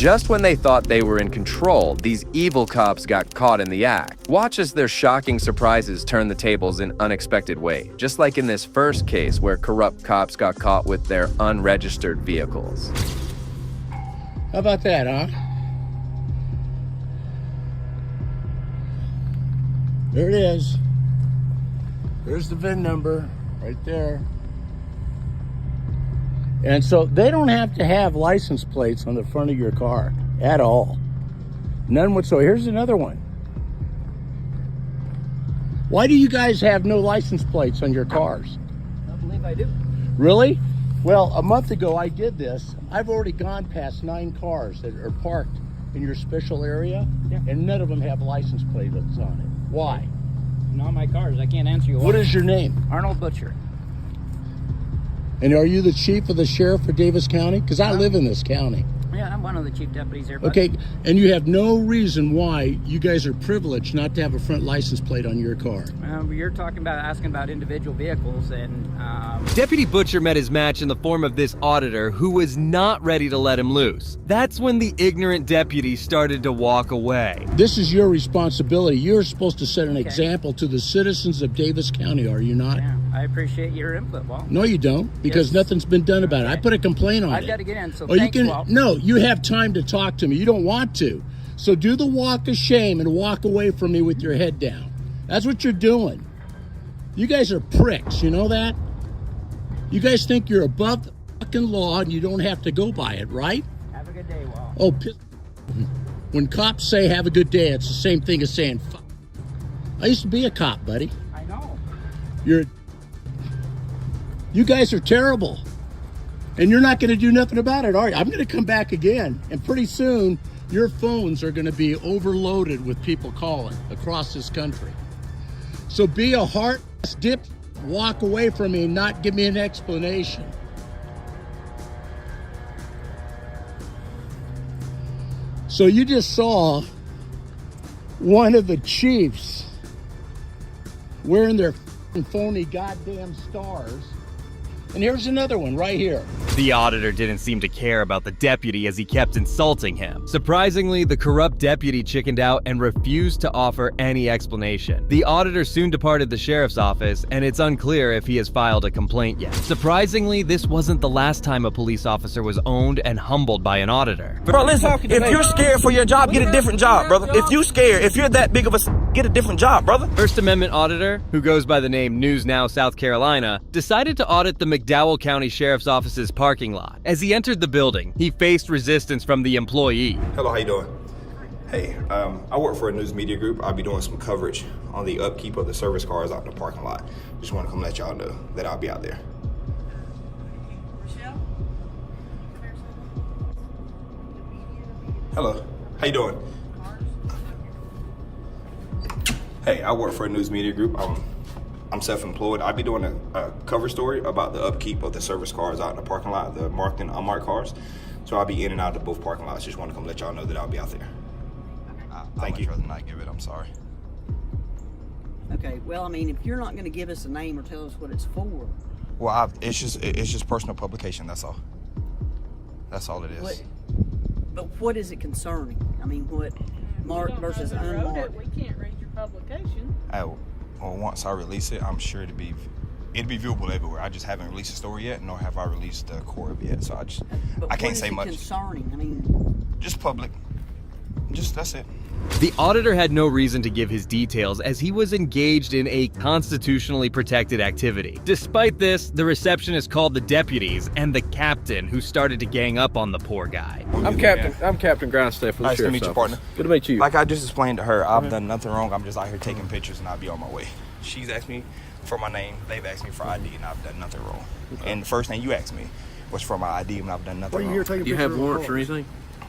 Just when they thought they were in control, these evil cops got caught in the act. Watch as their shocking surprises turn the tables in unexpected ways, just like in this first case where corrupt cops got caught with their unregistered vehicles. How about that, huh? There it is. There's the VIN number right there. And so they don't have to have license plates on the front of your car at all. None whatsoever. Here's another one. Why do you guys have no license plates on your cars? I believe I do. Really? Well, a month ago I did this. I've already gone past 9 cars that are parked in your special area, and none of them have license plates on it. Why? Not my cars. I can't answer you. What is your name? Arnold Butcher. And are you the chief of the sheriff for Davis County? Because I live in this county. Yeah, I'm one of the chief deputies here. Bud. Okay, and you have no reason why you guys are privileged not to have a front license plate on your car. You're talking about asking about individual vehicles, and Deputy Butcher met his match in the form of this auditor who was not ready to let him loose. That's when the ignorant deputy started to walk away. This is your responsibility. You're supposed to set an example to the citizens of Davis County, are you not? yeah, I appreciate your input, Walt. No, you don't, because nothing's been done about it. I put a complaint on it. I've got to get in, so Oh, thanks, you can. Walt. No, you have time to talk to me. You don't want to. So do the walk of shame and walk away from me with your head down. That's what you're doing. You guys are pricks, you know that? You guys think you're above the fucking law and you don't have to go by it, right? Have a good day, Walt. Oh, when cops say have a good day, it's the same thing as saying fuck. I used to be a cop, buddy. I know. You guys are terrible. And you're not going to do nothing about it, are you? I'm going to come back again. And pretty soon, your phones are going to be overloaded with people calling across this country. So be a heartless dip, walk away from me and not give me an explanation. So you just saw one of the chiefs wearing their phony goddamn stars. And here's another one right here. The auditor didn't seem to care about the deputy as he kept insulting him. Surprisingly, the corrupt deputy chickened out and refused to offer any explanation. The auditor soon departed the sheriff's office, and it's unclear if he has filed a complaint yet. Surprisingly, this wasn't the last time a police officer was owned and humbled by an auditor. Bro, listen, if you're scared for your job, get a different job, brother. If you scared, if you're that big of a get a different job, brother. First Amendment auditor, who goes by the name News Now South Carolina, decided to audit the McDowell County Sheriff's Office's parking lot. As he entered the building, he faced resistance from the employee. Hello, how you doing? Hey, I work for a news media group. I'll be doing some coverage on the upkeep of the service cars out in the parking lot. Just want to come let y'all know that I'll be out there. Hello, how you doing? Hey, I work for a news media group. I'm self-employed. I'll be doing a cover story about the upkeep of the service cars out in the parking lot, the marked and unmarked cars. So I'll be in and out of both parking lots. Just want to come let y'all know that I'll be out there. Thank you. I'd rather not give it. I'm sorry. Okay, well, I mean, if you're not going to give us a name or tell us what it's for. Well, it's just personal publication. That's all. That's all it is. But what is it concerning? I mean, what marked versus unmarked? We can't read your publication. Well, once I release it, I'm sure it'd be viewable everywhere. I just haven't released a story yet, nor have I released the core of it yet. So I can't say much. Concerning? I mean, just public. Just that's it. The auditor had no reason to give his details as he was engaged in a constitutionally protected activity. Despite this, the receptionist called the deputies and the captain who started to gang up on the poor guy. I'm Captain Grindstaff from the Nice to Sheriff's meet you, Office. partner. Good to meet you. Like I just explained to her, I've done nothing wrong. I'm just out here taking pictures and I'll be on my way. She's asked me for my name. They've asked me for ID and I've done nothing wrong. Okay. And the first thing you asked me was for my ID and I've done nothing wrong. Do you have warrants or anything?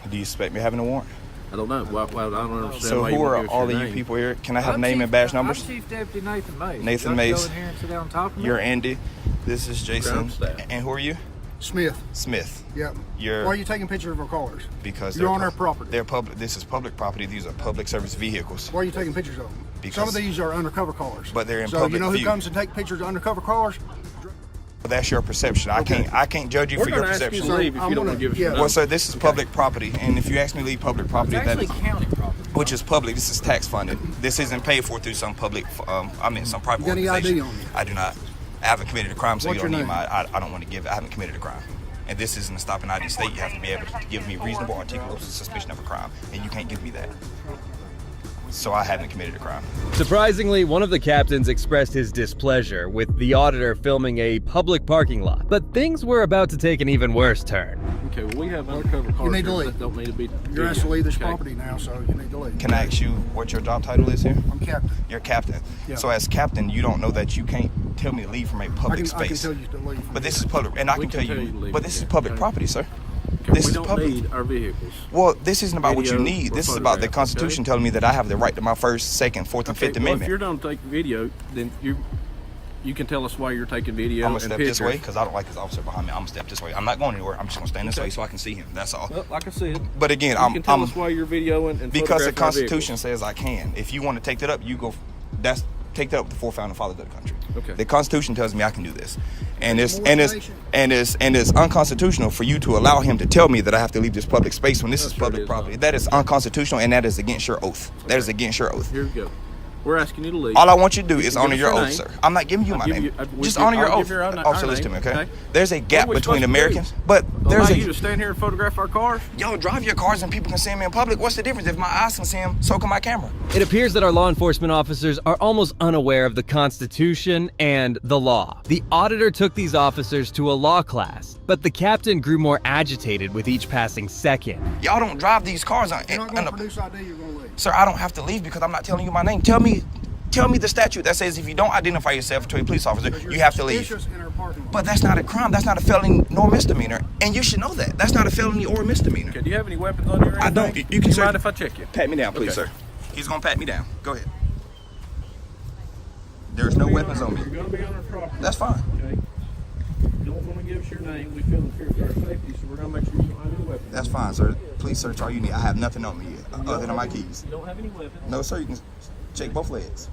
Do you expect me having a warrant? I don't know. Well, I don't understand. So who are all of you people here? Can I have name and badge numbers? I'm Chief Deputy Nathan Mays. Nathan Mays. Go in here and sit down and talk to me. You're Andy. This is Jason. And who are you? Smith. Smith. Yep. Why are you taking pictures of our cars? Because you're on our property. They're public. This is public property. These are public service vehicles. Why are you taking pictures of them? Because some of these are undercover cars. But they're in so public you know who view. comes and take pictures of undercover cars? That's your perception. I can't judge you We're for your gonna ask you perception. to leave if you don't want to give us your Well, number. sir, this is public property, and if you ask me to leave public property, It's that actually is, county property. which is public. This is tax funded. This isn't paid for through some public. Some private You got any organization. ID on you? I do not. I haven't committed a crime, so What's you don't your need name? my. I don't want to give. I haven't committed a crime, and this isn't a stop and ID state. You have to be able to give me reasonable, articulable suspicion of a crime, and you can't give me that. So I haven't committed a crime. Surprisingly, one of the captains expressed his displeasure with the auditor filming a public parking lot. But things were about to take an even worse turn. Okay, well, we have undercover cars need to here leave. that don't need to be. You're asked to leave this Okay. property now, so you need to leave. Can I ask you what your job title is here? I'm captain. You're captain. Yeah. So as captain, you don't know that you can't tell me to leave from a public I can space. tell you to leave. But this is public, and I We can tell can tell you to you. leave, But this is yeah. public Okay. property, sir. Okay, This we is don't public. need our vehicles. Well, this isn't about what you Video need. or This is about the photograph, Constitution okay? telling me that I have the right to my First, Second, Fourth, and Okay, Fifth well, Amendment. if you're done taking video, then you can tell us why you're taking video I'm gonna and step pictures. this way because I don't like this officer behind me. I'm gonna step this way. I'm not going anywhere. I'm just gonna stand this way so I can see him. That's all. Well, like I said, But again, you can tell us why you're videoing and because the photographing our Constitution vehicles. says I can. If you want to take that up, you go. Take that up with the 4 founding fathers of the country. Okay. The Constitution tells me I can do this, and it's unconstitutional for you to allow him to tell me that I have to leave this public space when this is Sure it public is property. not. That is unconstitutional, and that is against your oath. That is against your oath. Here we go. We're asking you to leave. All I want you to do is can honor give your us your oath, name. sir. I'm not giving you I'll my give name. you- Just I'll honor your give oath. you our Officer, name, listen to me, okay? okay? There's a gap What are we between supposed to do? Americans, but there's Allow a you to stand here and photograph our cars? y'all drive your cars and people can see me in public. What's the difference? If my eyes can see him, so can my camera. It appears that our law enforcement officers are almost unaware of the Constitution and the law. The auditor took these officers to a law class, but the captain grew more agitated with each passing second. Y'all don't drive these cars on. You're not going to produce ID, you're going to leave. Sir, I don't have to leave because I'm not telling you my name. Tell me the statute that says if you don't identify yourself to a police officer, you have to leave. Suspicious in our parking lot. But that's not a crime. That's not a felony nor misdemeanor, and you should know that. That's not a felony or a misdemeanor. Okay, do you have any weapons on you or anything? I don't. You can Do you search- mind if I check you? Pat me down, please, Okay. sir. He's gonna pat me down. Go ahead. There's no weapons on me. You're going to be on our property. That's fine. Okay. You don't want to give us your name. We feel in fear for our safety, so we're going to make sure you don't have any weapons. That's fine, sir. Please search all you need. I have nothing on me yet, other than my keys. You don't have any weapons. No, sir. You can check both legs.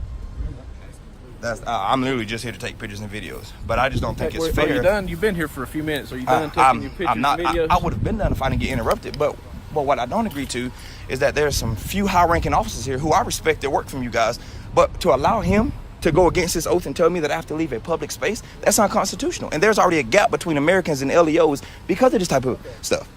I'm literally just here to take pictures and videos, but I just don't think it's Are fair. you done? You've been here for a few minutes. Are you done taking your pictures I'm not. and videos? I would have been done if I didn't get interrupted. But what I don't agree to is that there's some few high-ranking officers here who I respect their work from you guys, but to allow him to go against his oath and tell me that I have to leave a public space, that's unconstitutional. And there's already a gap between Americans and LEOs because of this type of stuff.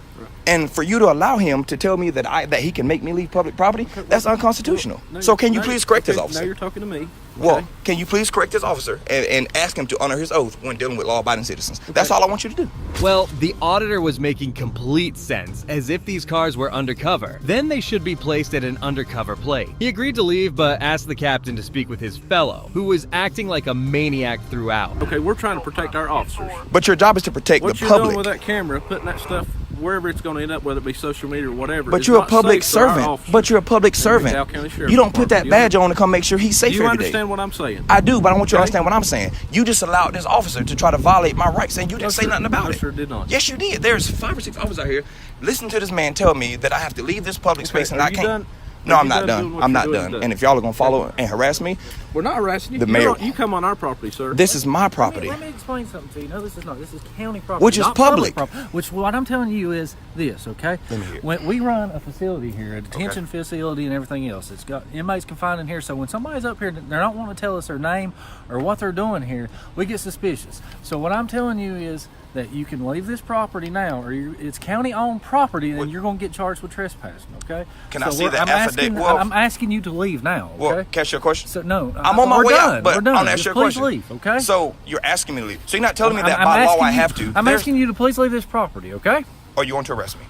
And for you to allow him to tell me that he can make me leave public property, that's unconstitutional. So can you please correct this Now officer? you're talking to me. Well, Okay. can you please correct this officer and ask him to honor his oath when dealing with law-abiding citizens? That's all I want you to do. Well, the auditor was making complete sense, as if these cars were undercover. Then they should be placed at an undercover plate. He agreed to leave, but asked the captain to speak with his fellow, who was acting like a maniac throughout. Okay, we're trying to protect our officers. But your job is to protect What the you're public. doing with that camera, putting that stuff wherever it's going to end up, whether it be social media or whatever. But is you're a not public safe for our servant. officers. But you're a public And servant. McDowell County Sheriff's You don't put that Department. badge on to come make sure he's safe Do you every day. understand what I'm saying? I do, but I want you to Okay. understand what I'm saying. You just allowed this officer to try to violate my rights, and you didn't say sir. nothing about No, it. sir, did not. Yes, you did. There's 5 or 6 officers out here. Listen to this man tell me that I have to leave this public space, and are I you can't. done? No, Are I'm you not done done. doing what I'm you're not doing done. today? And if y'all are gonna follow and harass me, We're not harassing you. The mayor- You come on our property, sir. this is my property. Let me explain something to you. No, this is not. This is county property. Which is not public. property. Which what I'm telling you is this, okay? Let me hear it. When we run a facility here, a detention facility and everything else. It's got inmates confined in here. So when somebody's up here, they're not wanting to tell us their name or what they're doing here, we get suspicious. So what I'm telling you is that you can leave this property now, or it's county-owned property, and you're going to get charged with trespassing, okay? Can I see the affidavit? I'm asking you to leave now, okay? Well, catch your question. So no, I'm on my we're way done. out, but we're done. I want to ask Just you a please question. leave, okay? So you're asking me to leave. So you're not telling me that I'm by law asking I you- have to. I'm There's- asking you to please leave this property, okay? Or you want to arrest me?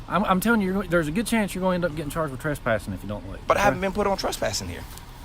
I'm telling you, there's a good chance you're going to end up getting charged with trespassing if you don't leave. But I okay? haven't been put on trespassing here.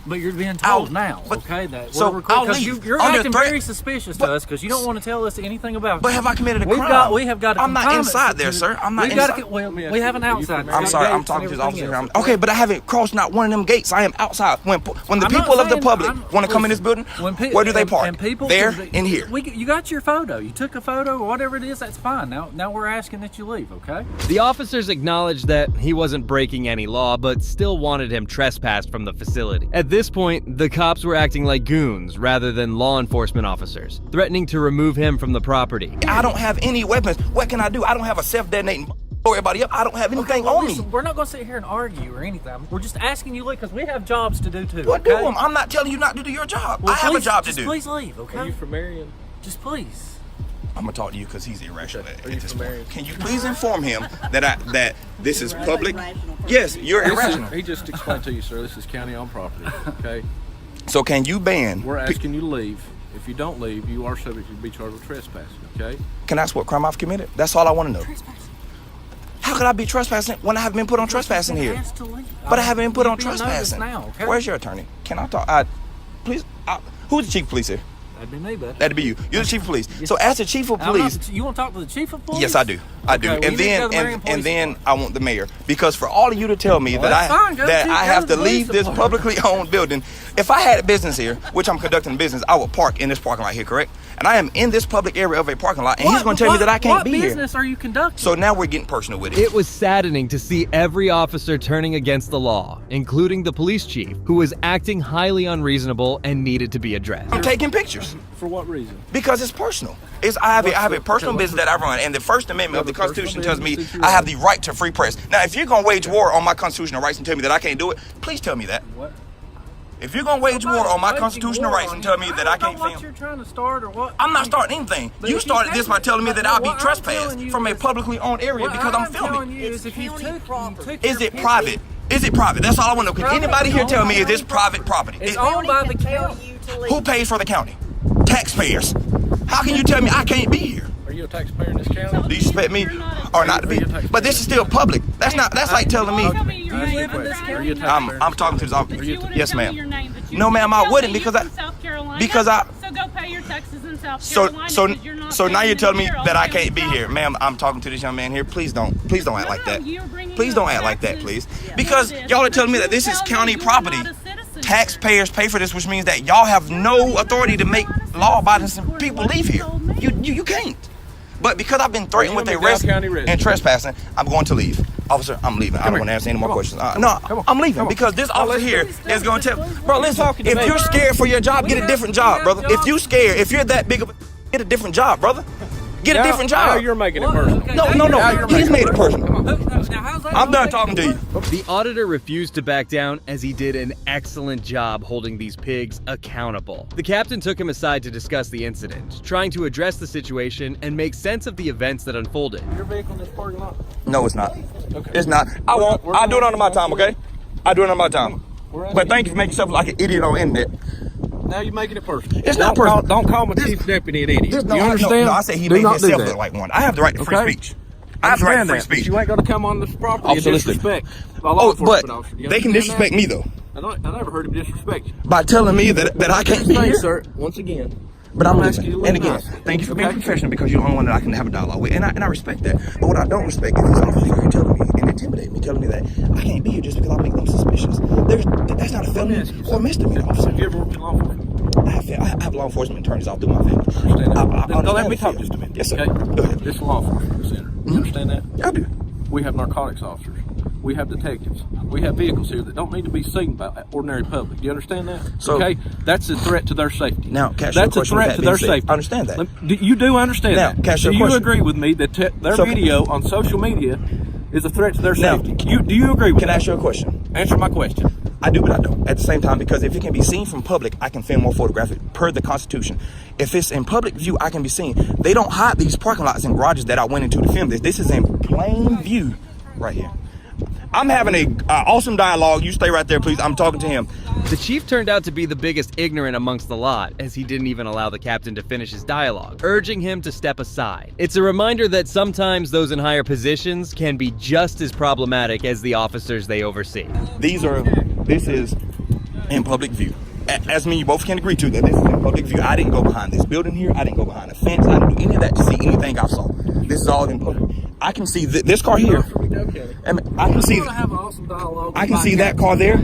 But you're being told I'll- now, but- okay? That so we're I'll because leave. you're Under acting threat. very suspicious But- to us because you don't want to tell us anything about. But you. have I committed a We've crime? we have got. A I'm not confinement inside there, to- sir. I'm not we've got inside. to, well, Let me ask we you, have an are you outside. familiar- I'm We've sorry, got I'm gates talking and to the officer everything here. else, Okay, but I haven't crossed not one of them gates. I am outside. When the I'm not people of the saying- public I'm- want to come in this building, where do they park? And people there can- and here. You got your photo. You took a photo or whatever it is. That's fine. Now we're asking that you leave, okay? The officers acknowledged that he wasn't breaking any law, but still wanted him trespassed from the facility. At At this point, the cops were acting like goons rather than law enforcement officers, threatening to remove him from the property. I don't have any weapons. What can I do? I don't have a self-detonating blow everybody up. I don't have anything on me. We're not going to sit here and argue or anything. We're just asking you to leave because we have jobs to do too. Well, okay? do them. I'm not telling you not to do your job. Well, I have a job to do. Please leave, okay? Are you from Marion? Just please. I'm gonna talk to you because he's irrational at Are you this from point. Marion? Can you please inform him that this is public? Yes, you're irrational. He just explained to you, sir, this is county-owned property, okay? So can you ban? We're asking you to leave. If you don't leave, you are subject to be charged with trespassing, okay? Can I ask what crime I've committed? That's all I want to know. How could I be trespassing when I haven't been put on trespassing here? But I haven't been put on trespassing. Now, okay? Where's your attorney? Can I talk? Please. Who's the chief of police here? That'd be me, bud. That'd be you. You're the chief of police. So as the chief of police, You want to talk to the chief of police? yes, I do. I do. Okay, well, And you need to then go to the Marion and Police then I want the mayor, because for all of you to tell me Well, that that's fine. Go that to- I go have to to the leave police this department. publicly owned building, if I had a business here, which I'm conducting business, I would park in this parking lot here, correct? And I am in this public area of a parking lot, and he's going to tell me that I can't be What here. business are you conducting? So now we're getting personal with it. It was saddening to see every officer turning against the law, including the police chief, who was acting highly unreasonable and needed to be addressed. I'm taking pictures For what reason? because it's personal. I have a personal business that I run, and the First Amendment of the Constitution tells me I have the right to free press. Now, if you're going to wage war on my constitutional rights and tell me that I can't do it, please tell me that. What? If you're going to wage war on my Waging constitutional war rights on and you. tell me that I don't can't know what film, you're trying to start or what. I'm not starting anything. But You if started this by telling me that I'll be what I'm trespassed telling you from a is- publicly owned area What because I'm telling filming. you is if you county took property. Is it private? Is it private? That's all I want to know. Can Private, anybody here owned tell me by is this county private property? It's owned by the Tell county. you to leave. Who pays for the county? Taxpayers. How can you tell me I can't be here? Are you a taxpayer in this county? Do you expect me or not to be? But this is still public. That's like telling me. Do you live in this Are you a county? taxpayer? I'm talking to this officer. Yes, ma'am. No, No, ma'am, I wouldn't because I So go pay your taxes in South Carolina. So now you're telling me that I can't be here, ma'am. I'm talking to this young man here. Please don't act like that. Please don't act like that, please. Because y'all are telling me that this is county property. Taxpayers pay for this, which means that y'all have no authority to make law-abiding people leave here. You can't. But because I've been threatened with arrest and trespassing, I'm going to leave. Officer, I'm leaving. I don't want to answer any more questions. No, I'm leaving because this officer here is going to tell. Bro, listen, if you're scared for your job, get a different job, brother. If you're scared, if you're that big of a, get a different job, brother. Get a different Now job. you're making it personal. No. He's made it personal. Now, how's that I'm done gonna talking to you. The auditor refused to back down as he did an excellent job holding these pigs accountable. The captain took him aside to discuss the incident, trying to address the situation and make sense of the events that unfolded. Your vehicle in this parking lot? No, it's not. Okay. It's not. I won't. I'll do it under my time, okay? I'll do it under my time. But thank you for making yourself like an idiot on the internet. Now you're making it personal. It's not personal. Don't call my chief deputy an idiot. No, You understand? No, I said he Do made not do himself that. look like one. I have the right to free Okay. speech. I have the right to free Understand that, but speech. you ain't gonna come on this property Officer, and listen. disrespect a law Oh, enforcement but officer. You they can understand disrespect that? me though I never heard him disrespect you. by telling me that I can't be Thanks, here. sir. Once again. But I'm asking you listening. to And leave again, now. thank you for being Okay? professional because you're the only one that I can have a dialogue with, and I respect that. But what I don't respect is this officer here telling me and intimidating me, telling me that I can't be here just because I make them suspicious. That's not a felony or misdemeanor, officer. Have you ever worked in law enforcement? I have law enforcement attorneys all through my family. Understand that? I Now let me understand talk the just a field. minute. Yes, sir. Okay? Go ahead. This is a law enforcement center. You understand that? I do. We have narcotics officers. We have detectives. We have vehicles here that don't need to be seen by ordinary public. Do you understand that? So- okay, that's a threat to their safety. Now, can I ask you a that's a question with threat that to being their said? safety. I understand that. You do understand Now, that? can I ask you Do a you question? agree with me that their So- video on social media is a threat to their Now, safety? Do you agree with Can I that? ask you a question? Answer my question. I do, but I don't. At the same time, because if it can be seen from public, I can film or photograph it per the Constitution. If it's in public view, I can be seen. They don't hide these parking lots and garages that I went into to film this. This is in plain view right here. I'm having a awesome dialogue. You stay right there, please. I'm talking to him. The chief turned out to be the biggest ignorant amongst the lot, as he didn't even allow the captain to finish his dialogue, urging him to step aside. It's a reminder that sometimes those in higher positions can be just as problematic as the officers they oversee. This is in public view. As me, you both can agree to that this is in public view. I didn't go behind this building here. I didn't go behind a fence. I didn't do any of that to see anything I saw. This is all in public. I can see this car here. And I can see. I can see that car there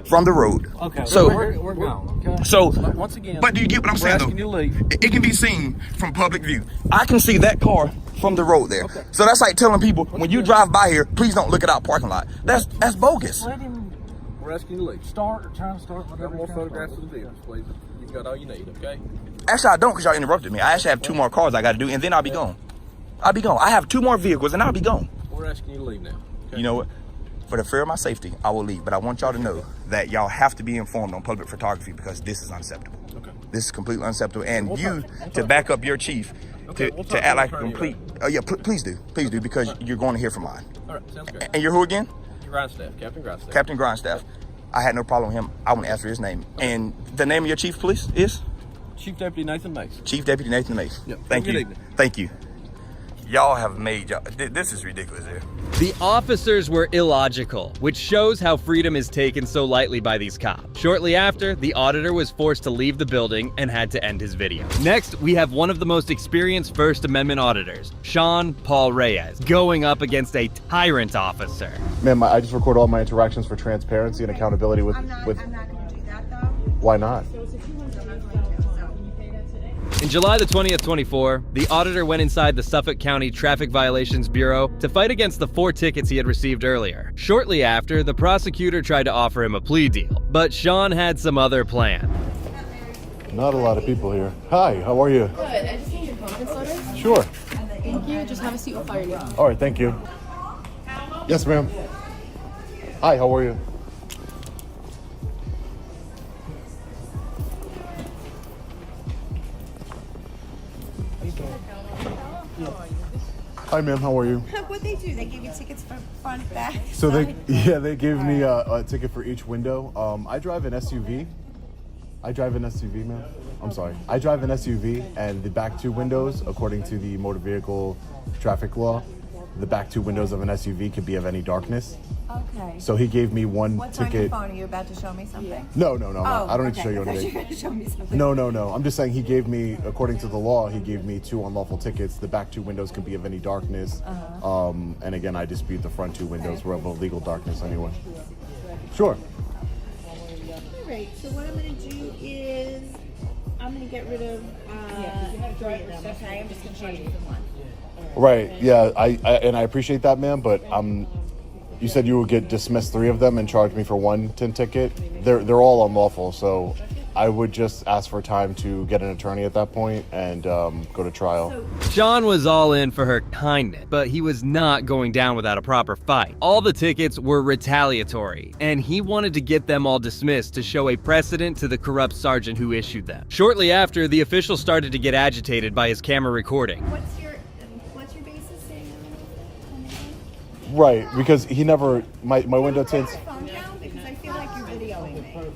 from the road. Okay, So we're gone. Okay. So Once again, but do you get what I'm saying asking you to though? leave. It can be seen from public view. I can see that car from the road there. So that's like telling people when you drive by here, please don't look at our parking lot. That's bogus. We're asking you to leave. Trying to start whatever. Got more photographs of the vehicles, please. You've got all you need, okay? Actually, I don't, because y'all interrupted me. I actually have 2 more cars I got to do, and then I'll be gone. I have 2 more vehicles, and I'll be gone. We're asking you to leave now. Okay? You know what? For the fear of my safety, I will leave. But I want y'all to know that y'all have to be informed on public photography because this is unacceptable. Okay. This is completely unacceptable. And to back up your chief, to act like a complete... yeah, please do. Please do, because you're going to hear from mine. All right, sounds good. And you're who again? Grindstaff, Captain Grindstaff. Captain Grindstaff. I had no problem with him. I want to ask for his name. Okay. And the name of your chief, please, is? Chief Deputy Nathan Mace. Chief Deputy Nathan Mace. Yep. Thank you. Thank you. Y'all have made... This is ridiculous here. The officers were illogical, which shows how freedom is taken so lightly by these cops. Shortly after, the auditor was forced to leave the building and had to end his video. Next, we have one of the most experienced First Amendment auditors, Sean Paul Reyes, going up against a tyrant officer. Ma'am, I just record all my interactions for transparency and accountability with... I'm not going to do that, though. Why not? In July the 20th, 24, the auditor went inside the Suffolk County Traffic Violations Bureau to fight against the 4 tickets he had received earlier. Shortly after, the prosecutor tried to offer him a plea deal, but Sean had some other plan. Not a lot of people here. Hi, how are you? Good. I just need your phone sorted. Sure. Thank you. Just have a seat. We'll fire you. All right, thank you. Yes, ma'am. Hi, how are you? Hi, ma'am. How are you? What'd they do? They gave you tickets for front, back. So they gave me a ticket for each window. I drive an SUV. Ma'am. I'm sorry. I drive an SUV, and the back 2 windows, according to the motor vehicle traffic law, the back 2 windows of an SUV could be of any darkness. Okay. So he gave me one What's ticket. on your phone? Are you about to show me something? No. Oh, I don't need to show you I thought anything. you were going to show me something. No. I'm just saying he gave me, according to the law, he gave me 2 unlawful tickets. The back 2 windows can be of any darkness. And again, I dispute the front 2 windows were of a legal darkness anyway. Sure. All right. So what I'm going to do is I'm going to get rid of 3 of them. Okay. I'm just going to charge you for 1. Right. Yeah. I appreciate that, ma'am. But you said you would get dismissed 3 of them and charge me for 1 tin ticket. They're all unlawful. So I would just ask for time to get an attorney at that point and go to trial. Sean was all in for her kindness, but he was not going down without a proper fight. All the tickets were retaliatory, and he wanted to get them all dismissed to show a precedent to the corrupt sergeant who issued them. Shortly after, the official started to get agitated by his camera recording. What's your basis saying? Right, because he never my window tints. Put your phone down because I feel like you're videoing me.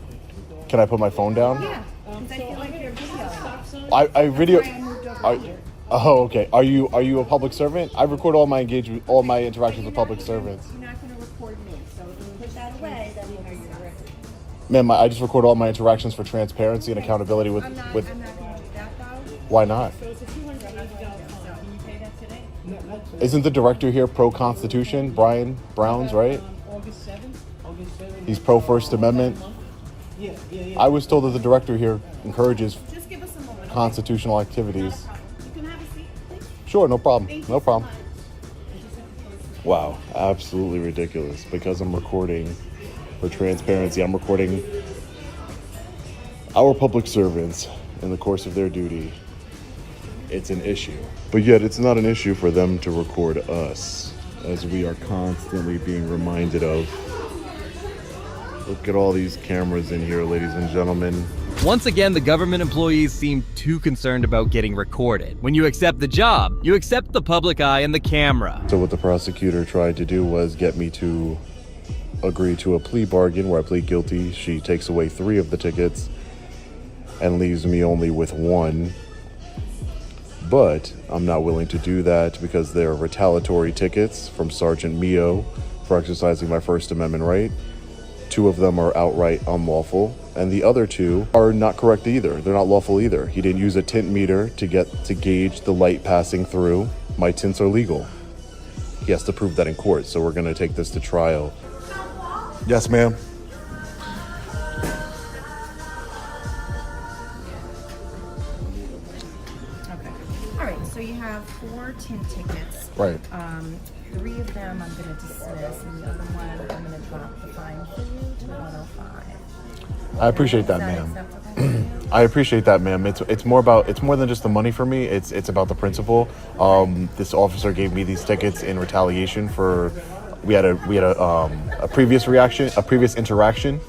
Can I put my phone down? Yeah, because I feel like you're videoing me. I video. That's why I moved over here. Oh, okay. Are you a public servant? I record all my interactions with public servants. You're not going to record me, so if you put that away, then we know you're a record. Ma'am, I just record all my interactions for transparency and accountability with. I'm not going to do that though. Why not? Isn't the director here pro-Constitution? Brian Browns, right? August 7th. He's pro-First Amendment. Yeah. I was told that the director here encourages Just give us a moment. constitutional activities. You can have a seat, please. Sure, no problem. Thank No you problem. so much. Wow, absolutely ridiculous. Because I'm recording for transparency, I'm recording our public servants in the course of their duty. It's an issue. But yet it's not an issue for them to record us, as we are constantly being reminded of. Look at all these cameras in here, ladies and gentlemen. Once again, the government employees seemed too concerned about getting recorded. When you accept the job, you accept the public eye and the camera. So what the prosecutor tried to do was get me to agree to a plea bargain where I plead guilty. She takes away 3 of the tickets and leaves me only with 1. But I'm not willing to do that because they're retaliatory tickets from Sergeant Mio for exercising my First Amendment right. 2 of them are outright unlawful, and the other 2 are not correct either. They're not lawful either. He didn't use a tint meter to gauge the light passing through. My tints are legal. He has to prove that in court, so we're gonna take this to trial. Yes, ma'am. All right, so you have 4 tint tickets. Right. 3 of them I'm going to dismiss, and the other one I'm going to drop the fine for you to 105. I appreciate that, ma'am. I appreciate that, ma'am. It's more than just the money for me. It's about the principle. This officer gave me these tickets in retaliation for we had a previous interaction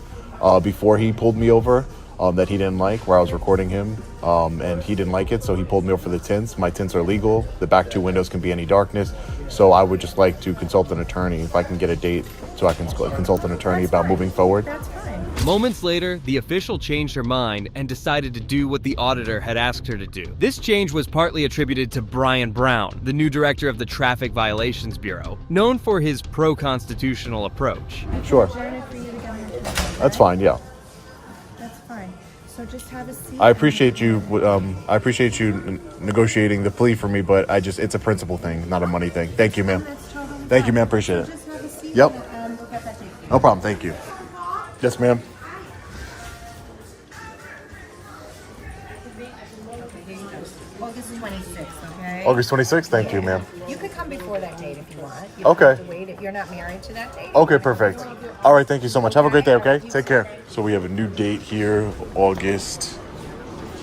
before he pulled me over that he didn't like, where I was recording him, and he didn't like it, so he pulled me over for the tints. My tints are legal. The back 2 windows can be any darkness. So I would just like to consult an attorney if I can get a date, so I can consult an attorney about moving forward. That's fine. Moments later, the official changed her mind and decided to do what the auditor had asked her to do. This change was partly attributed to Brian Brown, the new director of the Traffic Violations Bureau, known for his pro-constitutional approach. Sure. That's fine, yeah. That's fine. So just have a seat. I appreciate you negotiating the plea for me, but it's a principle thing, not a money thing. Thank you, ma'am. Thank you, ma'am. Appreciate it. Just have a seat. Yep. And we'll get that taken. No problem. Thank you. Yes, ma'am. August 26th, okay? August 26th. Thank you, ma'am. You could come before that date if you want. You Okay. don't have to wait if you're not married to that date. Okay, perfect. All right, thank you so much. Have a great day, okay? Take care. So we have a new date here, August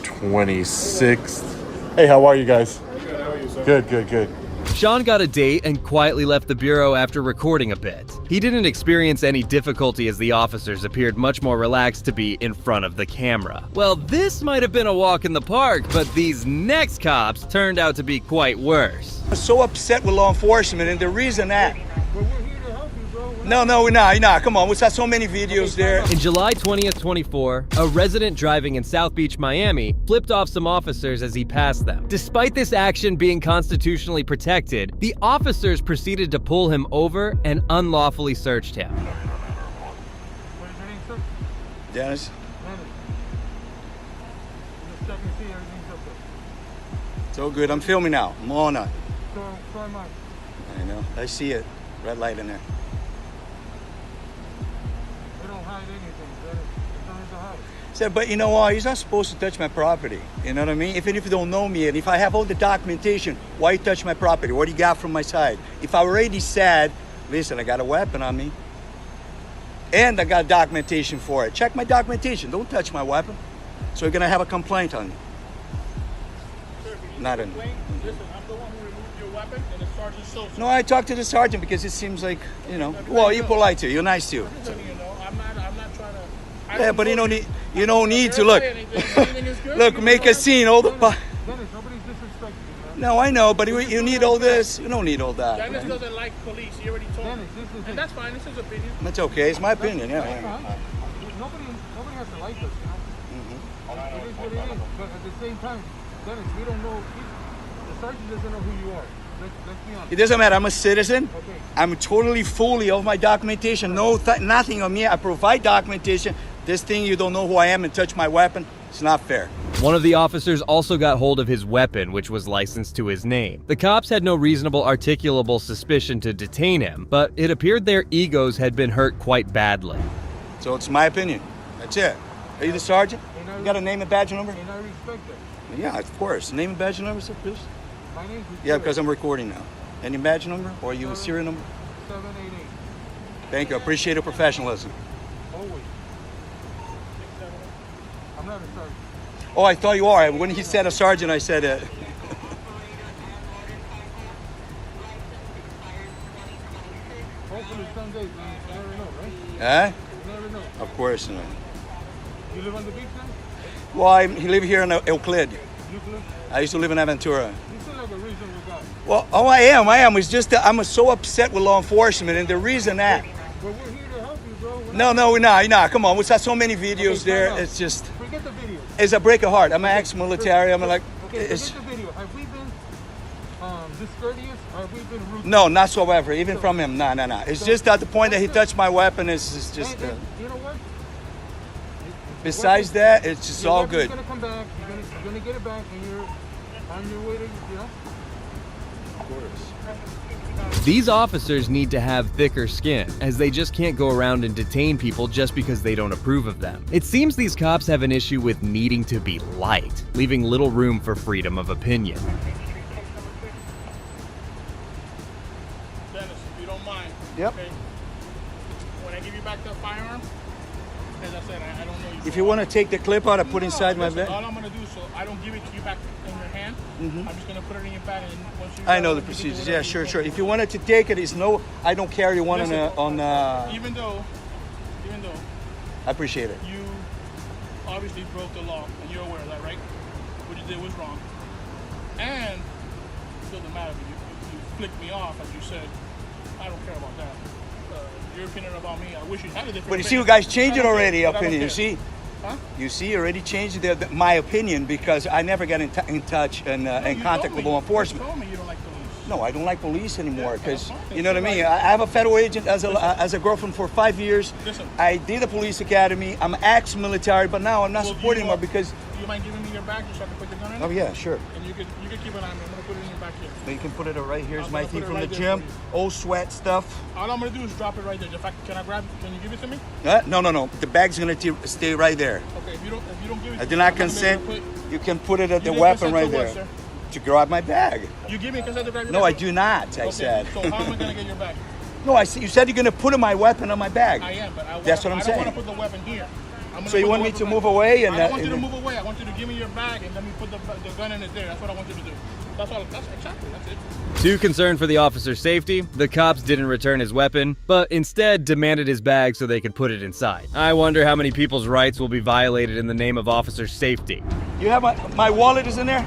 26th. Hey, how are you guys? Good, how are you, sir? Good. Sean got a date and quietly left the bureau after recording a bit. He didn't experience any difficulty as the officers appeared much more relaxed to be in front of the camera. Well, this might have been a walk in the park, but these next cops turned out to be quite worse. I'm so upset with law enforcement, and the reason that... No, we're not. Come on, we saw so many videos there. In July 20th, 24, a resident driving in South Beach, Miami, flipped off some officers as he passed them. Despite this action being constitutionally protected, the officers proceeded to pull him over and unlawfully searched him. What is your name, sir? Dennis? Just check and see everything's up there. So good, I'm filming now. I'm on it. So am I. I know, I see it. Red light in there. We don't hide anything. There's nothing to hide. Said, but you know what? He's not supposed to touch my property. You know what I mean? Even if you don't know me, and if I have all the documentation, why you touch my property? What do you got from my side? If I already said, listen, I got a weapon on me, and I got documentation for it. Check my documentation. Don't touch my weapon. So you're gonna have a complaint on you. Sir, not in. Listen, I'm the one who removed your weapon, and the sergeant shows. No, I talked to the sergeant because it seems like, you know, well, you're polite too. You're nice too. I'm not trying to. Yeah, but you don't need to look. Look, make a scene. All the. Dennis, nobody's disrespecting you, man. No, I know, but you need all this. You don't need all that. Dennis Right? doesn't like police. He already told me. And that's fine. It's his opinion. That's okay. It's my opinion. Yeah. Nobody has to like us, you know. It is what it is. But at the same time, Dennis, we don't know. The sergeant doesn't know who you are. Let's be honest. It doesn't matter. I'm a citizen. Okay. I'm totally fully of my documentation. Nothing on me. I provide documentation. This thing, you don't know who I am and touch my weapon. It's not fair. One of the officers also got hold of his weapon, which was licensed to his name. The cops had no reasonable articulable suspicion to detain him, but it appeared their egos had been hurt quite badly. So it's my opinion. That's it. Are you the sergeant? You got a name and badge number? And I respect that. Yeah, of course. Name and badge number, sir, please? My name's Yeah, because I'm recording now. Any badge number or you a serial number? 788. Thank you. I appreciate your professionalism. Always. I'm not a sergeant. Oh, I thought you are. When he said a sergeant, I said it. Hopefully someday, man. You never know, right? Huh? You never know. Of course not. You live on the beach then? Well, I live here in Euclid. Euclid? I used to live in Aventura. You seem like a reasonable guy. Well, oh, I am. It's just that I'm so upset with law enforcement, and the reason that. But we're here to help you, bro. No, we're not. Come on, we saw so many videos there. It's just. Forget the video. It's a break of heart. I'm an ex-military. I'm like. Okay, it's, forget the video. Have we been discourteous? Have we been rude? no, not whatsoever. Even from him, no. It's just at the point that he touched my weapon. It's just. You know what? Besides that, it's just all good. You're gonna come back. You're gonna get it back, and you're on your way to, you know. Of course. These officers need to have thicker skin, as they just can't go around and detain people just because they don't approve of them. It seems these cops have an issue with needing to be liked, leaving little room for freedom of opinion. Dennis, if you don't mind. Yep. Okay. When I give you back that firearm, As I said, I don't know you. If you want to take the clip out, I put inside my bag. All I'm gonna do, so I don't give it to you back in your hand. I'm just gonna put it in your bag, and once you. I know the procedures. Yeah, sure. If you wanted to take it, it's no. I don't carry one on. Even though. I appreciate it. You obviously broke the law, and you're aware of that, right? What you did was wrong, and it still doesn't matter. You flicked me off, as you said. I don't care about that. Your opinion about me, I wish you had a different. But you see, you guys changed it already. Opinion. You see. Huh? You see, already changed my opinion because I never got in touch and in contact with law enforcement. You told me you don't like police. No, I don't like police anymore because you know what I mean. I have a federal agent as a girlfriend for 5 years. Listen. I did a police academy. I'm ex-military, but now I'm not supporting anymore because. Do you mind giving me your bag just so I can put your gun in it? Oh yeah, sure. And you can keep it on me. I'm gonna put it in your back here. You can put it right here. Here's my thing from the right gym. Old sweat stuff. All I'm gonna do is drop it right there. Can I grab? Can you give it to me? No. The bag's gonna stay right there. Okay. If you don't give it. I do not consent. You can put it at the weapon right there. What, to grab my bag. You give me consent to grab your No, bag? I do not. I said. So how am I gonna get your bag? No, you said you're gonna put my weapon on my bag. I am, but that's what I'm saying. I don't want to put the weapon here. So you want me to move away? I don't want you to move away. I want you to give me your bag and let me put the gun in it there. That's what I want you to do. That's all. That's it. Too concerned for the officer's safety, the cops didn't return his weapon, but instead demanded his bag so they could put it inside. I wonder how many people's rights will be violated in the name of officer safety. You have my wallet is in there? I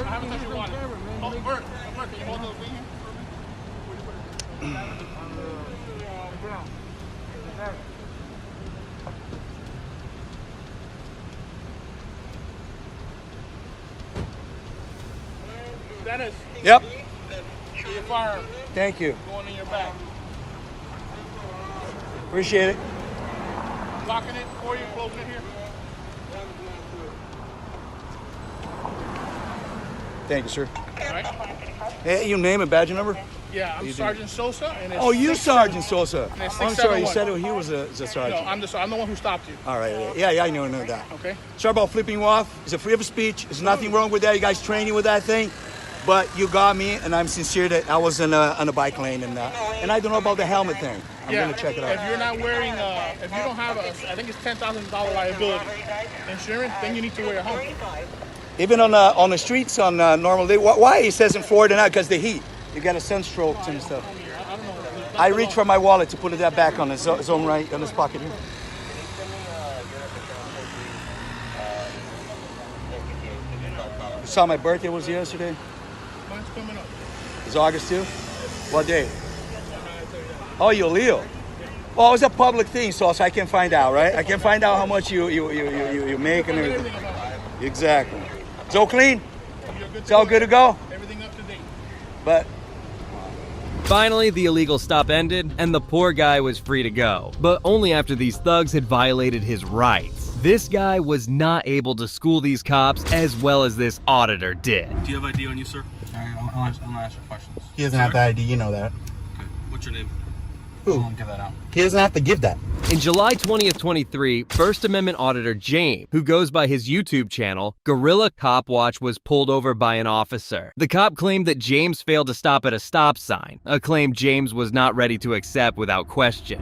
haven't touched your wallet. Oh, Bert, can you hold the thing here for me? Dennis. Yep. Your firearm. Thank you. Going in your bag. Appreciate it. Locking it for you, closing it here. Thank you, sir. All right. Hey, you name it, badge number? Yeah, I'm Sergeant Sosa. And it's you Sergeant Sosa. I'm sorry, you said he was a sergeant. No, I'm the one who stopped you. All right, yeah, I know that. Okay. Sorry about flipping you off. It's a freedom of speech. There's nothing wrong with that. You guys training with that thing. But you got me, and I'm sincere that I was on a bike lane, and I don't know about the helmet thing. I'm gonna check it out. If you're not wearing, if you don't have I think it's $10,000 liability insurance, then you need to wear a helmet. Even on the streets on normal day. Why it says in Florida now? Because the heat. You got a sunstroke and stuff. I reach for my wallet to put that back on his own right on his pocket here. You saw my birthday was yesterday. Mine's coming up. It's August 2? What day? Oh, you're Leo. Well, it's a public thing, so I can find out, right? I can find out how much you make and everything. Exactly. It's all clean? It's all good to go? Everything up to date. But finally, the illegal stop ended, and the poor guy was free to go. But only after these thugs had violated his rights. This guy was not able to school these cops as well as this auditor did. Do you have ID on you, sir? I'm gonna ask you questions. He doesn't have the ID, you know that. Okay. What's your name? Who? I won't give that out. He doesn't have to give that. In July 20th, 23, First Amendment auditor James, who goes by his YouTube channel, Gorilla Cop Watch, was pulled over by an officer. The cop claimed that James failed to stop at a stop sign, a claim James was not ready to accept without question.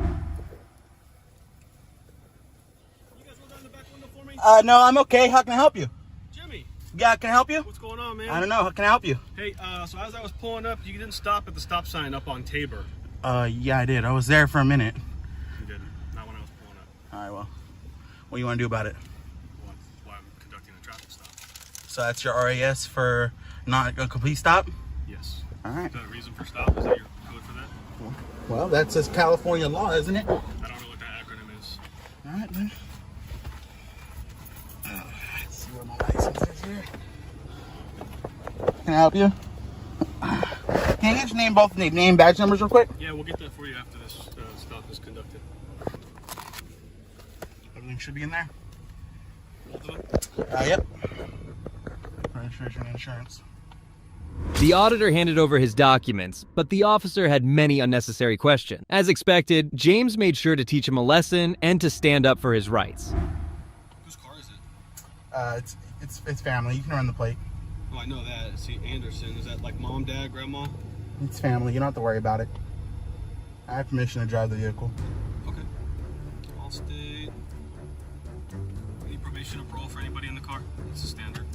No, I'm okay. How can I help you? Jimmy. Yeah, can I help you? What's going on, man? I don't know. How can I help you? Hey, so as I was pulling up, you didn't stop at the stop sign up on Tabor. Yeah, I did. I was there for a minute. You didn't. Not when I was pulling up. All right, well, what do you want to do about it? Well, that's why I'm conducting a traffic stop. So that's your RAS for not a complete stop? Yes. All right. Is that a reason for stop? Is that your code for that? Well, that's just California law, isn't it? I don't know what that acronym is. All right, then. Let's see where my license is here. Can I help you? Can you just name both name badge numbers real quick? Yeah, we'll get that for you after this stop is conducted. Everything should be in there? Both of them? Yep. Registration and insurance. The auditor handed over his documents, but the officer had many unnecessary questions. As expected, James made sure to teach him a lesson and to stand up for his rights. Whose car is it? It's family. You can run the plate. Oh, I know that. See, Anderson. Is that like mom, dad, grandma? It's family. You don't have to worry about it. I have permission to drive the vehicle. Okay. I'll state. Any probation or parole for anybody in the car? It's a standard.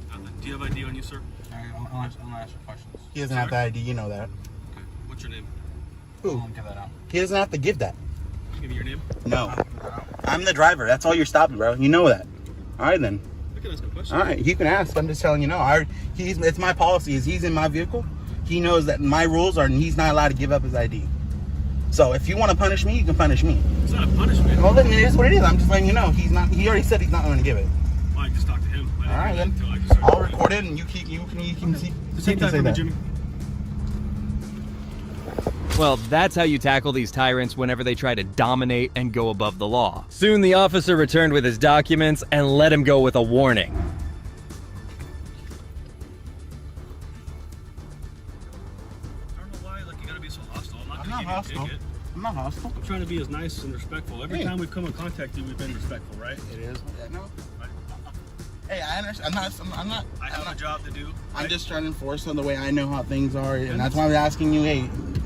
Nothing. Do you have ID on you, sir? I'm gonna ask you questions. He doesn't have the ID, you know that. Okay. What's your name? Who? Give that out. He doesn't have to give that. Give me your name? No. I'm the driver. That's all you're stopping, bro. You know that. All right, then. I can ask a question. All right, you can ask. I'm just telling you no. It's my policy. Is he's in my vehicle? He knows that my rules are he's not allowed to give up his ID. So if you want to punish me, you can punish me. It's not a punishment. Well, then it is what it is. I'm just letting you know. He's not. He already said he's not going to give it. Well, I just talked to him. All right, then. I'll record it, and you can see. Take that from me, Jimmy. Well, that's how you tackle these tyrants whenever they try to dominate and go above the law. Soon the officer returned with his documents and let him go with a warning. I don't know why, like, you gotta be so hostile. I'm not hostile. I'm not hostile. I'm trying to be as nice and respectful. Every time we've come in contact with you, we've been respectful, right? It is. No. Hey, I understand. I'm not. I have a job to do. I'm just trying to enforce on the way I know how things are, and that's why I'm asking you. Hey,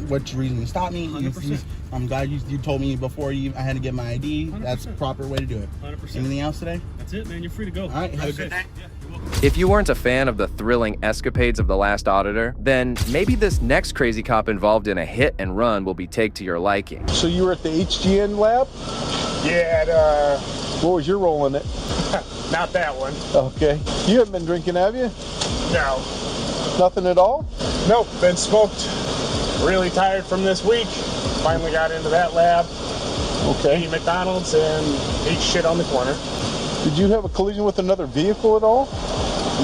what's your reason to stop me? 100%. I'm glad you told me before I had to get my ID. 100%. That's the proper way to do it. 100%. Anything else today? That's it, man. You're free to go. All right. Have a good day. Yeah, you're welcome. If you weren't a fan of the thrilling escapades of the last auditor, then maybe this next crazy cop involved in a hit and run will be take to your liking. So you were at the HGN lab? Yeah, what was your role in it? not that one. Okay. You haven't been drinking, have you? No. Nothing at all? Nope, been smoked. Really tired from this week. Finally got into that lab. Okay. Ate McDonald's and ate shit on the corner. Did you have a collision with another vehicle at all?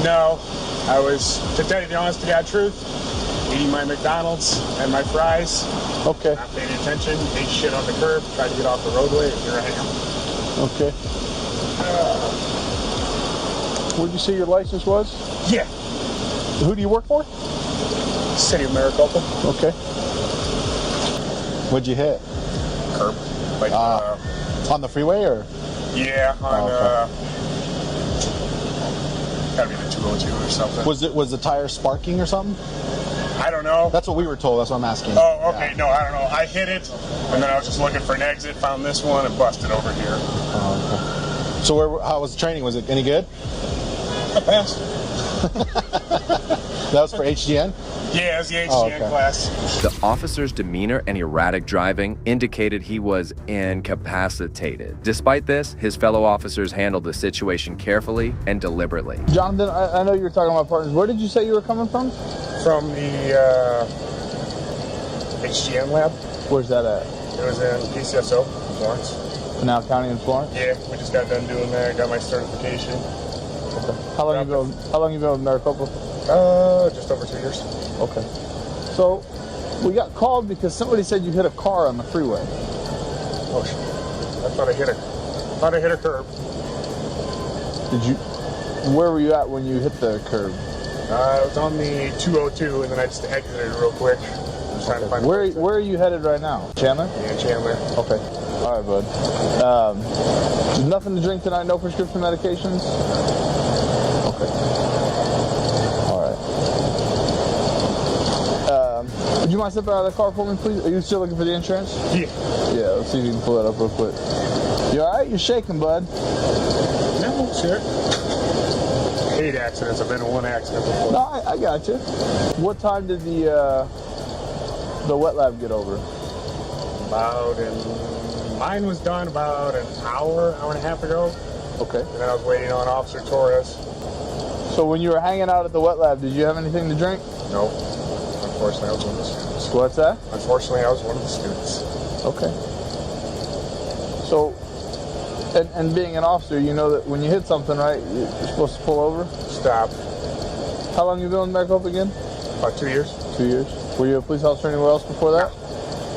No. I was, to tell you the honest to God truth, eating my McDonald's and my fries. Okay. Not paying attention, ate shit on the curb, tried to get off the roadway, and here I am. Okay. Where'd you say your license was? Yeah. Who do you work for? City of Maricopa. Okay. What'd you hit? Curb. Like, on the freeway or? Yeah, on, gotta be the 202 or something. Was the tire sparking or something? I don't know. That's what we were told. That's what I'm asking. Oh, okay. Yeah. No, I don't know. I hit it, and then I was just looking for an exit, found this one, and busted over here. Oh, okay. So how was the training? Was it any good? I passed. That was for HGN? Yeah, it was the HGN class. The officer's demeanor and erratic driving indicated he was incapacitated. Despite this, his fellow officers handled the situation carefully and deliberately. Jonathan, I know you were talking about partners. Where did you say you were coming from? From the HGN lab. Where's that at? It was in PCSO, Florence. McDowell County in Florence? Yeah, we just got done doing that. Got my certification. Okay. How long you been with Maricopa? Just over 2 years. Okay. So we got called because somebody said you hit a car on the freeway. Oh shit! I thought I hit a curb. Did you? Where were you at when you hit the curb? I was on the 202, and then I just exited real quick. Just trying to find. Where are you headed right now? Chandler? Yeah, Chandler. Okay. All right, bud. There's nothing to drink tonight. No prescription medications. Okay. Would you mind stepping out of the car for me, please? Are you still looking for the insurance? Yeah. Yeah, let's see if you can pull that up real quick. You all right? You're shaking, bud. No, sure. 8 accidents. I've been in 1 accident before. No, I got you. What time did the wet lab get over? Mine was done about an hour and a half ago. Okay. And then I was waiting on Officer Torres. So when you were hanging out at the wet lab, did you have anything to drink? No. Unfortunately, I was one of the students. What's that? Unfortunately, I was one of the students. Okay. So, and being an officer, you know that when you hit something, right, you're supposed to pull over? Stop. How long you been with Maricopa again? About 2 years. 2 years. Were you a police officer anywhere else before that?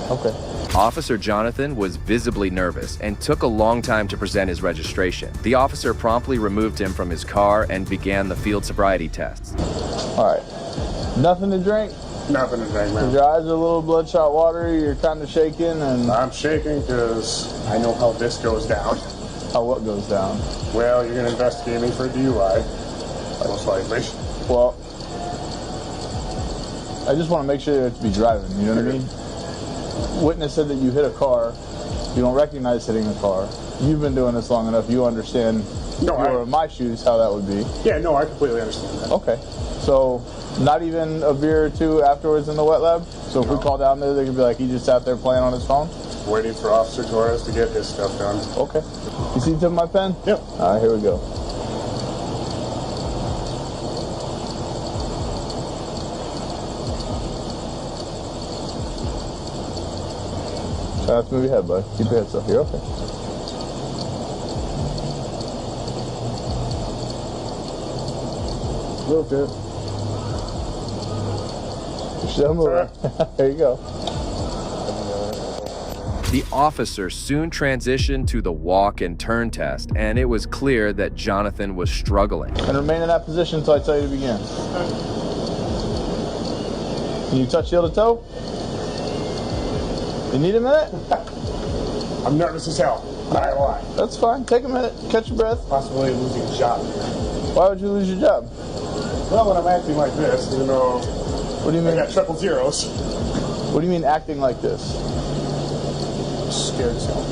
No. Okay. Officer Jonathan was visibly nervous and took a long time to present his registration. The officer promptly removed him from his car and began the field sobriety tests. All right. Nothing to drink? Nothing to drink, man. Your eyes are a little bloodshot watery, you're kind of shaking, and... I'm shaking because I know how this goes down. How what goes down? Well, you're going to investigate me for a DUI, most likely. Well, I just want to make sure that to be driving, you know what I mean? Witness said that you hit a car You don't recognize hitting a car. You've been doing this long enough. You understand. No, if you were in my shoes, how that would be. Yeah, no, I completely understand that. Okay. So, not even a beer or two afterwards in the wet lab? So if we call down there, they could be like, he just sat there playing on his phone? Waiting for Officer Torres to get his stuff done. Okay. You see the tip of my pen? Yep. All right, here we go. Try not to move your head, bud. Keep your head still. You're okay. Move, dude. Still moving. There you go. The officer soon transitioned to the walk and turn test, and it was clear that Jonathan was struggling. And remain in that position until I tell you to begin. Can you touch heel to toe? You need a minute? I'm nervous as hell. Not gonna lie. That's fine. Take a minute. Catch your breath. Possibly losing a job. Why would you lose your job? Well, when I'm acting like this, even though what do you mean? I got triple zeros. What do you mean acting like this? Scared as hell.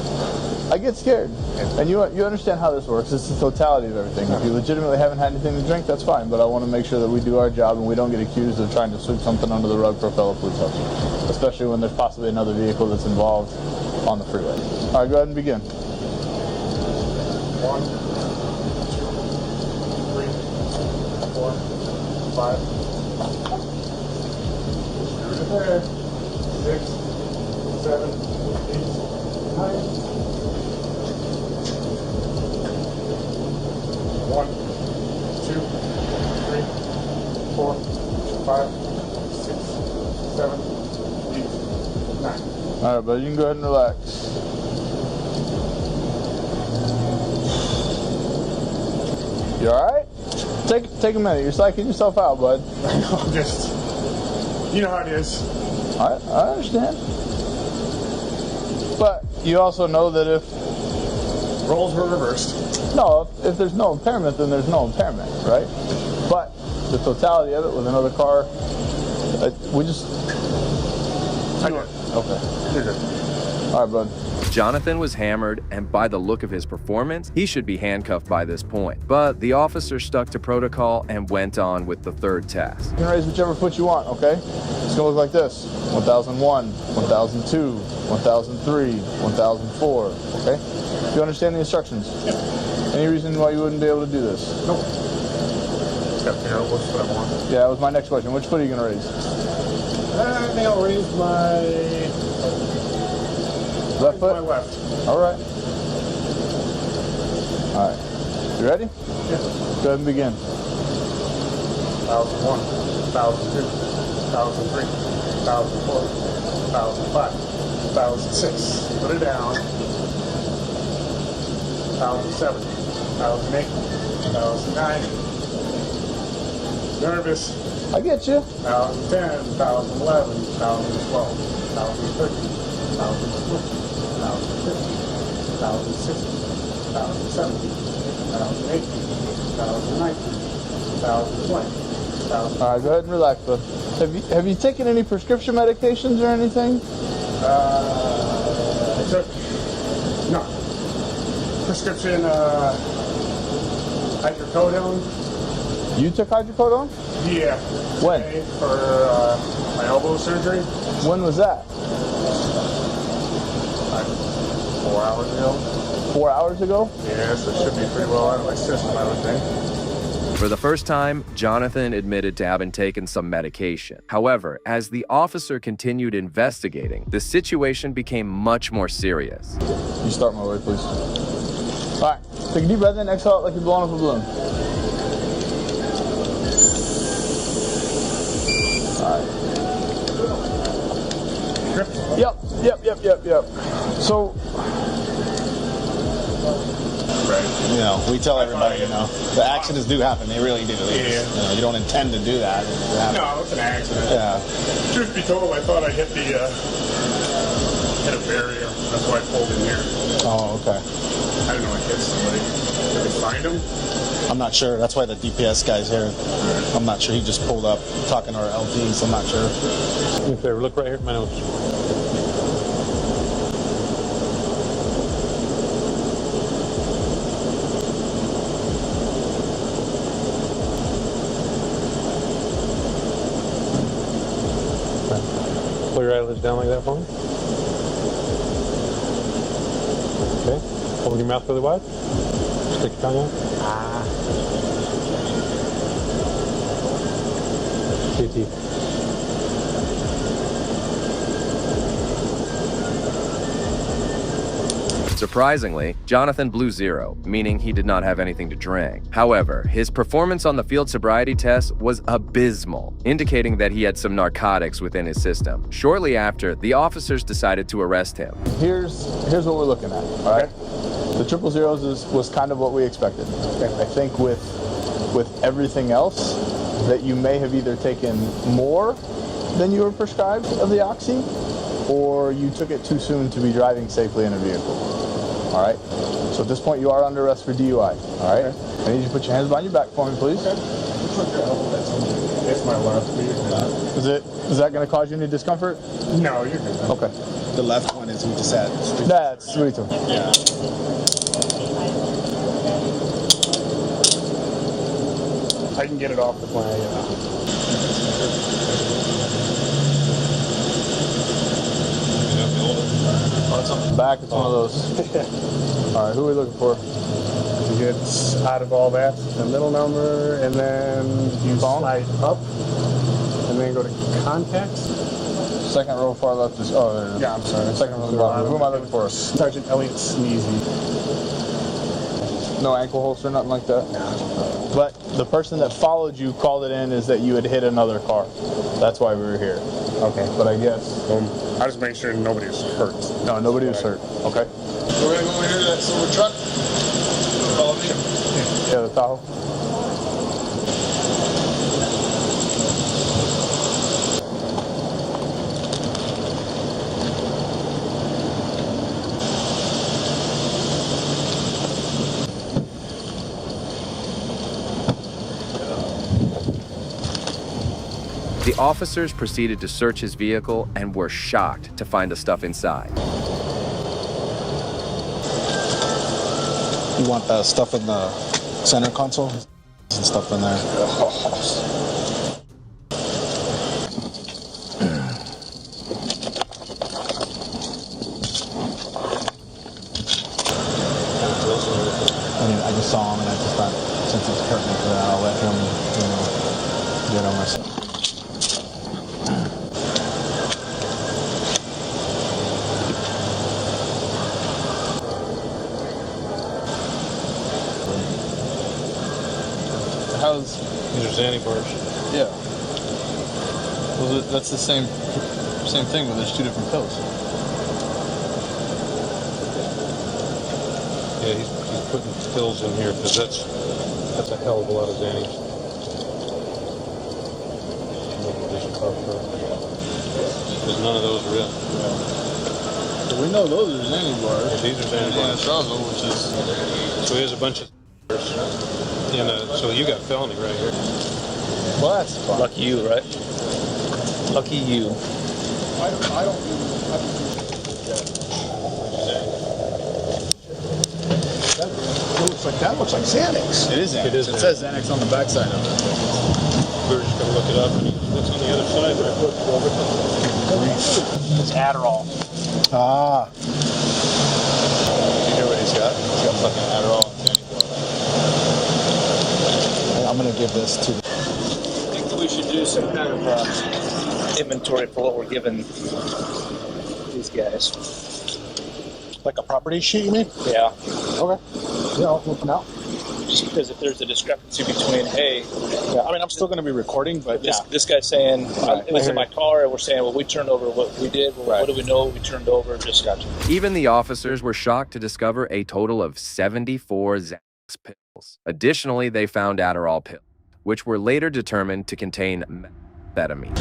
I get scared. And you understand how this works. It's the totality of everything. If you legitimately haven't had anything to drink, that's fine. But I want to make sure that we do our job and we don't get accused of trying to sweep something under the rug for a fellow police officer. Especially when there's possibly another vehicle that's involved on the freeway. All right, go ahead and begin. 1, 2, 3, 4, 5. There. 6, 7, 8, 9. 1, 2, 3, 4, 5, 6, 7, 8, 9. All right, buddy, you can go ahead and relax. You all right? Take a minute. You're psyching yourself out, bud. I'm just, you know how it is. I understand. But you also know that if roles were reversed. No, if there's no impairment, then there's no impairment, right? But the totality of it with another car, we just... I do. Okay. You're good. All right, bud. Jonathan was hammered, and by the look of his performance, he should be handcuffed by this point. But the officer stuck to protocol and went on with the third task. You can raise whichever foot you want, okay? It's gonna look like this: 1001, 1002, 1003, 1004, okay? Do you understand the instructions? Yeah. Any reason why you wouldn't be able to do this? Nope. Just gotta figure out which foot I want. Yeah, that was my next question. Which foot are you gonna raise? I think I'll raise my left foot? My left. All right. All right. You ready? Yeah. Go ahead and begin. 1001, 1002, 1003, 1004, 1005, 1006. Put it down. 1007, 2008, 2009. Nervous. I get you. 2010, 2011, 2012, 2013, 2014. 2015, 2016, 2017, 2018, 2019, 2020, 2020. All right, go ahead and relax, bud. Have you taken any prescription medications or anything? I took prescription hydrocodone. You took hydrocodone? Yeah. When? For my elbow surgery. When was that? 4 hours ago. 4 hours ago? Yeah, so it should be pretty well out of my system, I would think. For the first time, Jonathan admitted to having taken some medication. However, as the officer continued investigating, the situation became much more serious. You start my way, please. All right, take a deep breath in, exhale it like you're blowing up a balloon. All right. Yep. So, right. You know, we tell everybody, you know, the accidents do happen. They really do. Yeah. You know, you don't intend to do that. No, it's an accident. Yeah. Truth be told, I thought I hit a barrier. That's why I pulled in here. Oh, okay. I don't know, I hit somebody. Did they find him? I'm not sure. That's why the DPS guy's here. I'm not sure. He just pulled up talking to our LT, so I'm not sure. Do me a favor, look right here at my notes. eyelids down like that for me. Okay. Open your mouth really wide. Stick your tongue out. Ah. See your teeth. Surprisingly, Jonathan blew 0, meaning he did not have anything to drink. However, his performance on the field sobriety test was abysmal, indicating that he had some narcotics within his system. Shortly after, the officers decided to arrest him. Here's what we're looking at, all right? The 000s was kind of what we expected. I think with everything else, that you may have either taken more than you were prescribed of the oxy, or you took it too soon to be driving safely in a vehicle. All right. So at this point, you are under arrest for DUI. All right. Okay. I need you to put your hands behind your back for me, please. Okay. It's my left. Is that going to cause you any discomfort? No, you're good. Okay. The left one is we just had. That's sweet. Yeah. I can get it off the plan. Back, it's one of those. All right, who are we looking for? It's out of all that, the middle number, and then you slide up, and then go to contacts. Second row far left is, yeah, I'm sorry. Second row bottom. Who am I looking for? Sergeant Elliot Sneezy. No ankle holster, nothing like that? No. But the person that followed you called it in is that you had hit another car. That's why we were here. Okay. But I guess. I just make sure nobody was hurt. No, nobody was hurt. Okay. We're gonna go over here to that silver truck. Follow me. Yeah, the Tahoe. The officers proceeded to search his vehicle and were shocked to find the stuff inside. You want the stuff in the center console? Some stuff in there. I just saw him and I just thought, since it's pertinent to that, I'll let him, get on myself. These are Zanny bars. Yeah. Well, that's the same thing, but there's two different pills. Yeah, he's putting pills in here because that's a hell of a lot of Zannies. Because none of those are it. So we know those are Zanny bars. Yeah, these are Zanny bars. Which is... So he has a bunch of bars. So you got felony right here. Well, that's fine. Lucky you, right? Lucky you. I don't do That looks like Xanax. It is Xanax. It says Xanax on the backside of it. We're just going to look it up. What's on the other side? It's Adderall. Ah. You hear what he's got? He's got fucking Adderall. I'm going to give this to... I think we should do some kind of inventory for what we're giving these guys. Like a property sheet, you mean? Yeah. Okay. Yeah, I'll look them out. Just because if there's a discrepancy between, hey, yeah, I mean, I'm still going to be recording, but this guy's saying it was in my car, and we're saying, well, we turned over what we did. Well, what do we know? We turned over. Just got you. Even the officers were shocked to discover a total of 74 Xanax pills. Additionally, they found Adderall pills, which were later determined to contain methamphetamine.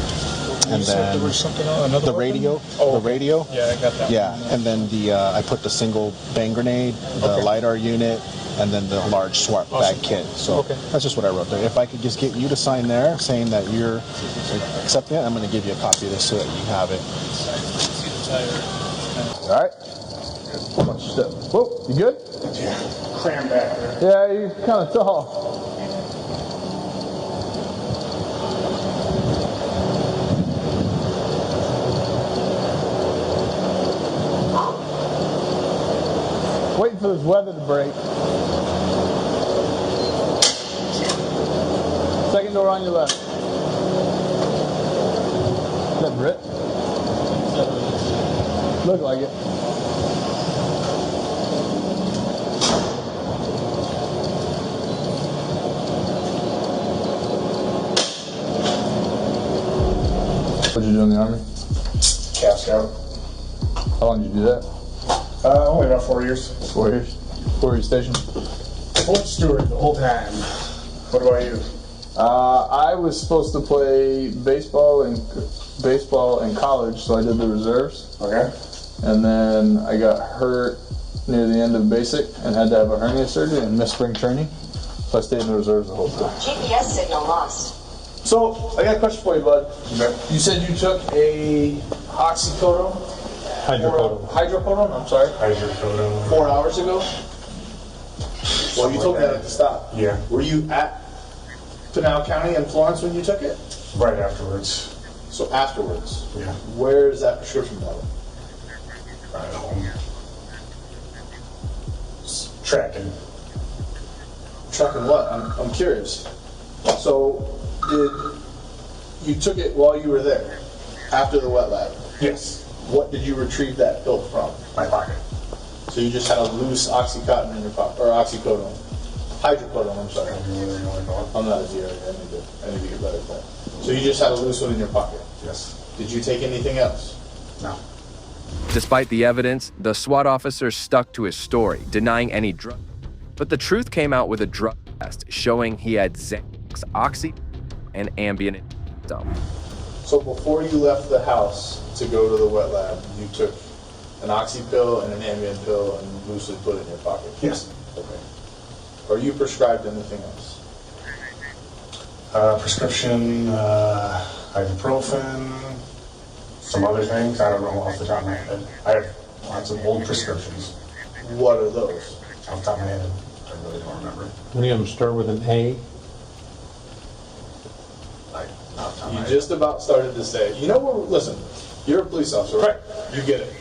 And then there was something else, the radio. Oh, the radio. Yeah, I got that. Yeah, and then I put the single bang grenade, the LiDAR unit, and then the large swap bag kit. So that's just what I wrote there. If I could just get you to sign there, saying that you're accepting it, I'm going to give you a copy of this so that you have it. All right. Whoa, you good? Yeah. Cram back there. Yeah, you're kind of tall. Waiting for this weather to break. Second door on your left. Is that Brit? Look like it. What'd you do in the Army? Calf Scout. How long did you do that? Only about 4 years. 4 years. Where were you stationed? Fort Stewart the whole time. What about you? I was supposed to play baseball in college, so I did the reserves. Okay. And then I got hurt near the end of basic and had to have a hernia surgery and missed spring training. So I stayed in the reserves the whole time. GPS signal lost. So I got a question for you, bud. Okay. You said you took a oxycodone? Hydrocodone, I'm sorry. Hydrocodone. 4 hours ago? Well, you told me that at the stop. Yeah. Were you at McDowell County in Florence when you took it? Right afterwards. So afterwards? Yeah. Where is that prescription bottle? Right at home. Tracking. Tracking what? I'm curious. So, you took it while you were there? After the wet lab? Yes. What did you retrieve that pill from? My pocket. So you just had a loose Oxycontin in your pocket, or oxycodone. Hydrocodone, I'm sorry. I'm not a DRE, I need to get better at that. So you just had a loose one in your pocket? Yes. Did you take anything else? No. Despite the evidence, the SWAT officer stuck to his story, denying any drug. But the truth came out with a drug test showing he had Xanax, Oxy, and Ambien in his system. So before you left the house to go to the wet lab, you took an Oxy pill and an Ambien pill and loosely put it in your pocket? Yes. Okay. Are you prescribed anything else? Prescription, ibuprofen, some other things. I don't know off the top of my head. I have lots of old prescriptions. What are those? Off the top of my head, I really don't remember. Any of them start with an A? You just about started to say, you know what, listen, you're a police officer, right? You get it.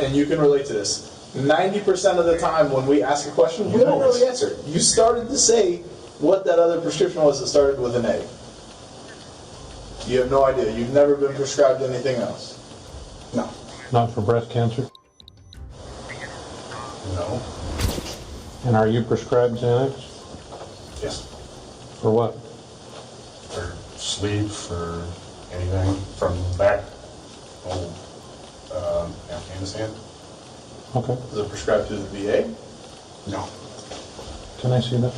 And you can relate to this. 90% of the time when we ask a question, we don't know the answer. You started to say what that other prescription was that started with an A. You have no idea. You've never been prescribed anything else. No. Not for breast cancer? No. And are you prescribed Xanax? Yes. For what? For sleep, for anything from back home, Afghanistan. Okay. Is it prescribed through the VA? No. Can I see that?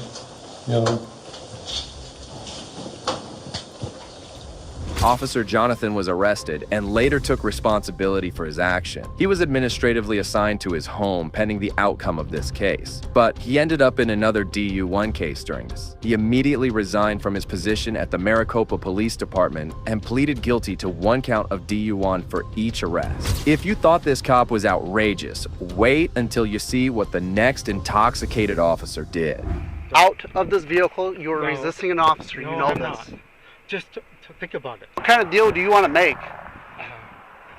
Yeah. Officer Jonathan was arrested and later took responsibility for his action. He was administratively assigned to his home pending the outcome of this case, but he ended up in another DU1 case during this. He immediately resigned from his position at the Maricopa Police Department and pleaded guilty to 1 count of DU1 for each arrest. If you thought this cop was outrageous, wait until you see what the next intoxicated officer did. Out of this vehicle, you were resisting an officer, No, you know I'm this. not. Just think about it. What kind of deal do you want to make?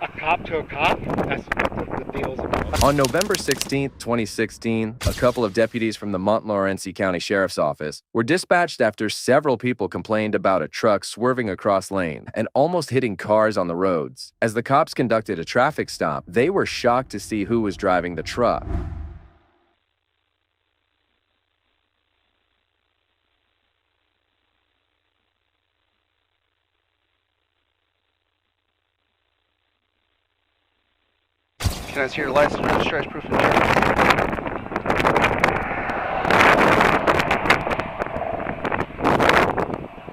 A cop to a cop? That's what the deal's about. On November 16, 2016, a couple of deputies from the Montmorency County Sheriff's Office were dispatched after several people complained about a truck swerving across lane and almost hitting cars on the roads. As the cops conducted a traffic stop, they were shocked to see who was driving the truck. Can I see your license, registration, proof of insurance?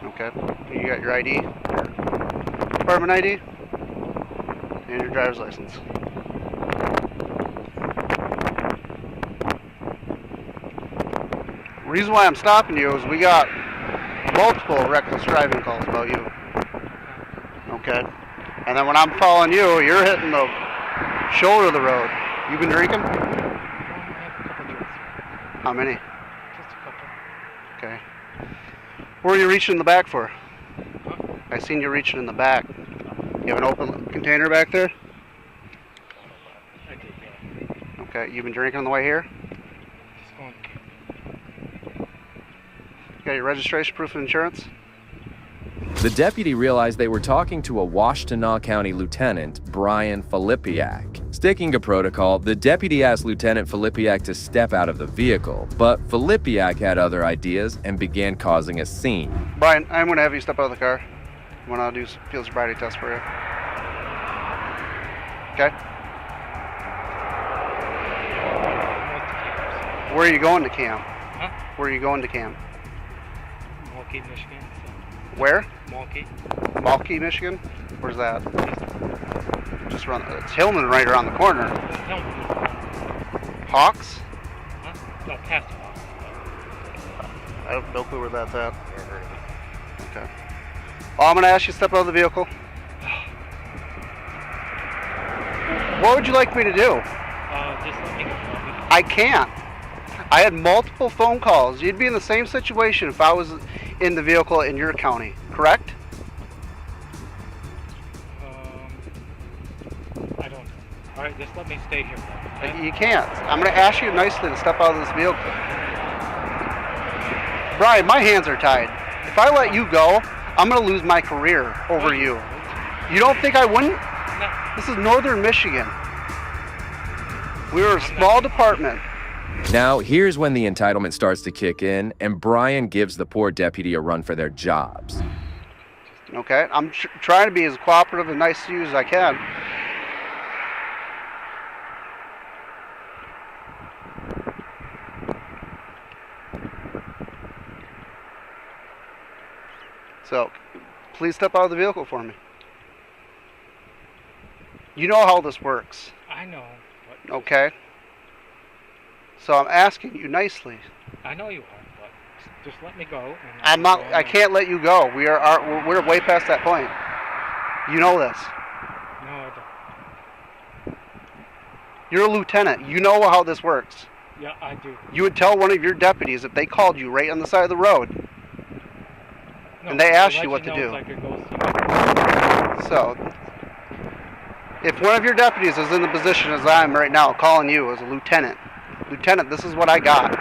Okay. You got your ID? Department ID? And your driver's license. The reason why I'm stopping you is we got multiple reckless driving calls about you. Okay? And then when I'm following you, you're hitting the shoulder of the road. You been drinking? How many? Just a couple. Okay. What were you reaching in the back for? I seen you reaching in the back. You have an open container back there? I did, yeah. Okay, you've been drinking on the way here? Just going. You got your registration, proof of insurance? The deputy realized they were talking to a Washtenaw County Lieutenant, Brian Filipiak. Sticking to protocol, the deputy asked Lieutenant Filipiak to step out of the vehicle, but Filipiak had other ideas and began causing a scene. Brian, I'm going to have you step out of the car when I'll do a field sobriety test for you. Okay? Where are you going to camp? Huh? Where are you going to camp? Milwaukee, Michigan. Where? Milwaukee. Milwaukee, Michigan? Where's that? Just around. It's Hillman right around the corner. Hawks? Huh? No, past Hawks. I have no clue where that's at. Okay. Well, I'm going to ask you to step out of the vehicle. What would you like me to do? Just let me go. I can't. I had multiple phone calls. You'd be in the same situation if I was in the vehicle in your county, correct? I don't know. All right, just let me stay here. Okay? You can't. I'm going to ask you nicely to step out of this vehicle. Brian, my hands are tied. If I let you go, I'm going to lose my career over you. You don't think I wouldn't? No. This is northern Michigan. We're a small department. Now, here's when the entitlement starts to kick in, and Brian gives the poor deputy a run for their jobs. Okay, I'm trying to be as cooperative and nice to you as I can. So, please step out of the vehicle for me. You know how this works. I know. Okay? So I'm asking you nicely. I know you are, but just let me go. And I'm not. I can't let you go. We're way past that point. You know this. No, I don't. You're a lieutenant. You know how this works. Yeah, I do. You would tell one of your deputies if they called you right on the side of the road, No, and they asked you what to do. So, if one of your deputies is in the position as I am right now, calling you as a lieutenant, Lieutenant, this is what I got.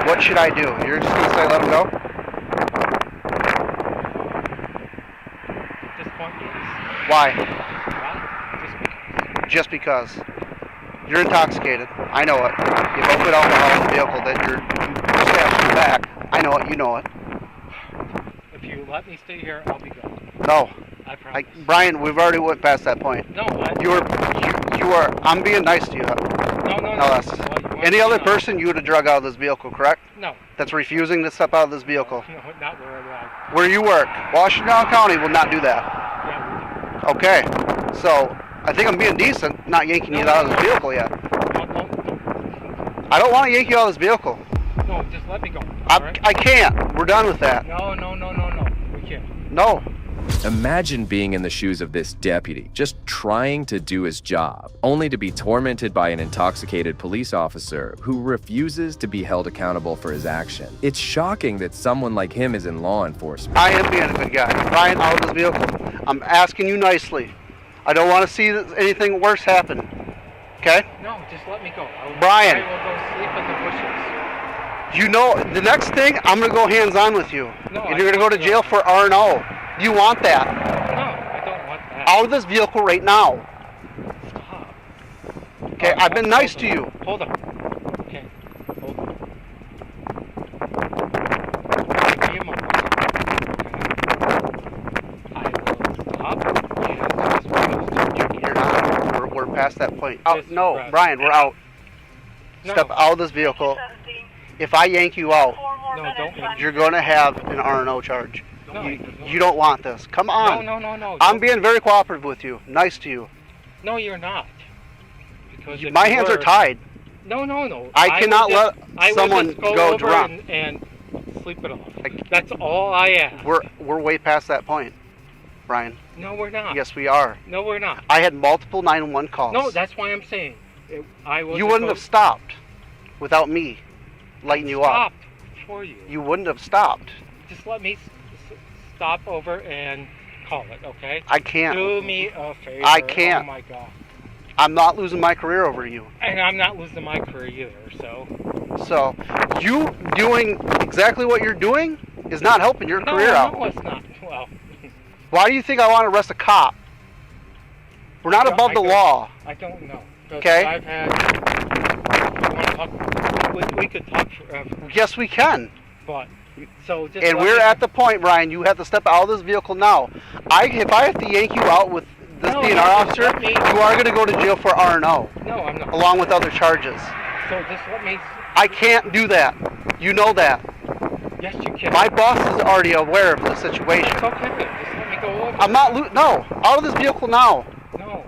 What should I do? You're just going to say let him go? At this point, yes. Why? Why? Just because. You're intoxicated. I know it. You both put alcohol in the vehicle that you stabbed in the back. I know it. You know it. If you let me stay here, I'll be gone. No. I promise. Brian, we've already went past that point. No, you are. I'm being nice to you. No. Less. Any other person you would have drug out of this vehicle, correct? No. That's refusing to step out of this vehicle. No, not where I Where you work. Washtenaw County will not do that. Yeah, okay. So, I think I'm being decent, not yanking you out of this vehicle yet. I don't want to yank you out of this vehicle. No, just let me go. I can't. We're done with that. No. We can't. No. Imagine being in the shoes of this deputy, just trying to do his job, only to be tormented by an intoxicated police officer who refuses to be held accountable for his action. It's shocking that someone like him is in law enforcement. I am being a good guy. Brian, out of this vehicle. I'm asking you nicely. I don't want to see anything worse happen. Okay? No, just let me go. Brian. I will go sleep in the bushes. You know, the next thing, I'm going to go hands-on with you. No, and you're going to go to jail for R&O. You want that? No, I don't want that. Out of this vehicle right now. Stop. Okay, I've been nice to you. Hold on. Okay, hold on. Give me a moment. I will stop. You're not. We're past that point. No, Brian, we're out. Step out of this vehicle. If I yank you out, you're going to have an R&O charge. No, you don't want this. Come on. No. I'm being very cooperative with you. Nice to you. No, you're not. Because my hands are tied. No. I cannot let someone go drunk and sleep it off. That's all I ask. We're way past that point, Brian. No, we're not. Yes, we are. No, we're not. I had multiple 911 calls. No, that's why I'm saying. You wouldn't have stopped without me lighting you up. Stopped for you. You wouldn't have stopped. Just let me stop over and call it, okay? I can't. Do me a favor. I can't. Oh my God. I'm not losing my career over you. And I'm not losing my career either, so. So, you doing exactly what you're doing is not helping your career out. No, it's not. Well. Why do you think I want to arrest a cop? We're not above the law. I don't know. Okay? I've had. You want to talk? We could talk forever. Yes, we can. But. So just and we're at the point, Ryan, you have to step out of this vehicle now. If I have to yank you out with this DNR officer, you are going to go to jail for R&O. No, I'm not. Along with other charges. So just let me. I can't do that. You know that. Yes, you can. My boss is already aware of the situation. It's okay. Just let me go over. I'm not. No, out of this vehicle now. No.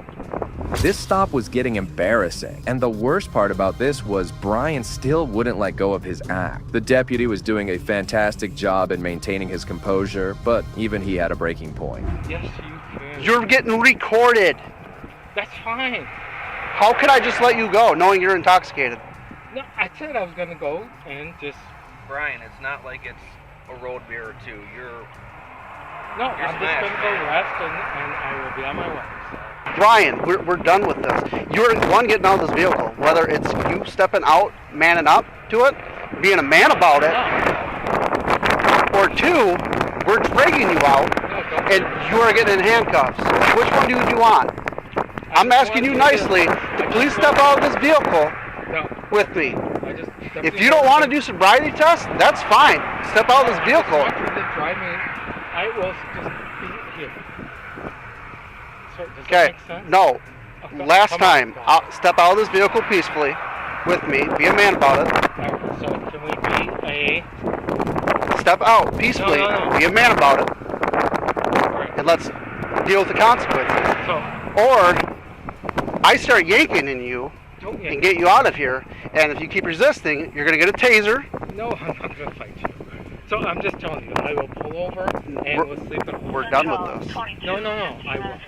This stop was getting embarrassing, and the worst part about this was Brian still wouldn't let go of his act. The deputy was doing a fantastic job in maintaining his composure, but even he had a breaking point. Yes, you can. You're getting recorded. That's fine. How could I just let you go, knowing you're intoxicated? No, I said I was going to go and just... Brian, it's not like it's a road beer or two. No, I'm just going to go rest and I will be on my way. So. Brian, we're done with this. You're one getting out of this vehicle, whether it's you stepping out, manning up to it, being a man about it, or two, we're dragging you out and you are getting in handcuffs. Which one do you want? I'm asking you nicely to please step out of this vehicle with me. If you don't want to do sobriety tests, that's fine. Step out of this vehicle. I will just be here. Okay, no. Last time, step out of this vehicle peacefully with me. Be a man about it. Right, so can we be a... Step out peacefully. No. Be a man about it. Right. And let's deal with the consequences. Or I start yanking in you and get you out of here. And if you keep resisting, you're going to get a taser. No, I'm not going to fight you. So I'm just telling you, I will pull over and we'll sleep it off. We're done with this. No, I will.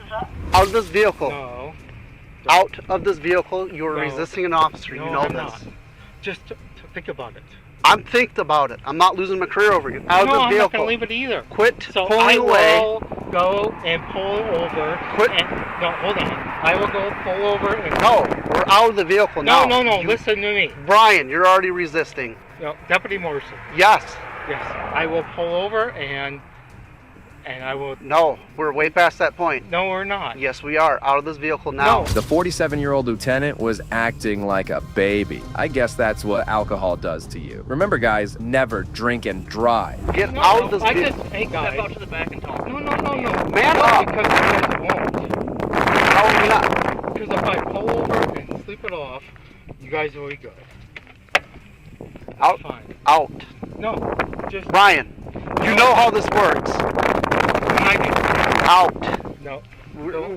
Out of this vehicle. No. Out of this vehicle. You are resisting an officer. No, you know I'm this. Not. Just to think about it. I'm thinking about it. I'm not losing my career over you. Out of this vehicle. I'm not going to leave it either. Quit I pulling away. will go and pull over. Quit. No, hold on. I will go pull over and... No, we're out of the vehicle now. No, listen to me. Brian, you're already resisting. No, Deputy Morrison. Yes. Yes, I will pull over and I will... No, we're way past that point. No, we're not. Yes, we are. Out of this vehicle now. No. The 47-year-old lieutenant was acting like a baby. I guess that's what alcohol does to you. Remember, guys, never drink and drive. Get out of this vehicle. Hey, guys. Step out to the back and talk. No. Man up. Because you guys won't. How are we not? Because if I pull over and sleep it off, you guys will be good. Out. Fine. Out. No, just... Brian, you know how this works. Out. No.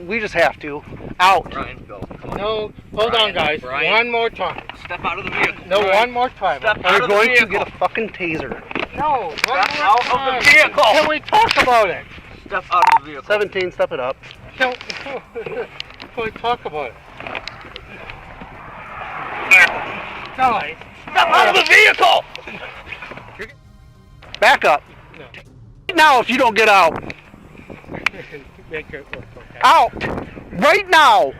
We just have to. Out. Brian, go. Come on. No, hold on, guys. Brian. One more time. Step out of the vehicle. No, Brian. one more time. Step You're out of the going vehicle. to get a fucking taser. No, Step out of the vehicle. Can we talk about it? Step out of the vehicle. 17, step it up. Can we talk about it? Guys. Step out of the vehicle! Back up. No. Now if you don't get out. Make it look okay. Out. Right now.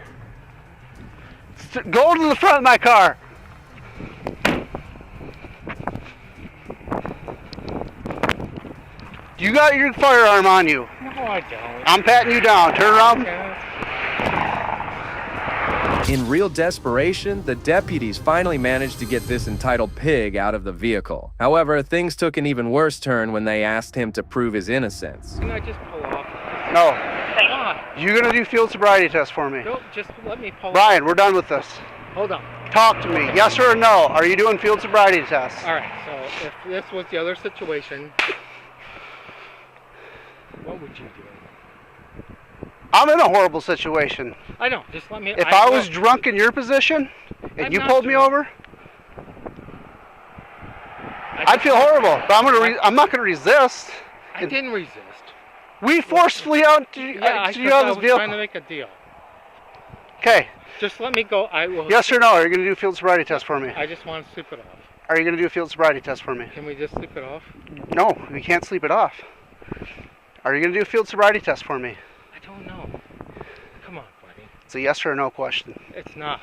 Go to the front of my car. You got your firearm on you. No, I don't. I'm patting you down. Turn around. In real desperation, the deputies finally managed to get this entitled pig out of the vehicle. However, things took an even worse turn when they asked him to prove his innocence. Can I just pull off? No. Why? You're going to do field sobriety test for me. No, just let me pull Brian, we're done with this. Hold on. Talk to me. Yes or no? Are you doing field sobriety tests? All right, so if this was the other situation, what would you do? I'm in a horrible situation. I know. Just let me. If I was drunk in your position and I'm you not pulled me drunk. over, I'd feel horrible. But I'm not going to resist. I didn't resist. We forcefully out to Yeah, I you out of this was trying to vehicle. make a deal. Okay. Just let me go. I will. Yes or no? Are you going to do a field sobriety test for me? I just want to sleep it off. Are you going to do a field sobriety test for me? Can we just sleep it off? No, we can't sleep it off. Are you going to do a field sobriety test for me? I don't know. Come on, buddy. It's a yes or a no question. It's not.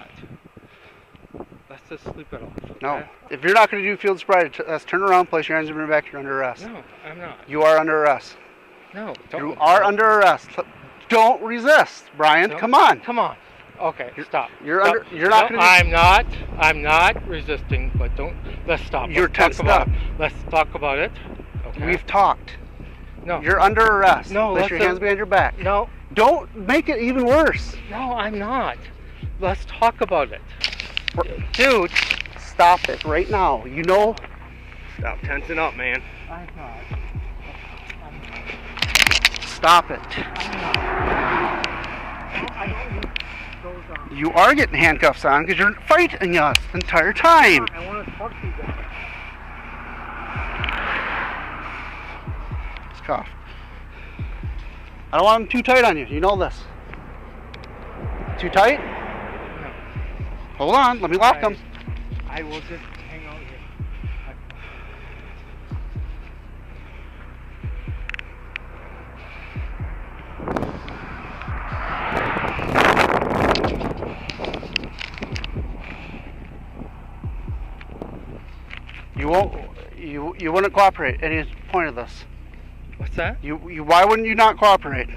Let's just sleep it off. Okay? No. If you're not going to do field sobriety test, turn around, place your hands behind your back. You're under arrest. No, I'm not. You are under arrest. No. You are under arrest. Don't resist, Brian. No. Come on. Come on. Okay, stop. You're stop. under. You're not No, going to. I'm not resisting, but don't. Let's stop. You're Let's talk tensed about up. it. Let's talk about it. Okay. We've talked. No. You're under arrest. No. Place your hands behind your back. No. Don't make it even worse. No, I'm not. Let's talk about it. Dude, stop it right now. You know. Stop tensing up, man. I'm not. Stop it. You are getting handcuffs on because you're fighting us the entire time. I want to talk to you guys. It's cuffed. I don't want them too tight on you. You know this. Too tight? No. Hold on. Let me lock them. I will just hang out here. You won't. You wouldn't cooperate. Any point of this? What's that? You. Why wouldn't you not cooperate?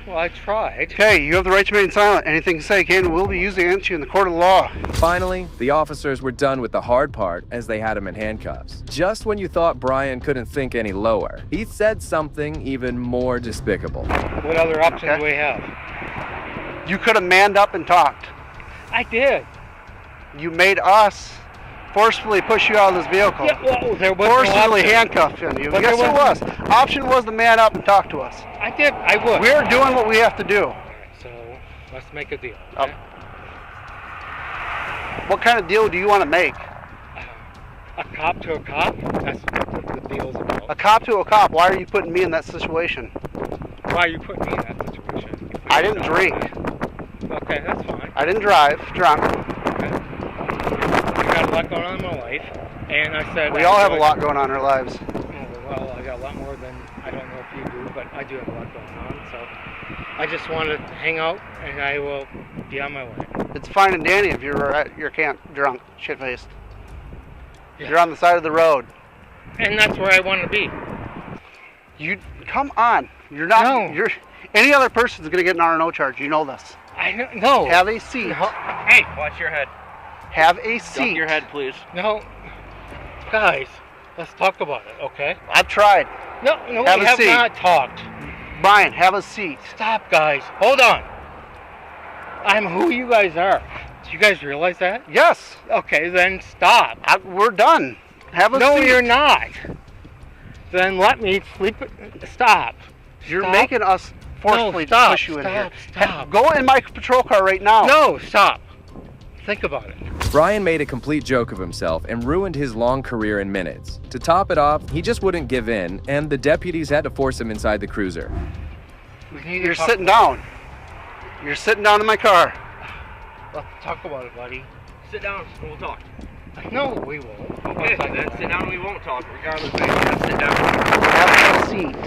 Well, I tried. Okay, you have the right to remain silent. Anything you say can and will be used against you in the court of law. Finally, the officers were done with the hard part as they had him in handcuffs. Just when you thought Brian couldn't think any lower, he said something even more despicable. What other options do we have? You could have manned up and talked. I did. You made us forcefully push you out of this vehicle. Yeah, well, there was forcefully no handcuff you. But Yes, there it was. Option was to man up and talk to us. I did. I would. We're doing what we have to do. So let's make a deal. Okay? What kind of deal do you want to make? A cop to a cop? That's what the deal's about. A cop to a cop. Why are you putting me in that situation? Why are you putting me in that situation? I didn't drink. Okay, that's fine. I didn't drive drunk. Okay. I got a lot going on in my life, and I said... We all have a lot going on in our lives. Oh, well, I got a lot more than I don't know if you do, but I do have a lot going on, so I just want to hang out, and I will be on my way. It's fine and dandy if you're at your camp drunk, shit-faced. Yeah. You're on the side of the road. And that's where I want to be. You come on. You're not. No. You're. Any other person's gonna get an R&O charge. You know this. I don't know. Have a seat. No. Hey, watch your head. Have a seat. Duck your head, please. No. Guys, let's talk about it, okay? I've tried. No, we Have a have seat. not talked. Brian, have a seat. Stop, guys. Hold on. I'm who you guys are. Do you guys realize that? Yes. Okay, then stop. We're done. Have a seat. No, you're not. Then let me sleep. Stop. You're Stop. making us forcefully stop, push you in here. Stop. Go in my patrol car right now. No, stop. Think about it. Brian made a complete joke of himself and ruined his long career in minutes. To top it off, he just wouldn't give in, and the deputies had to force him inside the cruiser. You're sitting down. You're sitting down in my car. Let's talk about it, buddy. Sit down and we'll talk. No, we won't. Okay, then sit down and we won't talk, regardless, baby. Just sit down. Have a seat.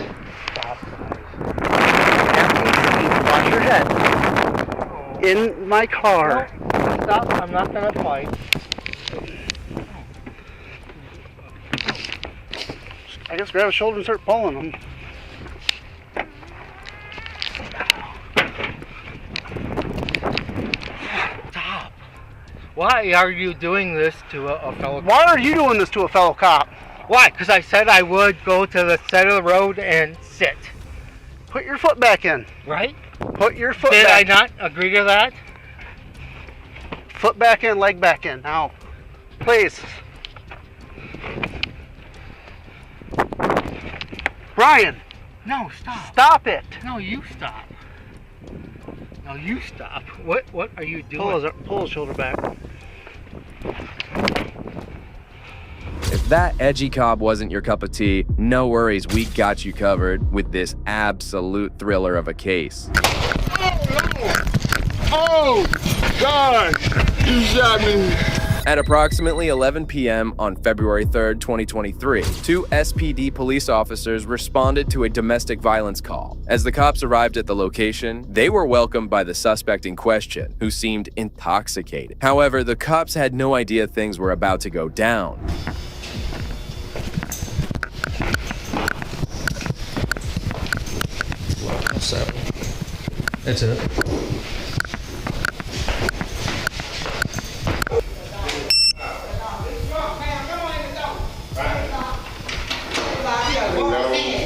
Stop, guys. Have a seat. Watch your head. In my car. No, stop. I'm not gonna fight. I just grab his shoulder and start pulling him. Stop. Why are you doing this to a fellow cop? Why are you doing this to a fellow cop? Why? Because I said I would go to the side of the road and sit. Put your foot back in. Right? Put your foot Did back I not agree to that? Foot back in, leg back in. Now, please. Brian. No, stop. Stop it. No, you stop. No, you stop. What are you doing? Pull his shoulder back. If that edgy cop wasn't your cup of tea, no worries, we got you covered with this absolute thriller of a case. Oh, God! You shot me. At approximately 11 p.m. on February 3rd, 2023, 2 SPD police officers responded to a domestic violence call. As the cops arrived at the location, they were welcomed by the suspect in question, who seemed intoxicated. However, the cops had no idea things were about to go down. What's up? That's it.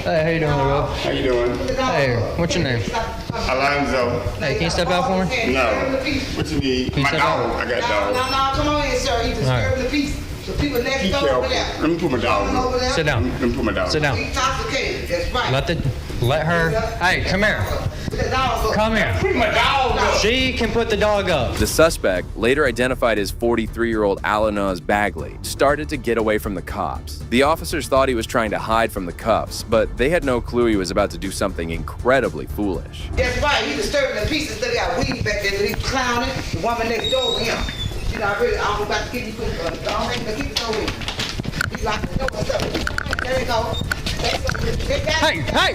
Hey, how you doing, Rob? How you doing? Hey, what's your name? Alonzo. Hey, can you step out for me? No. What you need? My dog. I got dog. No, come on in, sir. You disturbing the peace. The people next door over there. Let me put my dog in. Sit down. Let me put my dog. Sit down. Intoxicated. That's right. Let her. Hey, come here. Come here. Put my dog up. She can put the dog up. The suspect, later identified as 43-year-old Alanaz Bagley, started to get away from the cops. The officers thought he was trying to hide from the cuffs, but they had no clue he was about to do something incredibly foolish. That's right. He disturbing the peace. They got weed back there. He's clowning. The woman next door with him. You know, I don't about to get you put it. Don't make me keep it over here. He's like, no, what's up? There you go. Hey, hey!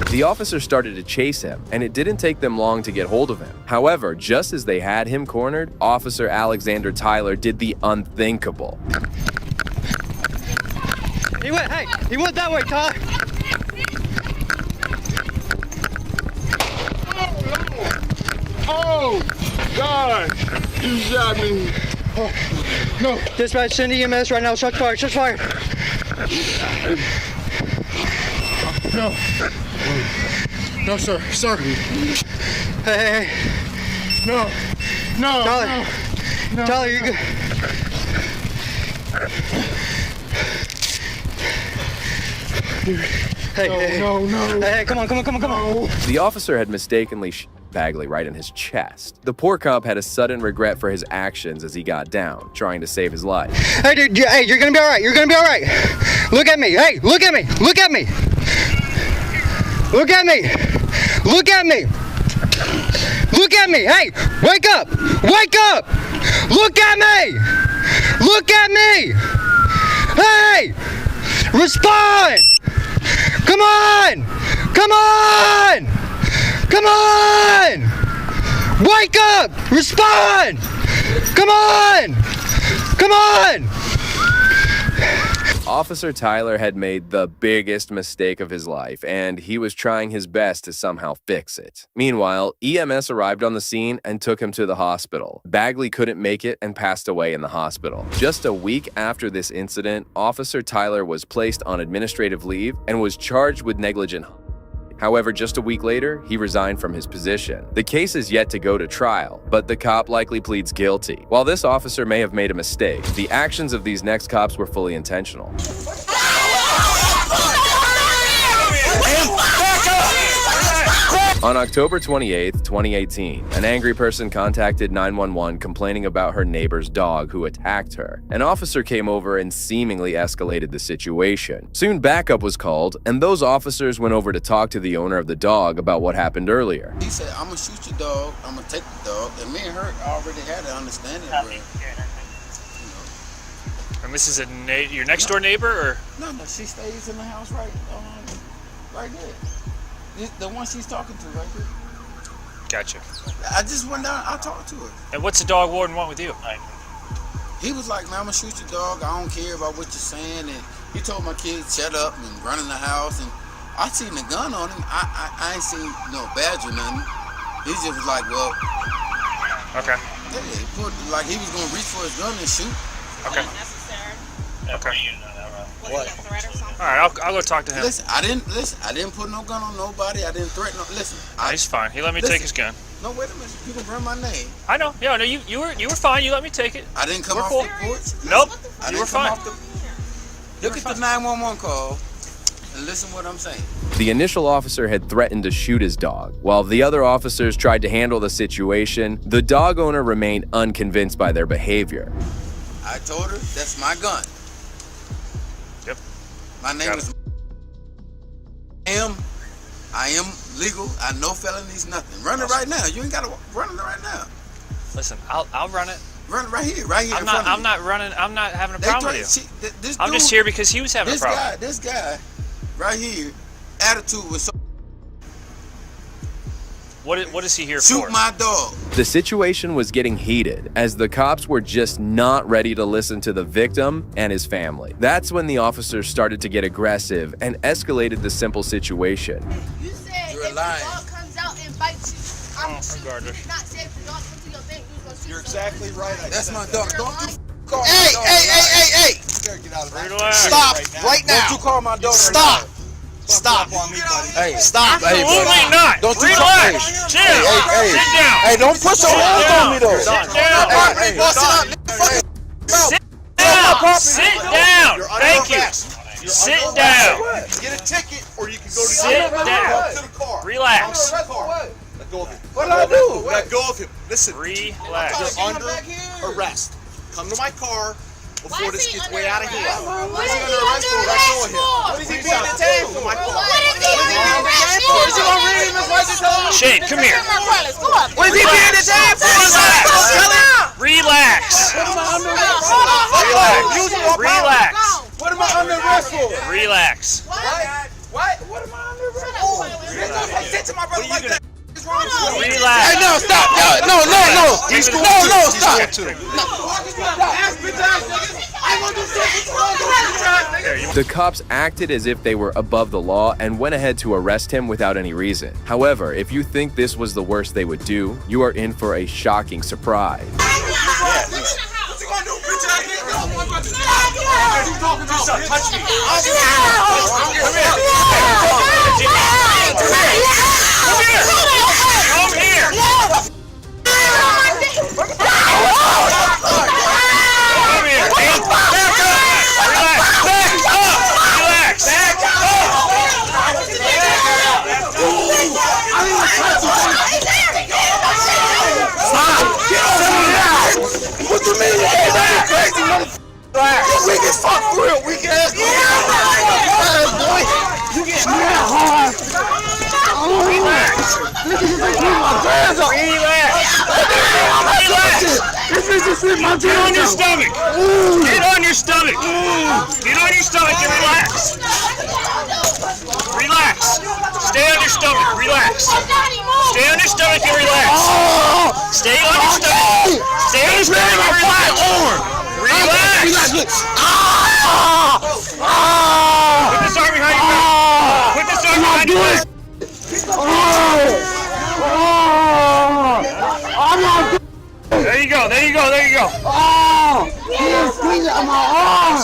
The officer started to chase him, and it didn't take them long to get hold of him. However, just as they had him cornered, Officer Alexander Tyler did the unthinkable. He went that way, Tyler. Oh, gosh. You shot me. Oh, no. Dispatch, send EMS right now. Shots fired. Shots fired. No. No, sir. Sir. Hey. No. No. Tyler. No. Tyler, you're good. Hey. No. Hey, come on. The officer had mistakenly shot Bagley right in his chest. The poor cop had a sudden regret for his actions as he got down, trying to save his life. Hey, dude. Hey, you're gonna be all right. You're gonna be all right. Look at me. Hey, look at me. Look at me. Look at me! Look at me! Look at me! Hey! Wake up! Wake up! Look at me! Look at me! Hey! Respond! Come on! Come on! Come on! Wake up! Respond! Come on! Come on! Officer Tyler had made the biggest mistake of his life, and he was trying his best to somehow fix it. Meanwhile, EMS arrived on the scene and took him to the hospital. Bagley couldn't make it and passed away in the hospital. Just a week after this incident, Officer Tyler was placed on administrative leave and was charged with negligent. However, just a week later, he resigned from his position. The case is yet to go to trial, but the cop likely pleads guilty. While this officer may have made a mistake, the actions of these next cops were fully intentional. On October 28, 2018, an angry person contacted 911 complaining about her neighbor's dog who attacked her. An officer came over and seemingly escalated the situation. Soon backup was called, and those officers went over to talk to the owner of the dog about what happened earlier. He said, I'm gonna shoot your dog, I'm gonna take the dog, and me and her already had an understanding where, And this is your next door neighbor, or? No, she stays in the house right there. The one she's talking to right there. Gotcha. I just went down, I talked to her. And what's the dog warden want with you? He was like, man, I'm gonna shoot your dog, I don't care about what you're saying, and he told my kid, shut up, and run in the house, and I seen the gun on him, I ain't seen no badge or nothing. He just was like, well. Okay. Yeah, he put, like he was gonna reach for his gun and shoot. Okay. Okay. What? All right, I'll go talk to him. Listen, I didn't put no gun on nobody. I didn't threaten. Listen, He's fine. He let me take his gun. No, wait a minute. You can burn my name. I know. Yeah, no, you were fine. You let me take it. I didn't come We're off cool. the porch. Nope. I You were didn't come fine. off the. Look at the 911 call. and listen what I'm saying. The initial officer had threatened to shoot his dog. While the other officers tried to handle the situation, the dog owner remained unconvinced by their behavior. I told her, that's my gun. Yep. My name is... I am legal. I know felonies, nothing. Run it right now. You ain't got to run it right now. Listen, I'll run it. Run it right here, right here. I'm not running. I'm not having a problem with you. I'm just here because he was having a problem. This guy, right here, attitude was so... What is he here for? Shoot my dog. The situation was getting heated as the cops were just not ready to listen to the victim and his family. That's when the officers started to get aggressive and escalated the simple situation. You said if the dog comes out and bites you, I'm regardless. Not safe. The dog comes to your thing. You're exactly right. That's my dog. Don't you call my Hey, dog. hey! Stop right now. Don't you call my dog. Stop. Stop. Hey, stop. Absolutely not. Don't you relax. Chill. Hey, sit down. Hey, don't put your hands on me though. Sit down. Sit down. Thank you. Sit down. Get a ticket, or you can go to Sit down. to the car. Relax. Let go of him. What did I do? Let go of him. Listen. Relax. You're under arrest. Come to my car before this gets way out of hand. What is he under arrest for? Let go of him. What is he being detained for? What is he under arrest for? Is he gonna read him as much as told? Shane, come here. What is he being detained for? Relax. Relax. What am I under arrest for? Relax. What? What am I under arrest for? Get to my brother like that. Relax. Hey, no, stop. No, stop. The cops acted as if they were above the law and went ahead to arrest him without any reason. However, if you think this was the worst they would do, you are in for a shocking surprise. What you mean? You crazy motherfucker. You weak as fuck for real. Weak ass boy. You get hard. Relax. Get on your stomach. Get on your stomach. Get on your stomach and relax. Relax. Stay on your stomach. Relax. Stay on your stomach and relax. Stay on your stomach. Stay on your stomach and relax. Relax. Put this arm behind your back. Put this arm behind your back. There you go. There you go. There you go. He's squeezing on my arm.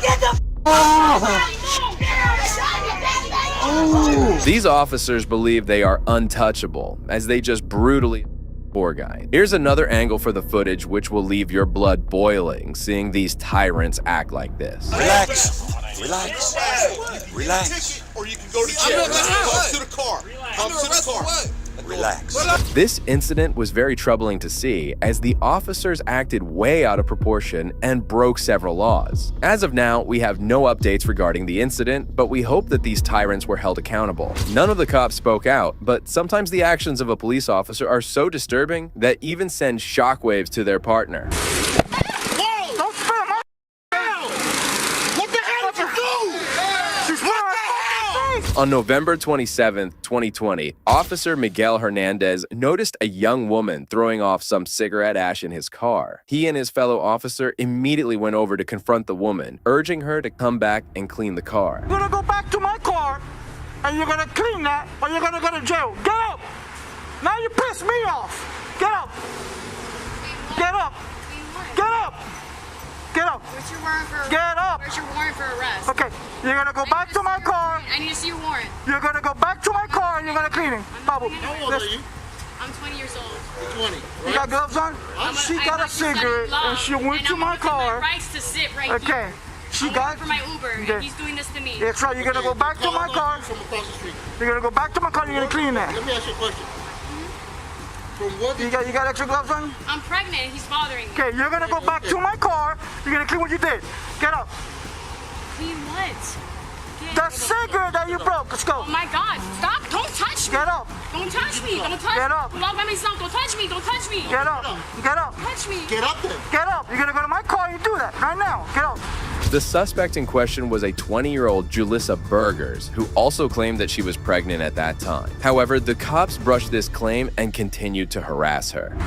Get the These officers believe they are untouchable as they just brutally poor guy. Here's another angle for the footage which will leave your blood boiling seeing these tyrants act like this. Relax. Or you can go to jail. Come to the car. Come to the car. Relax. This incident was very troubling to see as the officers acted way out of proportion and broke several laws. As of now, we have no updates regarding the incident, but we hope that these tyrants were held accountable. None of the cops spoke out, but sometimes the actions of a police officer are so disturbing that even send shockwaves to their partner. On November 27, 2020, Officer Miguel Hernandez noticed a young woman throwing off some cigarette ash in his car. He and his fellow officer immediately went over to confront the woman, urging her to come back and clean the car. You're gonna go back to my car, and you're gonna clean that, or you're gonna go to jail. Get up! Now you piss me off. Get up! Get up! Get up! Get up! What's your warrant for arrest? Get up! Where's your warrant for arrest? Okay, you're gonna go back to my car. I need to see your warrant. You're gonna go back to my car and you're gonna clean it. Bubble. How old are you? I'm 20 years old. You're 20. You got gloves on? She got a cigarette and she went to my car. I have rights to sit right okay. here. See, I'm guys? waiting for my Uber, Okay. and he's doing this to me. That's right. You're gonna go back to my car. You're gonna go back to my car. And you're gonna clean that. Let me ask you a question. From what You got extra gloves on? I'm pregnant, and he's bothering me. Okay, you're gonna go back to my car. You're gonna clean what you did. Get up. Clean what? The cigarette that you broke. Let's go. Oh my God! Stop! Don't touch me! Get up. Don't touch me! Don't touch Get me! up. I'm all by myself. Don't touch me! Don't touch me! Get up. Get up. Don't touch me! Get up then. Get up. You're gonna go to my car. You do that right now. Get up. The suspect in question was a 20-year-old Julissa Burgers, who also claimed that she was pregnant at that time. However, the cops brushed this claim and continued to harass her. Touch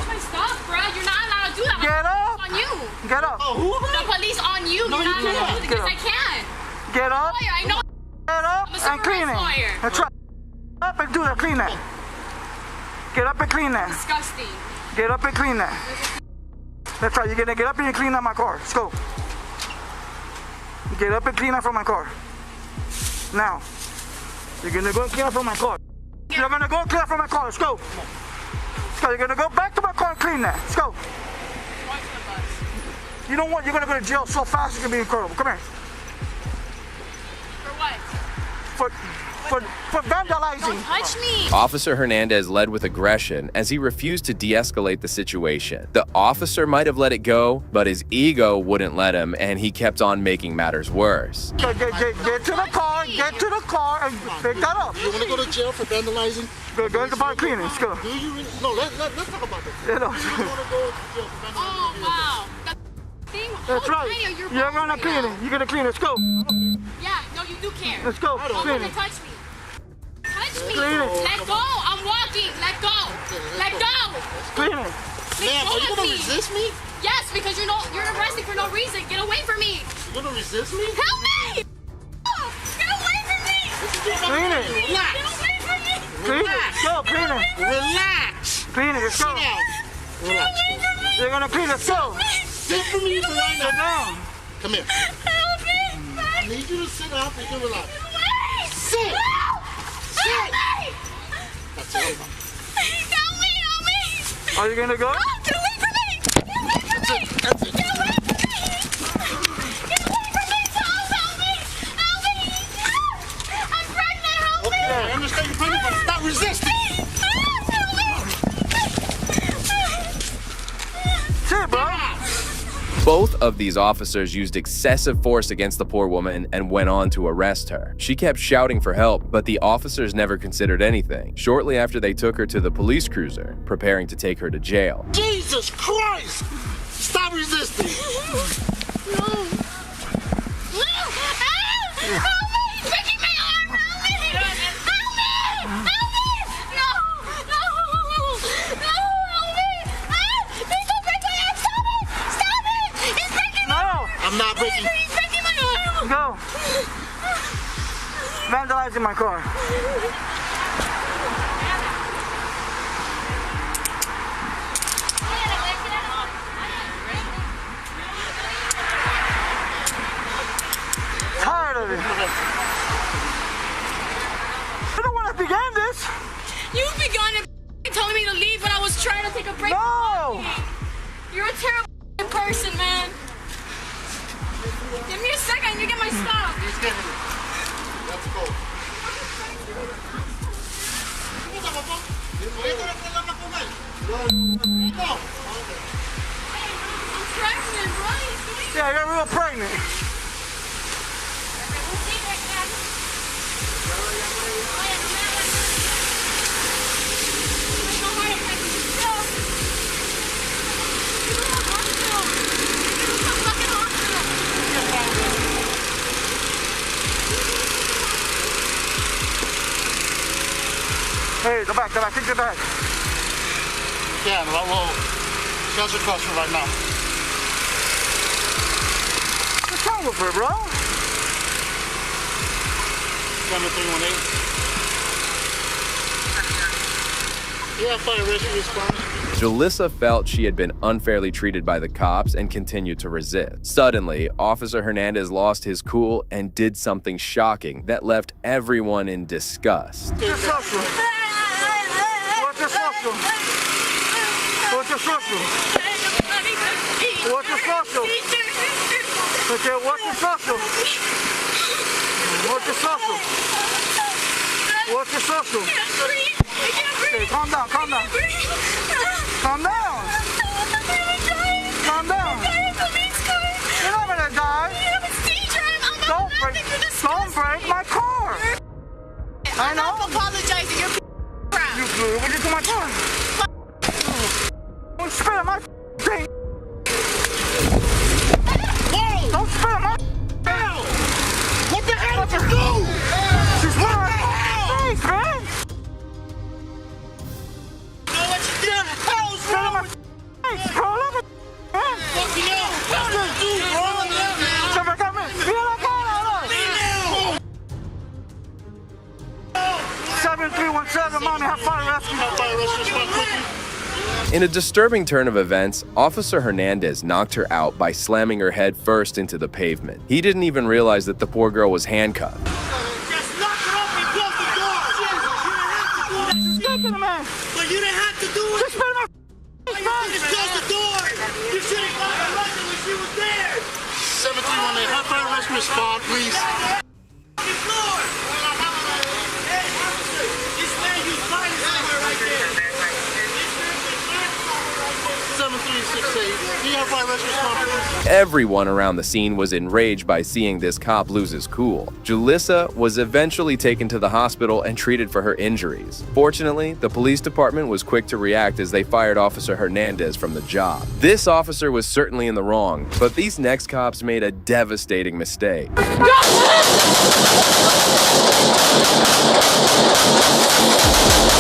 my stuff, bro. You're not allowed to do that. Get up. On you. Get up. The police on you. No, You're not you allowed to can't. do this. I can. Get up. Lawyer, I know. Get up I'm a and civil clean rights it. lawyer. That's right. Get up and do that. Clean that. Get up and clean that. Disgusting. Get up and clean that. That's right. You're gonna get up and you clean out my car. Let's go. Get up and clean out from my car. Now. You're gonna go and clean out from my car. You're gonna go and clean out from my car. Let's go. Let's go. You're gonna go back to my car and clean that. Let's go. You know what? You're gonna go to jail so fast it's gonna be incredible. Come here. For what? For vandalizing. Don't touch me. Officer Hernandez led with aggression as he refused to de-escalate the situation. The officer might have let it go, but his ego wouldn't let him, and he kept on making matters worse. Get to the car. Get to the car and pick that up. You want to go to jail for vandalizing? Go to the bar cleaning. Let's go. Do you really? No, let's talk about that. You know. Do you want to go to jail for vandalizing? Oh, wow. That's right. You're gonna clean it. You're gonna clean it. Let's go. Yeah, no, you do care. Let's go. Don't Clean fucking it. touch me. Touch me. Clean it. Let go. I'm walking. Let go. Let go. Clean it. Ma'am, are you gonna resist me? Yes, because you're arresting for no reason. Get away from me. You're gonna resist me? Help me. Get away from me. Clean it. Get away from me. Clean it. Go. Clean it. Relax. Clean it. Let's go. Relax. You're gonna clean it. Go. Sit for me for right now. Sit down. Come here. Help me. I need you to sit down so you can relax. Sit. Help me. That's it. Help me. Help me. Are you gonna go? Get away from me. Get away from me. That's it. Get away from me. Get away from me. Help me. Help me. I'm pregnant. Help me. Okay, I understand you're pregnant, but stop resisting. Help me. Sit, bro. Both of these officers used excessive force against the poor woman and went on to arrest her. She kept shouting for help, but the officers never considered anything. Shortly after, they took her to the police cruiser, preparing to take her to jail. Jesus Christ! Stop resisting. No. No. Help me. He's breaking my arm. Help me. Help me. Help me. No. No. No. Help me. Please don't break my arm. Stop it. Stop it. He's breaking my arm. I'm not breaking. He's breaking my arm. Go. Vandalizing my car. Tired of it. I don't want to begin this. You begun it telling me to leave when I was trying to take a break. No. You're a terrible person, man. Give me a second. You get my stuff. Let's go. No. I'm pregnant, bro. Yeah, you're real pregnant. Hey, go back, take it back. Yeah, well, shelter custody right now. What's wrong with her, bro? 7318. Yeah, fire rescue response. Julissa felt she had been unfairly treated by the cops and continued to resist. Suddenly, Officer Hernandez lost his cool and did something shocking that left everyone in disgust. What's your social? What's your social? What's your social? What's your social? Okay, what's your social? What's your social? What's your social? Okay, calm down, calm down. Calm down. Calm down. You're not gonna die. Don't break my car. I know. I'm apologizing. You're crap. You blew it into my car. Don't spit on my thing. Don't spit on my thing. What the hell did you do? She's wearing my face, man. You know what you did? Hell's wrong with Hey, bro, let me. fucking hell? What's this dude, bro? Somebody come in. Feel like that, 7317, mommy, have fire rescue. Have fire rescue, respond quickly. In a disturbing turn of events, Officer Hernandez knocked her out by slamming her head first into the pavement. He didn't even realize that the poor girl was handcuffed. Just knock her up and close the door. But you didn't have to do it. Just spit in my Just close the door. You should have got her arrested when she was there. 7318, have fire rescue respond, please. This man used violence somewhere right there. 7368, do you have fire rescue respond, please? Everyone around the scene was enraged by seeing this cop lose his cool. Julissa was eventually taken to the hospital and treated for her injuries. Fortunately, the police department was quick to react as they fired Officer Hernandez from the job. This officer was certainly in the wrong, but these next cops made a devastating mistake.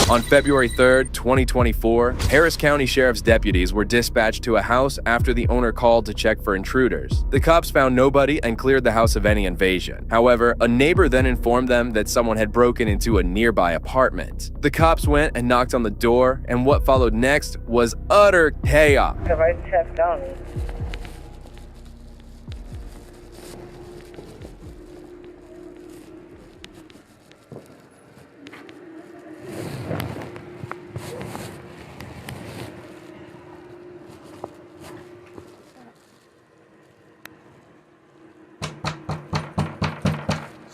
On February 3rd, 2024, Harris County Sheriff's deputies were dispatched to a house after the owner called to check for intruders. The cops found nobody and cleared the house of any invasion. However, a neighbor then informed them that someone had broken into a nearby apartment. The cops went and knocked on the door, and what followed next was utter chaos.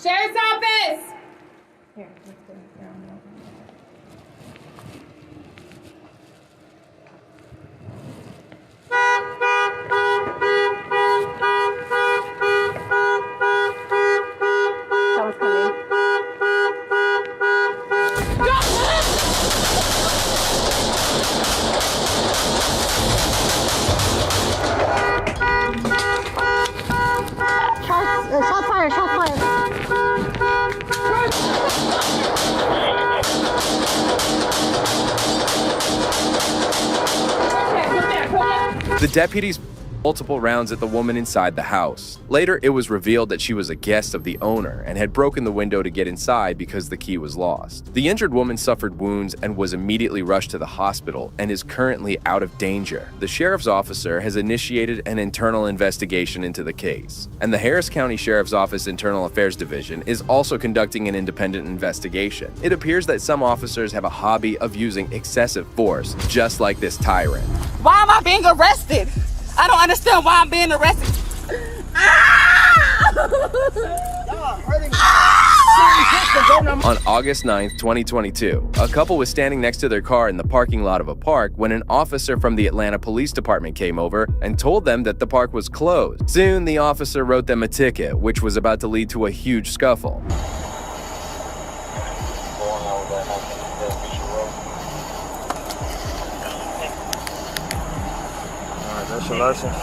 Sheriff's office! Here, let's put it down. Someone's coming. Shot fired, shot fired. The deputies multiple rounds at the woman inside the house. Later, it was revealed that she was a guest of the owner and had broken the window to get inside because the key was lost. The injured woman suffered wounds and was immediately rushed to the hospital and is currently out of danger. The sheriff's officer has initiated an internal investigation into the case, and the Harris County Sheriff's Office Internal Affairs Division is also conducting an independent investigation. It appears that some officers have a hobby of using excessive force, just like this tyrant. Why am I being arrested? I don't understand why I'm being arrested. On August 9th, 2022, a couple was standing next to their car in the parking lot of a park when an officer from the Atlanta Police Department came over and told them that the park was closed. Soon, the officer wrote them a ticket, which was about to lead to a huge scuffle. That's your license.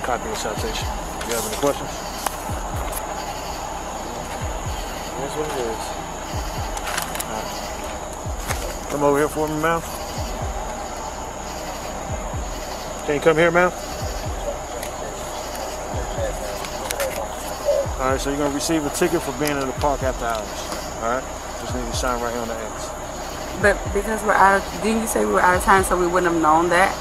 Copy the citation. Do you have any questions? That's what it is. Right. Come over here for me, ma'am. Can you come here, ma'am? All right, so you're gonna receive a ticket for being in the park after hours. All right, just need to sign right here on the X. But because we're out of, didn't you say we were out of time so we wouldn't have known that?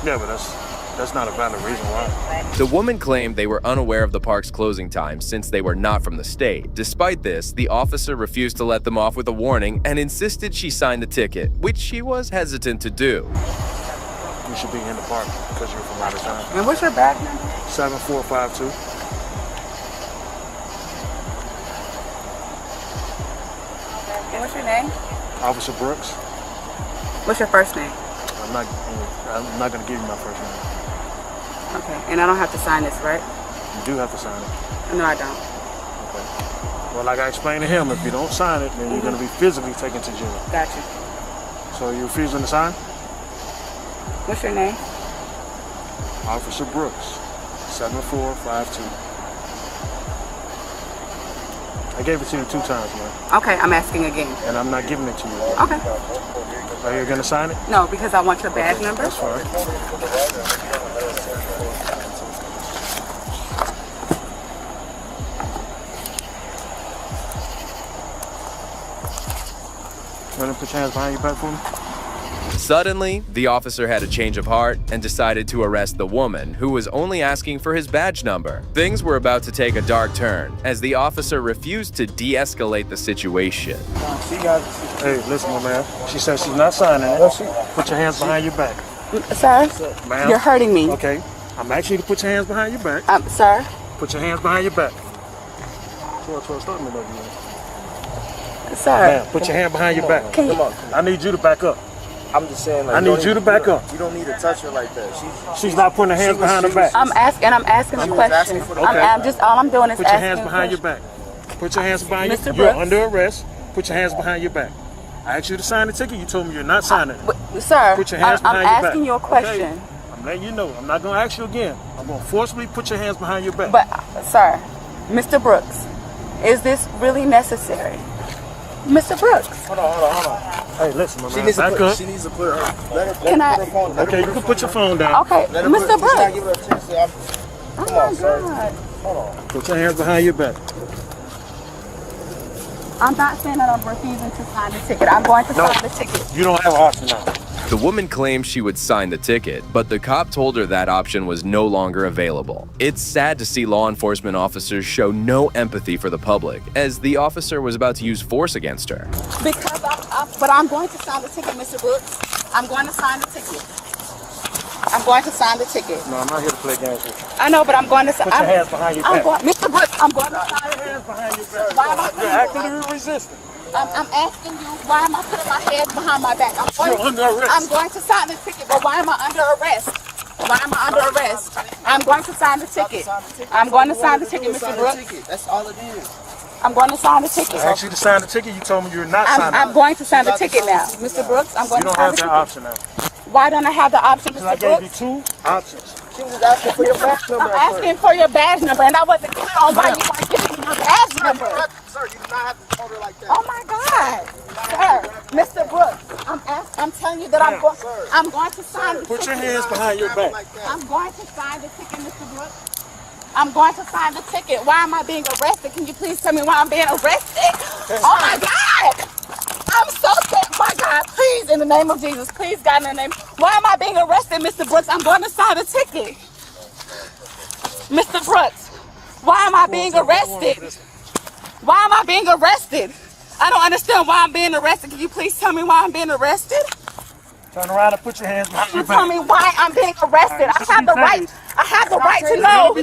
Yeah, but that's That's not a valid reason why. The woman claimed they were unaware of the park's closing time since they were not from the state. Despite this, the officer refused to let them off with a warning and insisted she sign the ticket, which she was hesitant to do. You should be in the park because you're from out of town. And what's your badge number? 7452. And what's your name? Officer Brooks. What's your first name? I'm not going to give you my first name. Okay, and I don't have to sign this, right? You do have to sign it. No, I don't. Okay. Well, like I explained to him, if you don't sign it, then you're going to be physically taken to jail. Gotcha. So you're refusing to sign? What's your name? Officer Brooks, 7452. I gave it to you 2 times, man. Okay, I'm asking again. And I'm not giving it to you. Okay. Are you going to sign it? No, because I want your badge number. That's fine. You want to put your hands behind your back for me? Suddenly, the officer had a change of heart and decided to arrest the woman, who was only asking for his badge number. Things were about to take a dark turn, as the officer refused to de-escalate the situation. Hey, listen, my man. She said she's not signing it. Put your hands behind your back. Sir, Ma'am. you're hurting me. Okay. I'm asking you to put your hands behind your back. Sir? Put your hands behind your back. 12, start me, love you. Sir. Ma'am, put your hand behind your back. Come on. I need you to back up. I'm just saying, like, I need you to back up. You don't need to touch her like that. She's not putting her hands behind her back. I'm asking a question. All I'm doing is put your hands behind your back. Put your hands behind your back. You're under arrest. Put your hands behind your back. I asked you to sign the ticket. You told me you're not signing it. Sir, put your hands behind your back. I'm asking you a question. Okay. I'm letting you know. I'm not going to ask you again. I'm going to forcibly put your hands behind your back. But, sir, Mr. Brooks, is this really necessary? Mr. Brooks. Hold on. Hey, listen, my man. Back up. She needs to put her. Let her Can I? Put her phone down. Okay, you can put your phone down. Okay, Mr. Brooks. Give her a chance to, Oh come on, my sir. God. Hold on. Put your hands behind your back. I'm not saying that I'm refusing to sign the ticket. I'm going to sign the ticket. You don't have an option now. The woman claimed she would sign the ticket, but the cop told her that option was no longer available. It's sad to see law enforcement officers show no empathy for the public, as the officer was about to use force against her. Because but I'm going to sign the ticket, Mr. Brooks. I'm going to sign the ticket. I'm going to sign the ticket. No, I'm not here to play games with you. I know, but I'm going to sign. Put your hands behind your back. Mr. Brooks, I'm going to sign your hands behind your back. Why am I You're actively resisting. I'm asking you, why am I putting my hands behind my back? You're under arrest. I'm going to sign the ticket, but why am I under arrest? Why am I under arrest? I'm going to sign the ticket. I'm going to sign the ticket, Mr. Brooks. That's all it is. I'm going to sign the ticket. I asked you to sign the ticket. You told me you're not signing it. I'm going to sign the ticket now. Mr. Brooks, I'm going to sign the ticket. You don't have that option now. Why don't I have the option, Mr. Brooks? I gave you 2 options. She was asking for your badge number. I'm asking for your badge number, and I wasn't clear on why you weren't giving me your badge number. Sir, you do not have to hold her like that. Oh my God, sir, Mr. Brooks, I'm telling you that I'm going to sign the ticket. Put your hands behind your back. I'm going to sign the ticket, Mr. Brooks. I'm going to sign the ticket. Why am I being arrested? Can you please tell me why I'm being arrested? Oh my God! I'm so scared. My God, please, in the name of Jesus, please, God, in the name. Why am I being arrested, Mr. Brooks? I'm going to sign the ticket. Mr. Brooks, why am I being arrested? Why am I being arrested? I don't understand why I'm being arrested. Can you please tell me why I'm being arrested? Turn around and put your hands behind your back. Tell me why I'm being arrested. I have the right. I have the right to know.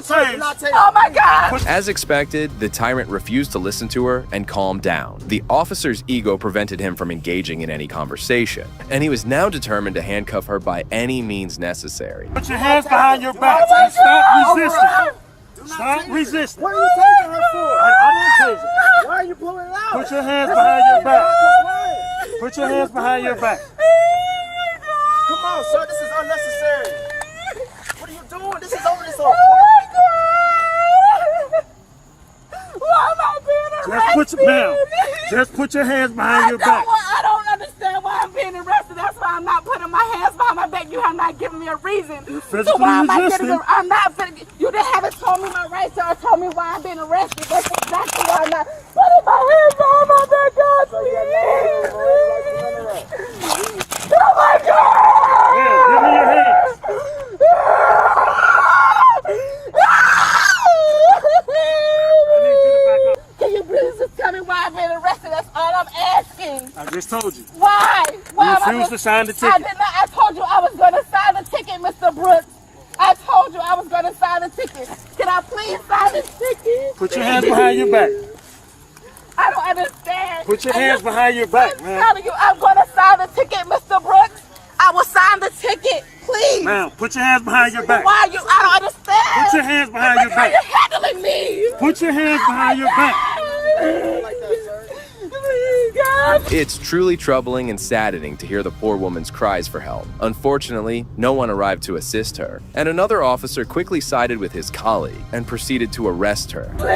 Oh my God. As expected, the tyrant refused to listen to her and calm down. The officer's ego prevented him from engaging in any conversation, and he was now determined to handcuff her by any means necessary. Put your hands behind your back and stop resisting. Stop resisting. What are you taking her for? I didn't take it. Why are you blowing it out? Put your hands behind your back. Put your hands behind your back. Come on, sir. This is unnecessary. What are you doing? This is over. This over. Why am I being arrested? Just put your hands behind your back. I don't understand why I'm being arrested. That's why I'm not putting my hands behind my back. You have not given me a reason. So why am I getting? I'm not. You didn't haven't told me my rights or told me why I'm being arrested. That's exactly why I'm not putting my hands behind my back. God, please. Oh my God! Yeah, give me your hands. I just told you. Why? Why You refused to sign the ticket. I did not. I told you I was going to sign the ticket, Mr. Brooks. I told you I was going to sign the ticket. Can I please sign the ticket? Put your hands behind your back. I don't understand. Put your hands behind your back, I'm man. telling you, I'm going to sign the ticket, Mr. Brooks. I will sign the ticket, please. Ma'am, put your hands behind your back. Why you? I don't understand. Put your hands behind your back. How you handling me? Put your hands behind your back. It's truly troubling and saddening to hear the poor woman's cries for help. Unfortunately, no one arrived to assist her, and another officer quickly sided with his colleague and proceeded to arrest her. You're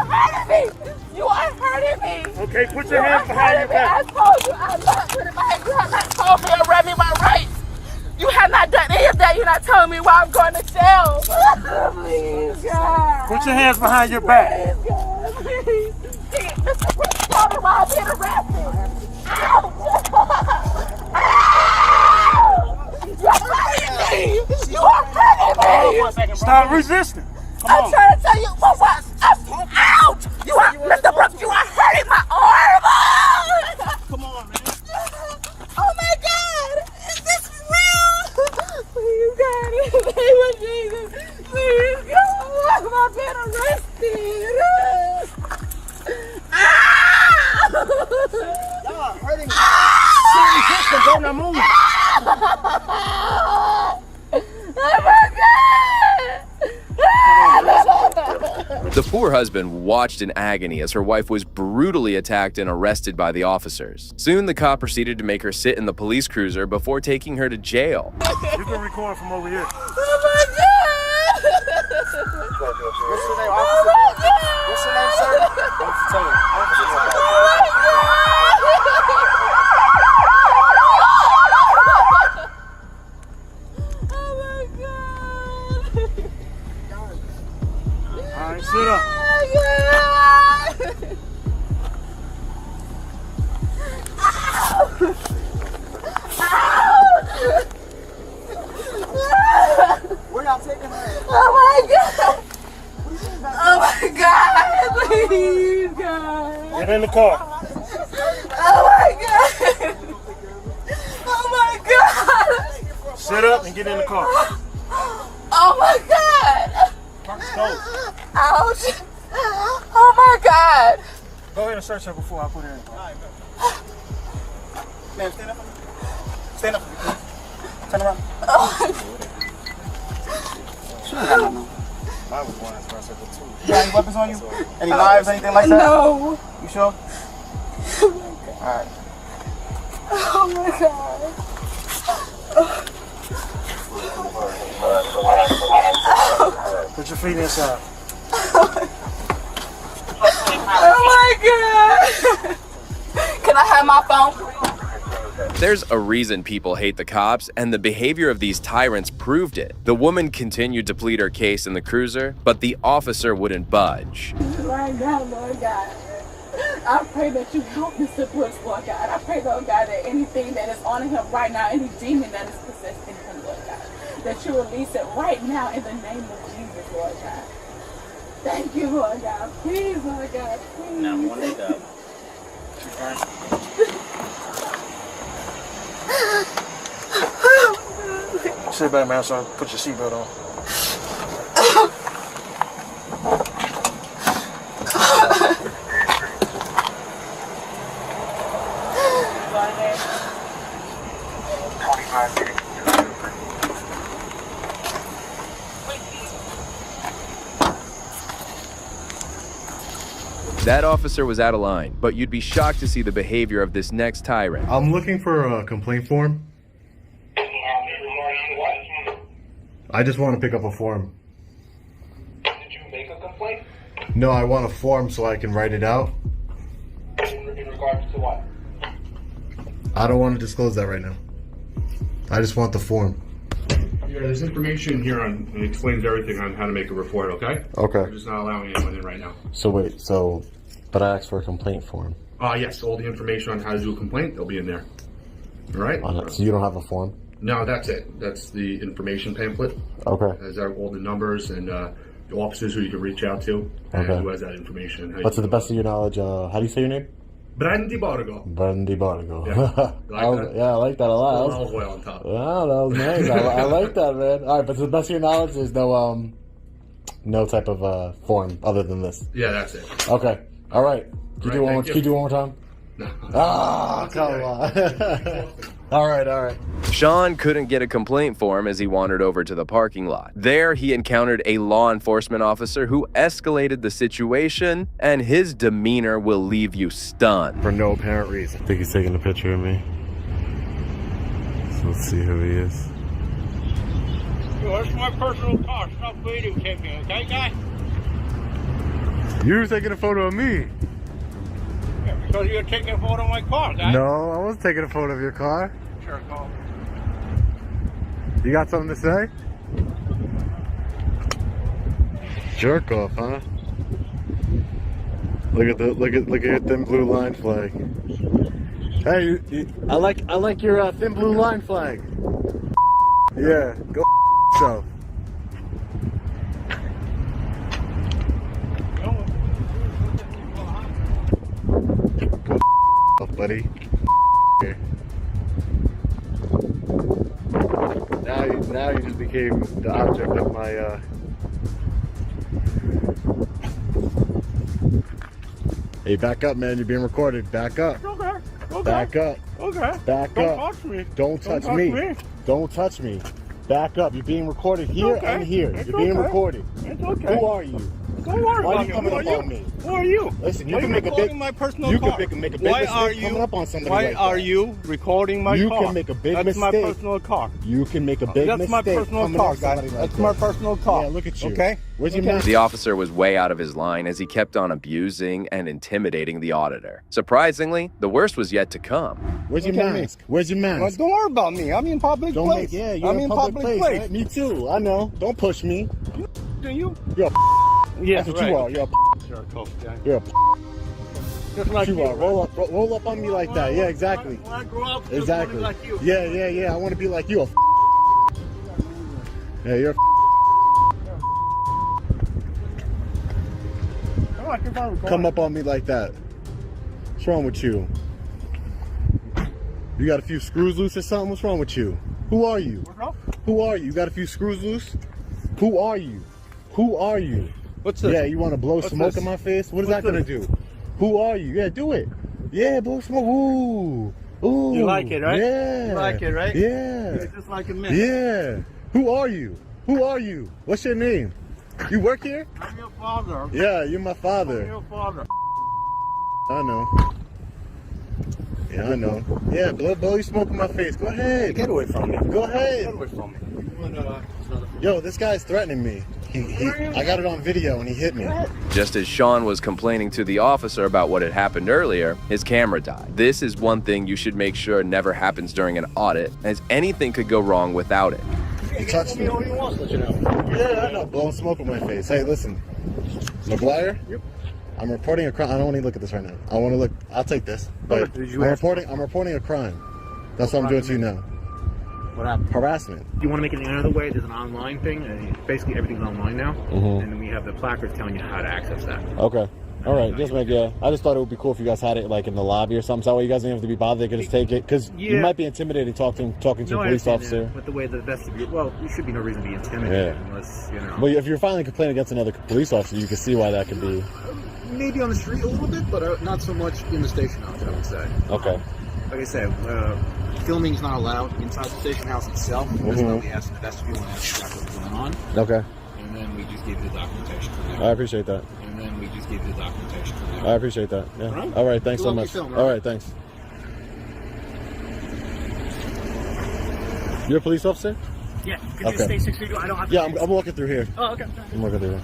hurting me. You are hurting me. Okay, put your hands behind your back. I told you I'm not putting my hands. You have not told me or read me my rights. You have not done any of that. You're not telling me why I'm going to jail. Please, God. Put your hands behind your back. Please, God. Please. Mr. Brooks, tell me why I'm being arrested. Ouch. You're hurting me. You are hurting me. Stop resisting. I'm trying to tell you what. Ouch. You are, Mr. Brooks, you are hurting my arm. Come on, man. Oh my God. Is this real? Please, God, in the name of Jesus. Please, God, why am I being arrested? Y'all are hurting me. Serious distance, don't now move. Oh my God. The poor husband watched in agony as her wife was brutally attacked and arrested by the officers. Soon, the cop proceeded to make her sit in the police cruiser before taking her to jail. You can record from over here. Oh my God. What's your name, officer? What's your name, sir? Officer Taylor. Officer Taylor. All right, sit up. Where y'all taking her? Oh my God. Oh my God. Please, God. Get in the car. Oh my God. Oh my God. Sit up and get in the car. Oh my God. Ouch. Oh my God. Go ahead and search her before I put her in the car. Man, stand up. Stand up. Turn around. She don't got nothing. Mine was one that's circle too. You got any weapons on you? Any knives, anything like that? No. You sure? Alright. Oh my God. Put your feet inside. Oh my God. Can I have my phone? There's a reason people hate the cops, and the behavior of these tyrants proved it. The woman continued to plead her case in the cruiser, but the officer wouldn't budge. Right now, Lord God, I pray that you help Mr. Brooks, Lord God. I pray, Lord God, that anything that is on him right now, any demon that is possessed in him, Lord God, that you release it right now in the name of Jesus, Lord God. Thank you, Lord God. Please, Lord God, please. Now, one leg up. Sit back, man, so put your seatbelt on. That officer was out of line, but you'd be shocked to see the behavior of this next tyrant. I'm looking for a complaint form. I just want to pick up a form. Did you make a complaint? No, I want a form so I can write it out. In regards to what? I don't want to disclose that right now. I just want the form. Yeah, there's information here on, it explains everything on how to make a report, okay? Okay. We're just not allowing anyone in right now. So wait, but I asked for a complaint form. Yes, all the information on how to do a complaint, they'll be in there. All right? So you don't have a form? No, that's it. That's the information pamphlet. Okay. It has all the numbers and officers who you can reach out to, and Okay. who has that information. But to the best of your knowledge, how do you say your name? Brandy Bargo. Brandy Bargo. Yeah. You like that? Yeah, I like that a lot. Olive oil on top. Wow, that was nice. I like that, man. All right, but to the best of your knowledge, there's no type of form other than this. Yeah, that's it. Okay. All right. Can you do one more? Thank you. Can you do one more time? No. Ah, come on. All right. Sean couldn't get a complaint form as he wandered over to the parking lot. There, he encountered a law enforcement officer who escalated the situation, and his demeanor will leave you stunned. For no apparent reason. I think he's taking a picture of me. So let's see who he is. Yo, that's my personal car. Stop videotaping, okay, guy? You were taking a photo of me. Yeah, because you're taking a photo of my car, guy. No, I wasn't taking a photo of your car. Sure, call. You got something to say? Jerk off, huh? Look at your thin blue line flag. Hey, I like your thin blue line flag. Yeah, go yourself. Go off, buddy. Here. Now you just became the object of my Hey, back up, man. You're being recorded. Back up. Okay. Back up. Okay. Back Don't up. touch me. Don't touch me. Don't touch me. Back up. You're being recorded here Okay. and here. It's You're being okay. recorded. It's okay. Who are you? Don't worry Why about are you me. coming Who up are on me? Who are you? Listen, you Why can are make a recording big my personal you car? can make a big Why mistake are you coming up on somebody Why like are that. you recording my You car? can make a big That's mistake. my personal car. You can make a big That's mistake. my personal coming car, off somebody guys. like That's that. my personal car. Yeah, look at you. Okay? Where's your Okay. mask? The officer was way out of his line as he kept on abusing and intimidating the auditor. Surprisingly, the worst was yet to come. Where's your Look at mask? Where's your mask? Well, don't worry about me. I'm in public Don't place. make, yeah, you're I'm in public place. Right? Me too. I know. Don't push me. Do you? You're a Yeah, That's what right. you are. You're a Sure, cool. Yeah. You're a Just like you are. Roll up on me like that. Yeah, exactly. When I grow up, just Exactly. wanna be like you. Yeah. I want to be like you. Yeah, you're a Come up on me like that. What's wrong with you? You got a few screws loose or something? What's wrong with you? Who are you? Who are you? You got a few screws loose? Who are you? Who are you? What's this? Yeah, you want to blow What's smoke this? in my face? What is What's that going to this? do? Who are you? Yeah, do it. Yeah, blow smoke. Ooh. Ooh. You like it, right? Yeah. You like it, right? Yeah. You're just like a man. Yeah. Who are you? Who are you? What's your name? You work here? I'm your father. Yeah, you're my father. I'm your father. I know. Yeah, I know. Yeah, blow your smoke in my face. Go ahead. Get away from me. Go ahead. Get away from me. Yo, this guy's threatening me. I got it on video and he hit me. Just as Sean was complaining to the officer about what had happened earlier, his camera died. This is one thing you should make sure never happens during an audit, as anything could go wrong without it. He touched me. Yeah, I know. Blowing smoke in my face. Hey, listen. McGuire? Yep. I'm reporting a crime. I don't want to look at this right now. I want to look. I'll take this. But I'm reporting a crime. That's what I'm doing to you now. What happened? Harassment. You want to make it another way? There's an online thing, and basically everything's online now. Mhm. And then we have the placards telling you how to access that. Okay. All right. Just make I just thought it would be cool if you guys had it like in the lobby or something. So that way you guys didn't have to be bothered. They could just take it because you Yeah. might be intimidated talking to No, a I police understand officer. that, but the way the best of you, well, there should be no reason to be intimidated Yeah. unless, you know. But if you're filing a complaint against another police officer, you can see why that could be. Maybe on the street a little bit, but not so much in the station house, I would say. Okay. Like I said, filming is not allowed inside the station house itself. That's why we asked in the vestibule and asked what's going on. Okay. And then we just gave you the documentation from there. I appreciate that. And then we just gave you the documentation from there. I appreciate that. Yeah. Right? All right. Thanks You so love much. your film, All right? right. Thanks. You're a police officer? Yeah. Could you stay 6 feet? I don't have to. Yeah, I'm walking through here. Oh, okay. I'm walking through here.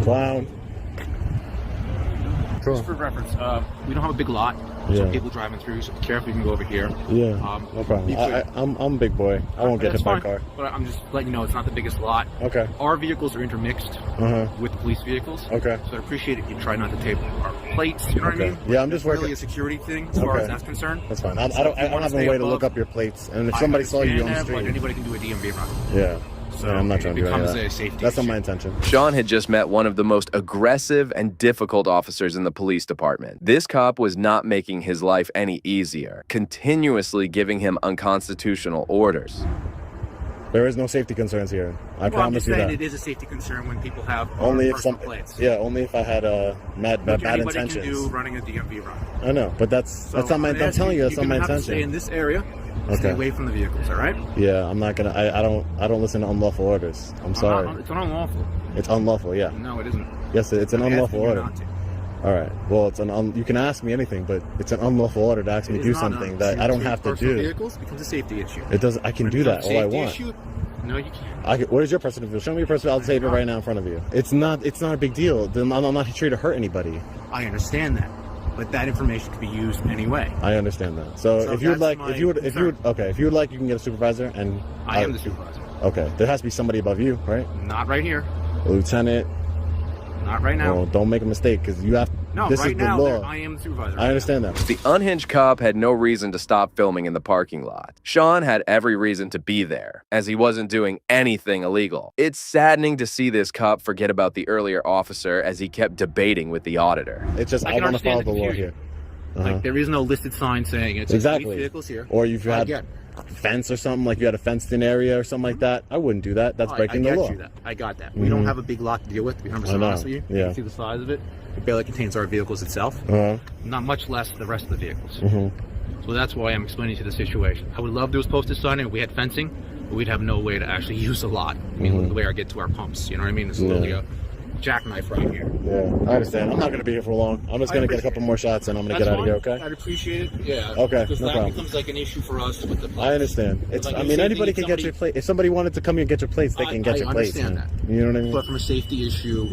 Clown. Just for reference, we don't have a big lot. Yeah. Some people driving through, so be careful. You can go over here. Yeah. No problem. I'm a big boy. I won't get hit by a car. But I'm just letting you know it's not the biggest lot. Okay. Our vehicles are intermixed with police vehicles. Okay. So I appreciate it. You try not to tape our plates. You know what I mean? Yeah, I'm just It's working. really a security thing as far as that's concerned. That's fine. So I don't if you wanna have a stay way to above, look up your plates, and if I somebody saw you on understand the that, street, but anybody can do a DMV run. yeah. So I'm not trying to do any of becomes that. a safety That's not issue. my intention. Sean had just met one of the most aggressive and difficult officers in the police department. This cop was not making his life any easier, continuously giving him unconstitutional orders. There is no safety concerns here. I I'm promise just you saying that. it is a safety concern when people have Only if personal some, plates. yeah, only if I had bad Anybody intentions. can do running a DMV run. I know, but that's not my. I'm telling you, that's not my You're gonna have to intention. stay in this area. Okay. Stay away from the vehicles. All right. Yeah, I'm not gonna. I don't listen to unlawful orders. I'm sorry. It's not unlawful. It's unlawful. Yeah. No, it isn't. Yes, it's an I'm unlawful asking you order. not to. All right. Well, it's you can ask me anything, but it's an unlawful order to ask me to do something that I don't have to do. Vehicles becomes a safety issue. It does. I can When do it that becomes a all I safety want. issue, no, you can't. What is your personal vehicle? Show me your personal. I'll save it right now in front of you. It's not a big deal. I'm not here to hurt anybody. I understand that, but that information can be used anyway. I understand that. So if you would like, if you would like, you can get a supervisor, and I am the supervisor. Okay, there has to be somebody above you, right? Not right here. A lieutenant. Not right now. Well, don't make a mistake, because you have. No, this right is the now law. I am the supervisor. I understand that. The unhinged cop had no reason to stop filming in the parking lot. Sean had every reason to be there, as he wasn't doing anything illegal. It's saddening to see this cop forget about the earlier officer as he kept debating with the auditor. It's just, I I can want to follow understand the the law here. Like there is no listed sign saying it's Exactly. vehicles here. Or you've I had get a fence or something, like you had a fenced-in area or something like that. I wouldn't do that. That's breaking the law. I got that. We don't have a big lot to deal with, to be 100% honest with you. Yeah. You can see the size of it. It barely contains our vehicles itself. Not much less the rest of the vehicles. So that's why I'm explaining to you the situation. I would love to was posted sign and we had fencing, but we'd have no way to actually use a lot. I mean, the way I get to our pumps, you know what I mean? It's literally a jackknife right here. Yeah, I understand. I'm not going to be here for long. I'm just going to get a couple more shots and I'm going to get out of here, okay? I'd appreciate it. Yeah. Okay, Because no that problem. becomes like an issue for us with the plates. I understand. It's. Like, I you mean, say anybody they can need get your plate. If somebody wanted to come here and get your plates, they can get your plates. I understand man. that. You know what I mean? But from a safety issue,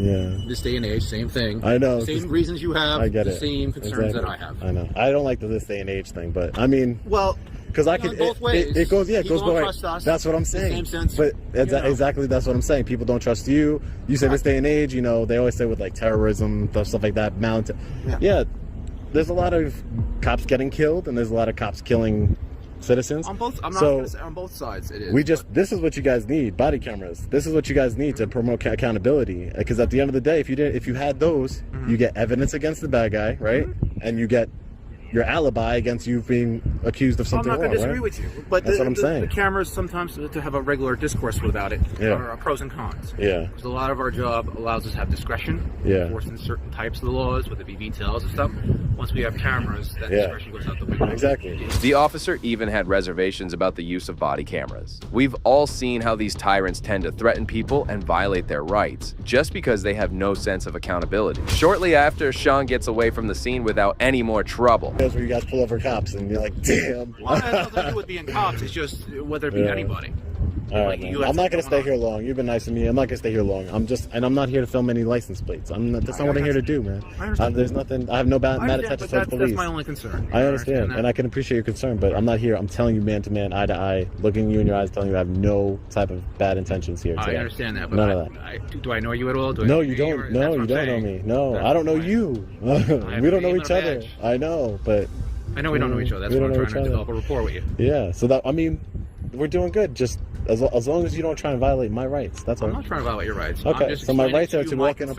this day and age, same thing. I know. Same reasons you have, I get the it. same concerns Exactly. that I have. I know. I don't like this day and age thing, but I mean, well, because I could. both ways. It goes. Yeah, it People goes don't both trust ways. us. That's what I'm The saying. same sense, But you know. exactly, that's what I'm saying. People don't trust you. You say this day and age, you know, they always say with like terrorism, stuff like that. Yeah, there's a lot of cops getting killed, and there's a lot of cops killing citizens. I'm not So, going to say on both sides. It is. this is what you guys need, body cameras. This is what you guys need to promote accountability. Because at the end of the day, if you had those, you get evidence against the bad guy, right? And you get your alibi against you being accused of something I'm not wrong, going to disagree right? with you, but That's what I'm saying. The cameras sometimes to have a regular discourse about it are pros and cons. Yeah. Because a lot of our job allows us to have discretion, enforcing certain types of the laws, whether it be details and stuff. Once we have cameras, that discretion goes out the window. Exactly. The officer even had reservations about the use of body cameras. We've all seen how these tyrants tend to threaten people and violate their rights, just because they have no sense of accountability. Shortly after, Sean gets away from the scene without any more trouble. That's where you guys pull over cops and you're like, damn. Well, that has nothing to do with being cops. It's just whether it be anybody. All right, man. I'm not going to stay here long. You've been nice to me. I'm not going to stay here long. I'm not here to film any license plates. That's not what I'm here to do, man. I understand. There's nothing. I have no bad intentions towards police. That's my only concern. I understand, and I can appreciate your concern, but I'm not here. I'm telling you man to man, eye to eye, looking you in your eyes, telling you I have no type of bad intentions here today. I understand that, but none of that. Do I know you at all? No, you don't. No, you don't know me. No, I don't know you. We don't know each other. I know, but I know we don't know each other. That's why I'm trying to develop a rapport with you. Yeah, so that, I mean, we're doing good. Just as long as you don't try and violate my rights. That's all. I'm not trying to violate your rights. Okay, so my rights are to walk in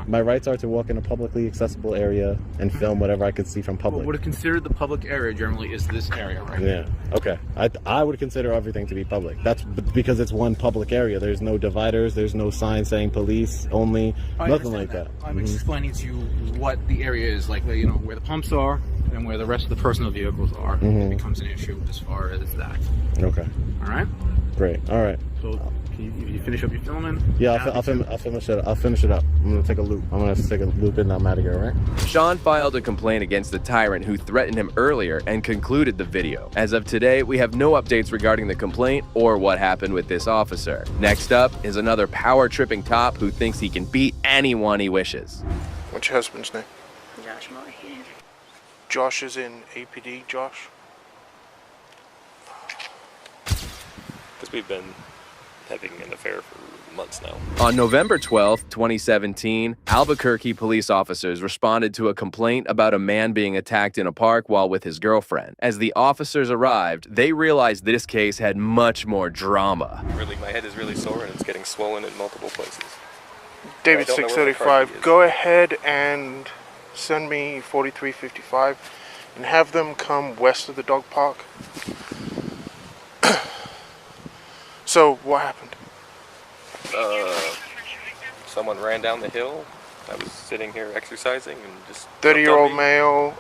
my rights are to walk in a publicly accessible area and film whatever I could see from public. What would consider the public area generally is this area right Yeah. Okay. I would consider everything to be public. That's because it's one public area. There's no dividers. There's no sign saying police only. Nothing like that. I'm explaining to you what the area is, like, you know, where the pumps are and where the rest of the personal vehicles are. It becomes an issue as far as that. Okay. All right. Great. All right. So you finish up your filming? Yeah, I'll finish it. I'll finish it up. I'm gonna take a loop. I'm gonna take a loop and I'm out of here. All right. Sean filed a complaint against the tyrant who threatened him earlier and concluded the video. As of today, we have no updates regarding the complaint or what happened with this officer. Next up is another power-tripping cop who thinks he can beat anyone he wishes. What's your husband's name? Josh Moorhead. Josh is in APD, Josh? Because we've been having an affair for months now. On November 12, 2017, Albuquerque police officers responded to a complaint about a man being attacked in a park while with his girlfriend. As the officers arrived, they realized this case had much more drama. Really, my head is really sore and it's getting swollen in multiple places. David 635, go ahead and send me 4355 and have them come west of the dog park. So, what happened? Someone ran down the hill. I was sitting here exercising and just... 30-year-old male,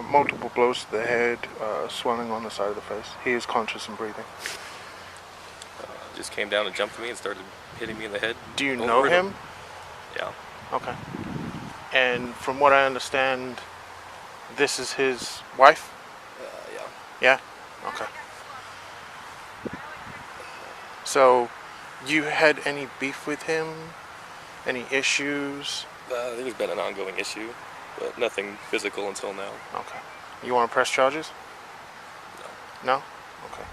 multiple blows to the head, swelling on the side of the face. He is conscious and breathing. Just came down and jumped me and started hitting me in the head. Do you know him? Yeah. Okay. And from what I understand, this is his wife? Yeah. Yeah? Okay. So, you had any beef with him? Any issues? There's been an ongoing issue, but nothing physical until now. Okay. You want to press charges? No. No? Okay.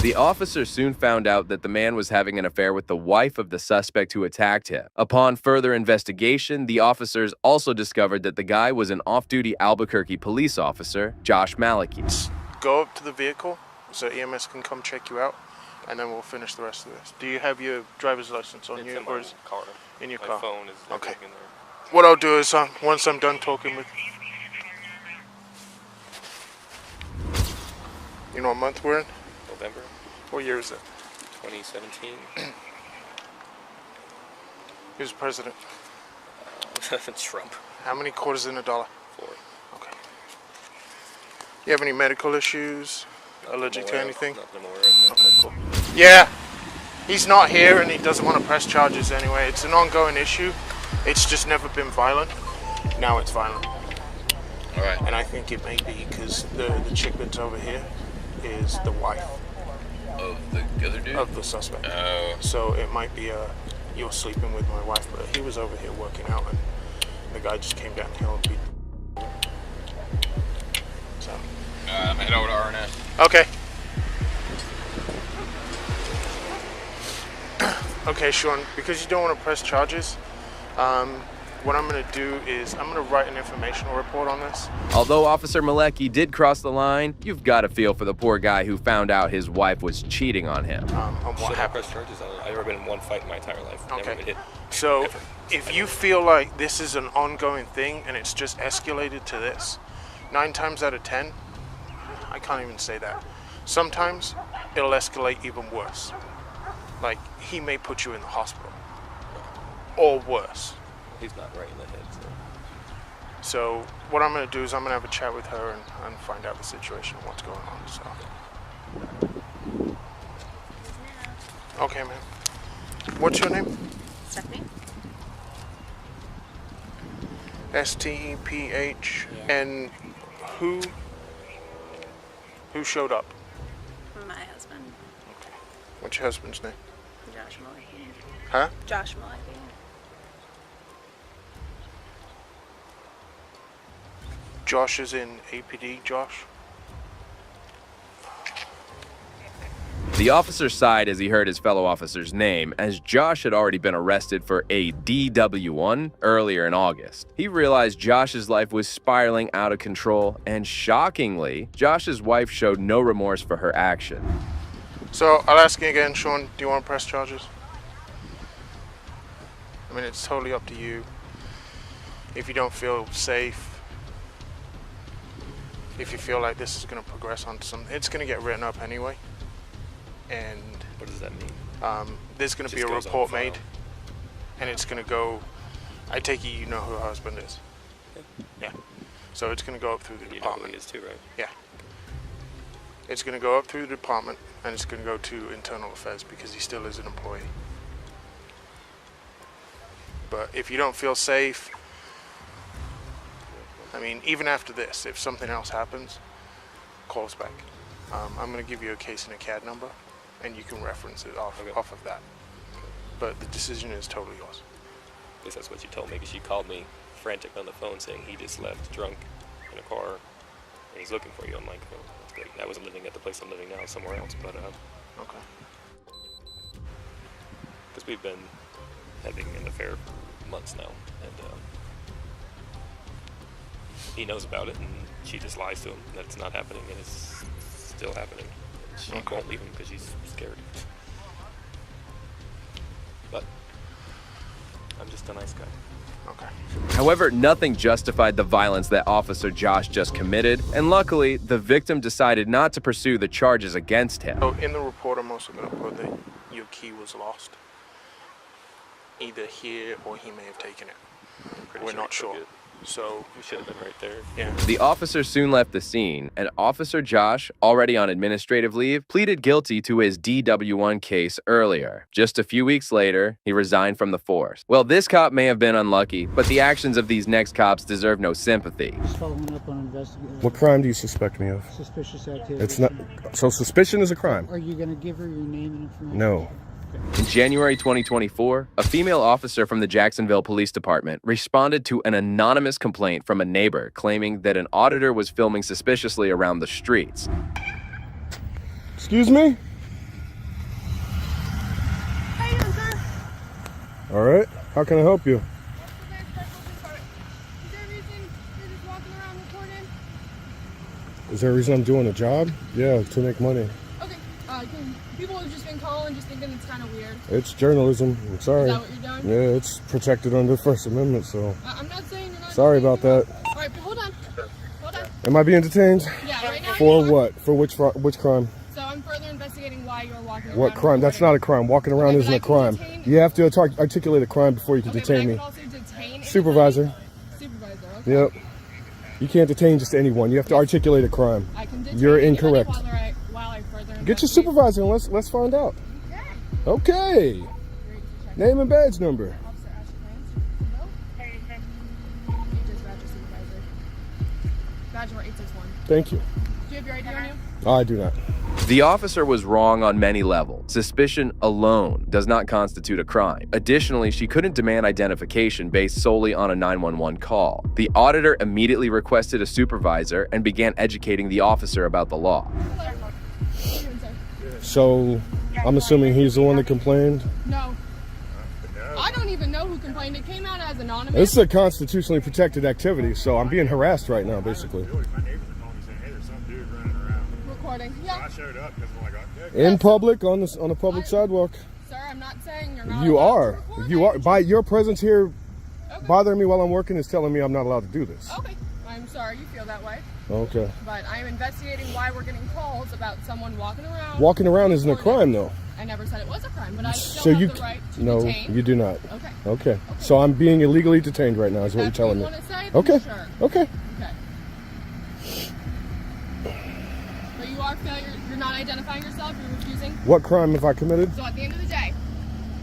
The officer soon found out that the man was having an affair with the wife of the suspect who attacked him. Upon further investigation, the officers also discovered that the guy was an off-duty Albuquerque police officer, Josh Maliki. Go up to the vehicle so EMS can come check you out, and then we'll finish the rest of this. Do you have your driver's license on you? Or is car. In your my car? Phone is okay. in there. What I'll do is, once I'm done talking with you. You know what month we're in? November. What year is it? 2017. Who's president? Trump. How many quarters in a dollar? 4. Okay. You have any medical issues? Allergic to anything? Nothing more right now. Okay, cool. Yeah. He's not here and he doesn't want to press charges anyway. It's an ongoing issue. It's just never been violent. Now it's violent. Alright. And I think it may be because the chick that's over here is the wife. Of the other dude? Of the suspect. Oh. So it might be you're sleeping with my wife, but he was over here working out and the guy just came down the hill and beat the so. I'm heading over to RNS. Okay. Okay, Sean, because you don't want to press charges, what I'm going to do is I'm going to write an informational report on this. Although Officer Malecki did cross the line, you've got to feel for the poor guy who found out his wife was cheating on him. Should I press charges on it? I've never been in one fight in my entire life. Okay. Never been hit. So if you feel like this is an ongoing thing and it's just escalated to this, 9 times out of 10, I can't even say that. Sometimes it'll escalate even worse. Like, he may put you in the hospital. Or worse. He's not right in the head, so what I'm going to do is I'm going to have a chat with her and find out the situation and what's going on. So. Okay, man. What's your name? Stephanie. STEPH. Yeah. And who showed up? My husband. Okay. What's your husband's name? Josh Malecki. Huh? Josh Malecki. Josh is in APD, Josh? The officer sighed as he heard his fellow officer's name, as Josh had already been arrested for a DW1 earlier in August. He realized Josh's life was spiraling out of control, and shockingly, Josh's wife showed no remorse for her action. So, I'll ask you again, Sean, do you want to press charges? I mean, it's totally up to you. If you don't feel safe, if you feel like this is going to progress on to something, it's going to get written up anyway. And what does that mean? There's going to be a report made, and it's going to go. I take it you know who her husband is. Yeah. So it's going to go up through the department. You know who he is too, right? Yeah. It's going to go up through the department, and it's going to go to internal affairs because he still is an employee. But if you don't feel safe, I mean, even after this, if something else happens, call us back. I'm going to give you a case and a CAD number, and you can reference it off of that. But the decision is totally yours. I guess that's what you told me, because she called me frantic on the phone saying he just left drunk in a car, and he's looking for you. I'm like, oh, that's great. I wasn't living at the place I'm living now, somewhere else, but... Okay. because we've been having an affair for months now, and he knows about it, and she just lies to him that it's not happening, and it's still happening. She won't leave him because she's scared. But I'm just a nice guy. Okay. However, nothing justified the violence that Officer Josh just committed, and luckily, the victim decided not to pursue the charges against him. So in the report, I'm also going to put that your key was lost. Either here or he may have taken it. We're not sure. So we should have been right there. Yeah. The officer soon left the scene, and Officer Josh, already on administrative leave, pleaded guilty to his DW1 case earlier. Just a few weeks later, he resigned from the force. Well, this cop may have been unlucky, but the actions of these next cops deserve no sympathy. Just following up on investigation. What crime do you suspect me of? Suspicious activity. It's not. So suspicion is a crime. Are you going to give her your name and information? No. In January 2024, a female officer from the Jacksonville Police Department responded to an anonymous complaint from a neighbor claiming that an auditor was filming suspiciously around the streets. Excuse me? How you doing, sir? All right. How can I help you? Is there a reason you're just walking around recording? Is there a reason I'm doing a job? Yeah, to make money. Okay. People have just been calling, just thinking it's kind of weird. It's journalism. I'm sorry. Is that what you're doing? Yeah, it's protected under the First Amendment, so. I'm not saying you're not. Sorry about that. All right, but hold on. Hold on. Am I being detained? Yeah, right now. For what? For which crime? So I'm further investigating why you're walking around. What crime? That's not a crime. Walking around isn't a crime. You have to articulate a crime before you can detain me. Also detain Supervisor. Supervisor. Okay. Yep. You can't detain just anyone. You have to articulate a crime. I can detain You're incorrect. While I further Get your supervisor and let's find out. Okay. Name and badge number. Badge number 861. Thank you. Do you have your ID on you? I do not. The officer was wrong on many levels. Suspicion alone does not constitute a crime. Additionally, she couldn't demand identification based solely on a 911 call. The auditor immediately requested a supervisor and began educating the officer about the law. So, I'm assuming he's the one that complained? No. I don't even know who complained. It came out as anonymous. This is a constitutionally protected activity, so I'm being harassed right now, basically. Recording. Yeah. I showed up because I'm like, In public, on a public sidewalk. Sir, I'm not saying you're not. You are. You are. By your presence here, bothering me while I'm working is telling me I'm not allowed to do this. Okay. I'm sorry you feel that way. Okay. But I am investigating why we're getting calls about someone walking around. Walking around isn't a crime, though. I never said it was a crime, but I still have the right to no, detain. you do not. Okay. Okay. So I'm being illegally detained right now, is what you're telling me. What you want to say? Okay. Sure. Okay. Okay. But you are failure. You're not identifying yourself. You're refusing. What crime have I committed? So at the end of the day,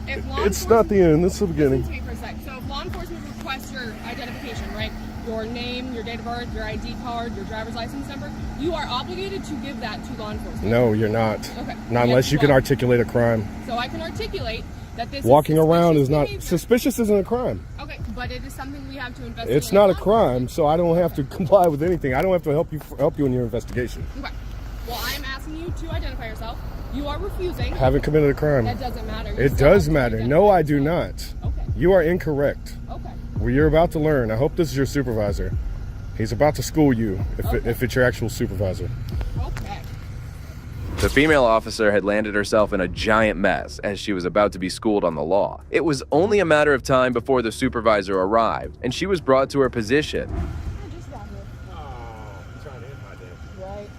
if law It's not the end. It's the beginning. Listen to me for a sec. So if law enforcement requests your identification, right? Your name, your date of birth, your ID card, your driver's license number, you are obligated to give that to law enforcement. No, you're not. Okay. Not unless you can articulate a crime. So I can articulate that this Walking is around is not behavior. suspicious. Isn't a crime. Okay, but it is something we have to investigate. It's not a crime, so I don't have to comply with anything. I don't have to help you in your investigation. Okay. Well, I am asking you to identify yourself. You are refusing. Haven't committed a crime. That doesn't matter. It does matter. No, I do not. Okay. You are incorrect. Okay. Well, you're about to learn. I hope this is your supervisor. He's about to school you if it's your actual supervisor. Okay. The female officer had landed herself in a giant mess as she was about to be schooled on the law. It was only a matter of time before the supervisor arrived, and she was brought to her position. I just got here. oh, I'm trying to end my day. Right.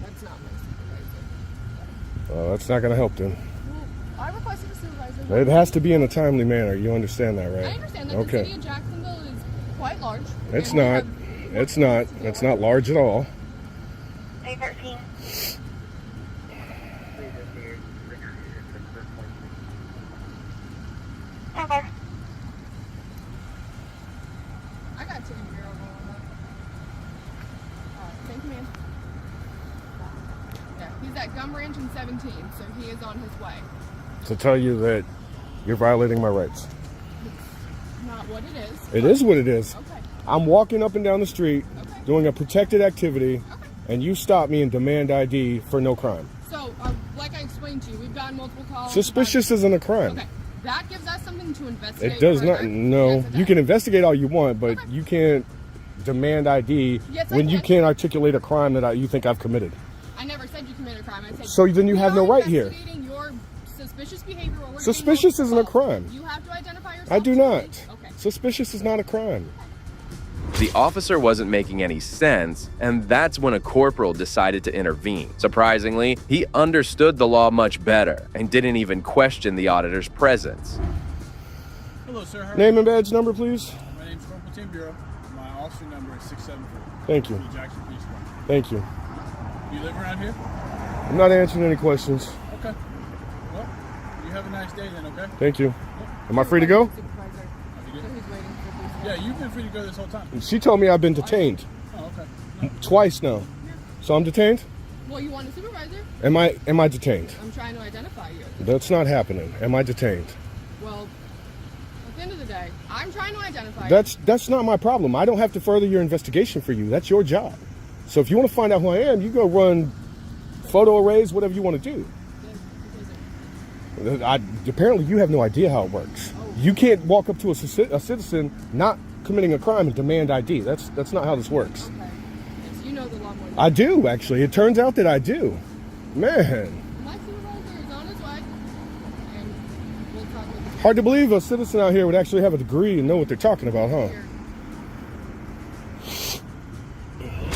That's not my supervisor. That's not going to help then. Well, I requested a supervisor. It has to be in a timely manner. You understand that, right? I understand that okay. the city of Jacksonville is quite large. It's not. It's not. It's not large at all. 13. Okay. I got 2 0 going on. Thank you, man. Yeah, he's at Gum Ranch in 17, so he is on his way. To tell you that you're violating my rights. It's not what it is. It is what it is. Okay. I'm walking up and down the street doing a protected activity, and you stop me and demand ID for no crime. So, like I explained explained to you, we've gotten multiple calls. Suspicious isn't a crime. Okay, that gives us something to investigate. It does not. further. No, Yes, it you does. can investigate all you want, but you can't demand ID Yes, I when you can. can't articulate a crime that you think I've committed. I never said you committed a crime. I said So then you have no right here. investigating your suspicious behavior. Or Suspicious isn't a crime. You have to identify yourself. I do truly. not. Okay. Suspicious is not a crime. The officer wasn't making any sense, and that's when a corporal decided to intervene. Surprisingly, he understood the law much better and didn't even question the auditor's presence. Hello, sir. How are Name you? and badge number, please. My name's Corporal Tim Bureau. My officer number is 674. Thank you. Jacksonville Police Department. Thank you. You live around here? I'm not answering any questions. Okay. Well, you have a nice day then, okay? Thank you. Am I free to go? Yeah, you've been free to go this whole time. She told me I've been detained. Oh, okay. Twice now. So I'm detained? Well, you want a supervisor? Am I detained? I'm trying to identify you. That's not happening. Am I detained? Well, at the end of the day, I'm trying to identify That's not my problem. I don't have to further your investigation for you. That's your job. So if you want to find out who I am, you go run photo arrays, whatever you want to do. Apparently you have no idea how it works. You can't walk up to a citizen not committing a crime and demand ID. That's not how this works. Okay. Yes, you know the law more than I do, actually. It turns out that I do. Man. my supervisor is on his way, and we'll talk with you. Hard to believe a citizen out here would actually have a degree and know what they're talking about, huh?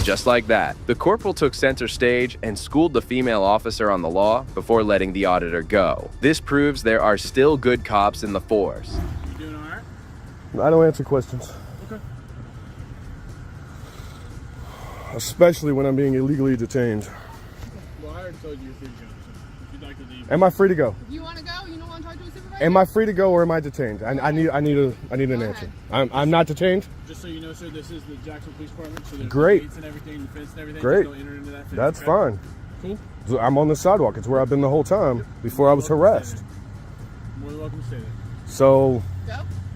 Just like that, the corporal took center stage and schooled the female officer on the law before letting the auditor go. This proves there are still good cops in the force. You doing all right? I don't answer questions. Okay. Especially when I'm being illegally detained. Well, I already told you you're free to go, so if you'd like to leave. Am I free to go? If you want to go, you don't want to talk to a supervisor? Am I free to go or am I detained? I need an answer. I'm not detained? Just so you know, sir, this is the Jacksonville Police Department, so there's Great. gates and everything, the fence and everything. Great. Just don't enter into that fence, That's okay? fine. Cool. I'm on the sidewalk. It's where I've been the whole time before I was harassed. More than welcome to stay there. So,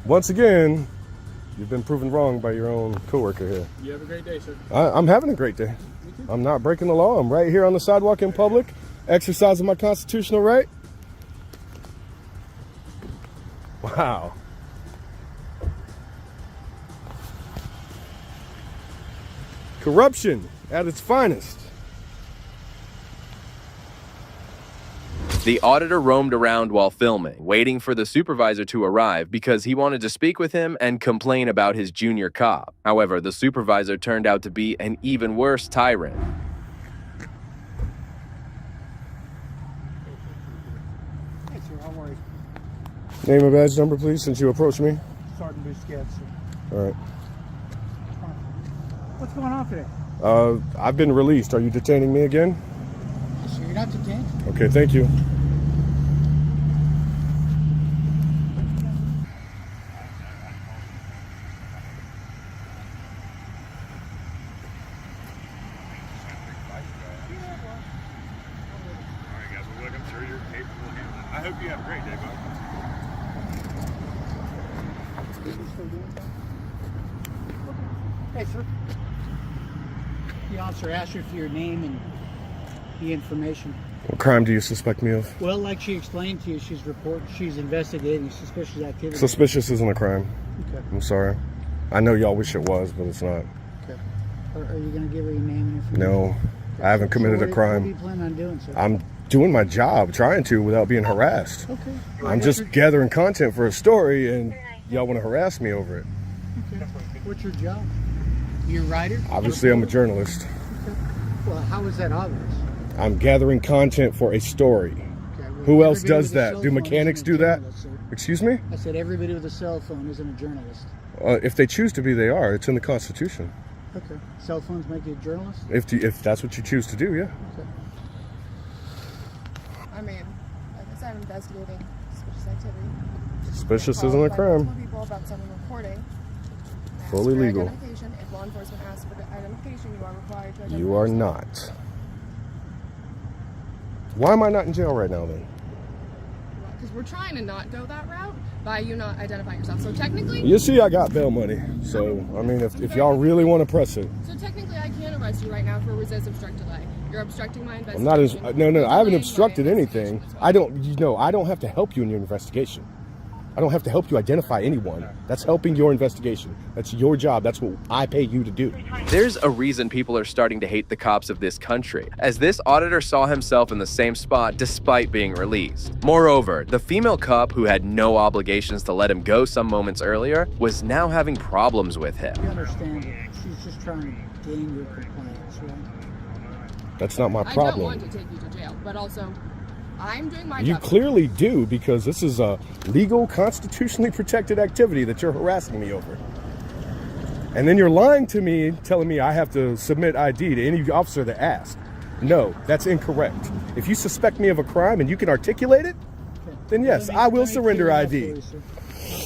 once again, you've been proven wrong by your own coworker here. You have a great day, sir. I'm having a great day. I'm not breaking the law. I'm right here on the sidewalk in public, exercising my constitutional right. Wow. Corruption at its finest. The auditor roamed around while filming, waiting for the supervisor to arrive because he wanted to speak with him and complain about his junior cop. However, the supervisor turned out to be an even worse tyrant. Hey, sir, how are you? Name and badge number, please, since you approached me. Sergeant Busquets, sir. All right. What's going on today? I've been released. Are you detaining me again? So you're not detained? Okay, thank you. I hope you have a great day, bud. Hey, sir. The officer asked you for your name and the information. What crime do you suspect me of? Well, like she explained to you, she's investigating suspicious activity. Suspicious isn't a crime. Okay. I'm sorry. I know y'all wish it was, but it's not. Okay. Are you going to give her your name and information? No, I haven't committed a What are you crime. planning on doing, sir? I'm doing my job, trying to, without being harassed. Okay. I'm just gathering content for a story, and y'all want to harass me over it. Okay. What's your job? You're a writer? Obviously, I'm a journalist. Okay. Well, how is that obvious? I'm gathering content for a story. Okay, well, Who else everybody does with a that? cell Do phone mechanics isn't a do that? journalist, sir. Excuse me? I said everybody with a cell phone isn't a journalist. If they choose to be, they are. It's in the Constitution. Okay. Cell phones make you a journalist? If that's what you choose to do, yeah. Okay. I mean, like I said, I'm investigating suspicious activity. Suspicious Called isn't a by crime. multiple people about someone reporting. Ask Fully for legal. identification. If law enforcement asks for identification, you are required to identify You are yourself. not. Why am I not in jail right now, then? Because we're trying to not go that route by you not identifying yourself. So technically, You see, I got bail money. So, I mean, if y'all really want to press it. So technically, I can arrest you right now for resist obstruct delay. You're obstructing my I'm investigation. not. No. I haven't obstructed anything. I don't. You know, I don't have to help you in your investigation. I don't have to help you identify anyone. That's helping your investigation. That's your job. That's what I pay you to do. There's a reason people are starting to hate the cops of this country, as this auditor saw himself in the same spot despite being released. Moreover, the female cop who had no obligations to let him go some moments earlier was now having problems with him. You understand it. She's just trying to gain your compliance, right? That's not my I problem. don't want to take you to jail, but also, I'm doing my You job. clearly do, because this is a legal, constitutionally protected activity that you're harassing me over. And then you're lying to me, telling me I have to submit ID to any officer that asks. No, that's incorrect. If you suspect me of a crime and you can articulate it, then yes, I will surrender ID.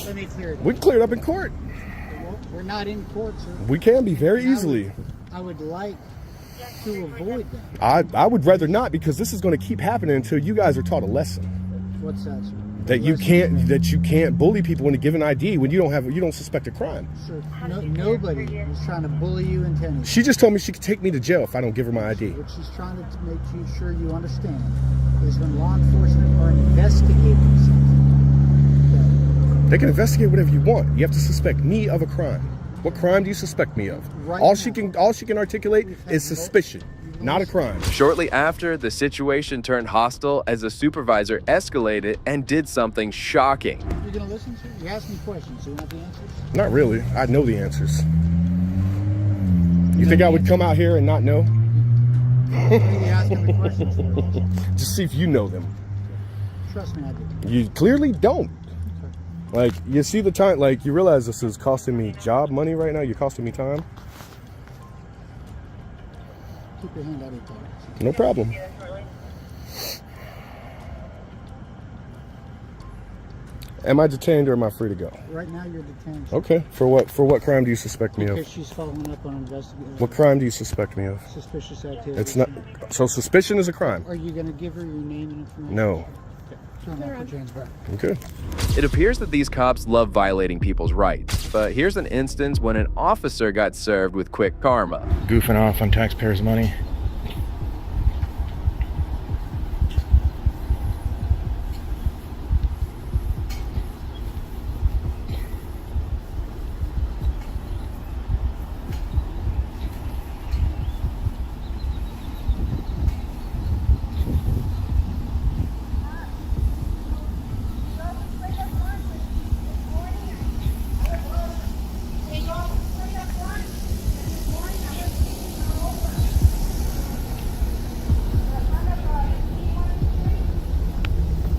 Let me clear it. We can clear it up in court. We're not in court, sir. We can be very easily. I would like to avoid that. I would rather not, because this is going to keep happening until you guys are taught a lesson. What's that, sir? That you can't bully people into giving ID when you don't suspect a crime. Sir, nobody is trying to bully you into anything. She just told me she could take me to jail if I don't give her my ID. What she's trying to make sure you understand is when law enforcement are investigating something. They can investigate whatever you want. You have to suspect me of a crime. What crime do you suspect me of? All she can articulate is suspicion, not a crime. Shortly after, the situation turned hostile as the supervisor escalated and did something shocking. You're going to listen to? You ask me questions. Do you want the answers? Not really. I know the answers. You think I would come out here and not know? What are you asking me questions for? Just see if you know them. Trust me, I do. You clearly don't. Like, you see the time, like, you realize this is costing me job money right now? You're costing me time? Keep your hand out of your pocket. No problem. Am I detained or am I free to go? Right now you're detained. Okay. For what crime do you suspect me of? Because she's following up on investigation. What crime do you suspect me of? Suspicious activity. It's not. So suspicion is a crime? Are you going to give her your name and information? No. Okay. It appears that these cops love violating people's rights, but here's an instance when an officer got served with quick karma. Goofing off on taxpayers' money.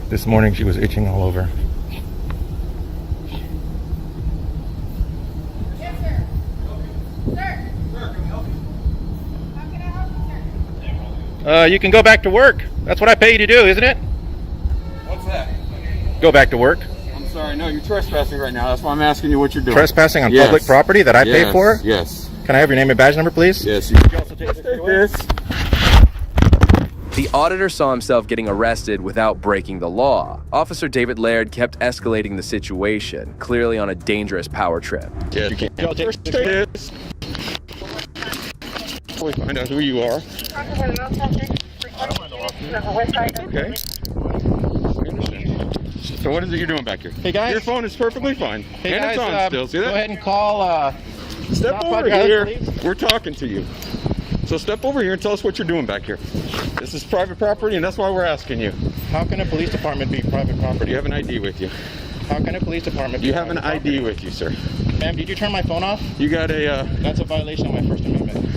This morning she was itching all over. Yes, sir. Sir. Sir, can we help you? How can I help you, sir? You can go back to work. That's what I pay you to do, isn't it? What's that? Go back to work. I'm sorry, no, you're trespassing right now. That's why I'm asking you what you're doing. Trespassing on public property that I pay for? Yes. Can I have your name and badge number, please? Yes. This. The auditor saw himself getting arrested without breaking the law. Officer David Laird kept escalating the situation, clearly on a dangerous power trip. Yes. You can't take this. We find out who you are. Okay. I understand. So what is it you're doing back here? Hey guys. Your phone is perfectly fine. Hey and guys, it's on still. See that? go ahead and call. Step over here. We're talking to you. So step over here and tell us what you're doing back here. This is private property, and that's why we're asking you. How can a police department be private property? You have an ID with you. How can a police department be You have an private ID property? with you, sir. Ma'am, did you turn my phone off? You got a... That's a violation of my First Amendment.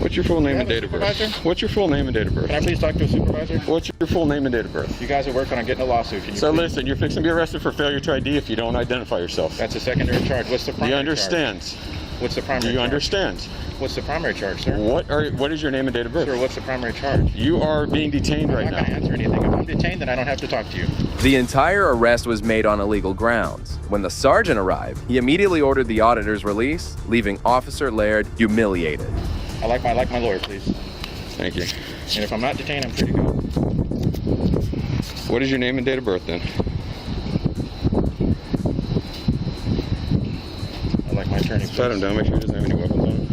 What's your full name and have a date of birth? supervisor? What's your full name and date of birth? Can I please talk to a supervisor? What's your full name and date of birth? You guys are working on getting a lawsuit. Can you So please- listen, you're fixing to be arrested for failure to ID if you don't identify yourself. That's a secondary charge. What's the Do primary you understand? charge? What's the primary Do you charge? understand? What's the primary charge, sir? What is your name and date of birth? Sir, what's the primary charge? You are being detained right I'm now. not going to answer anything. If I'm detained, then I don't have to talk to you. The entire arrest was made on illegal grounds. When the sergeant arrived, he immediately ordered the auditor's release, leaving Officer Laird humiliated. I like my lawyer, please. Thank you. And if I'm not detained, I'm free to go. What is your name and date of birth then? I like my attorney, please. Pat him down, make sure he doesn't have any weapons on him.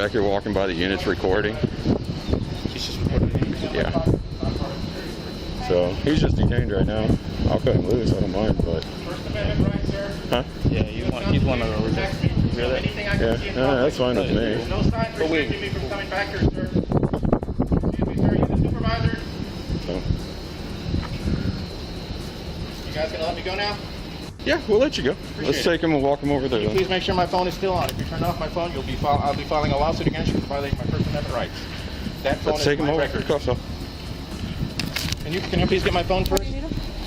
back here walking by the units recording. He's just recording. Yeah. So he's just detained right now. I'll cut him loose. I don't mind, but. First Amendment right, sir? Huh? Yeah, he's one of the resistors. Is there anything I can see in Yeah, that's fine with me. No sign restricting me from coming back here, sir. Excuse me, sir. You the supervisor? So. You guys gonna let me go now? Yeah, we'll let you go. Let's take him and walk him over there. Please make sure my phone is still on. If you turn off my phone, I'll be filing a lawsuit against you for violating my First Amendment rights. That phone Let's is take him my over. record. Cuffs off. Can you please get my phone first?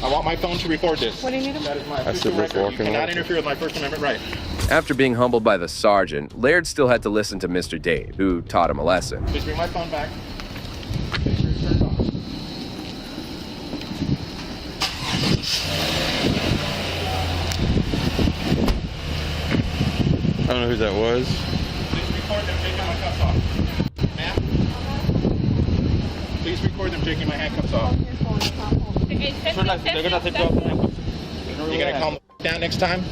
I want my phone to record this. What do you need? That is my I said official let's record. walk You him cannot over. interfere with my First Amendment right. After being humbled by the sergeant, Laird still had to listen to Mr. Dade, who taught him a lesson. Please bring my phone back. Make sure it's turned off. I don't know who that was. Please record them taking my cuffs off. Ma'am? Please record them taking my handcuffs off. They're gonna take you off the handcuffs. You gonna calm the down next time?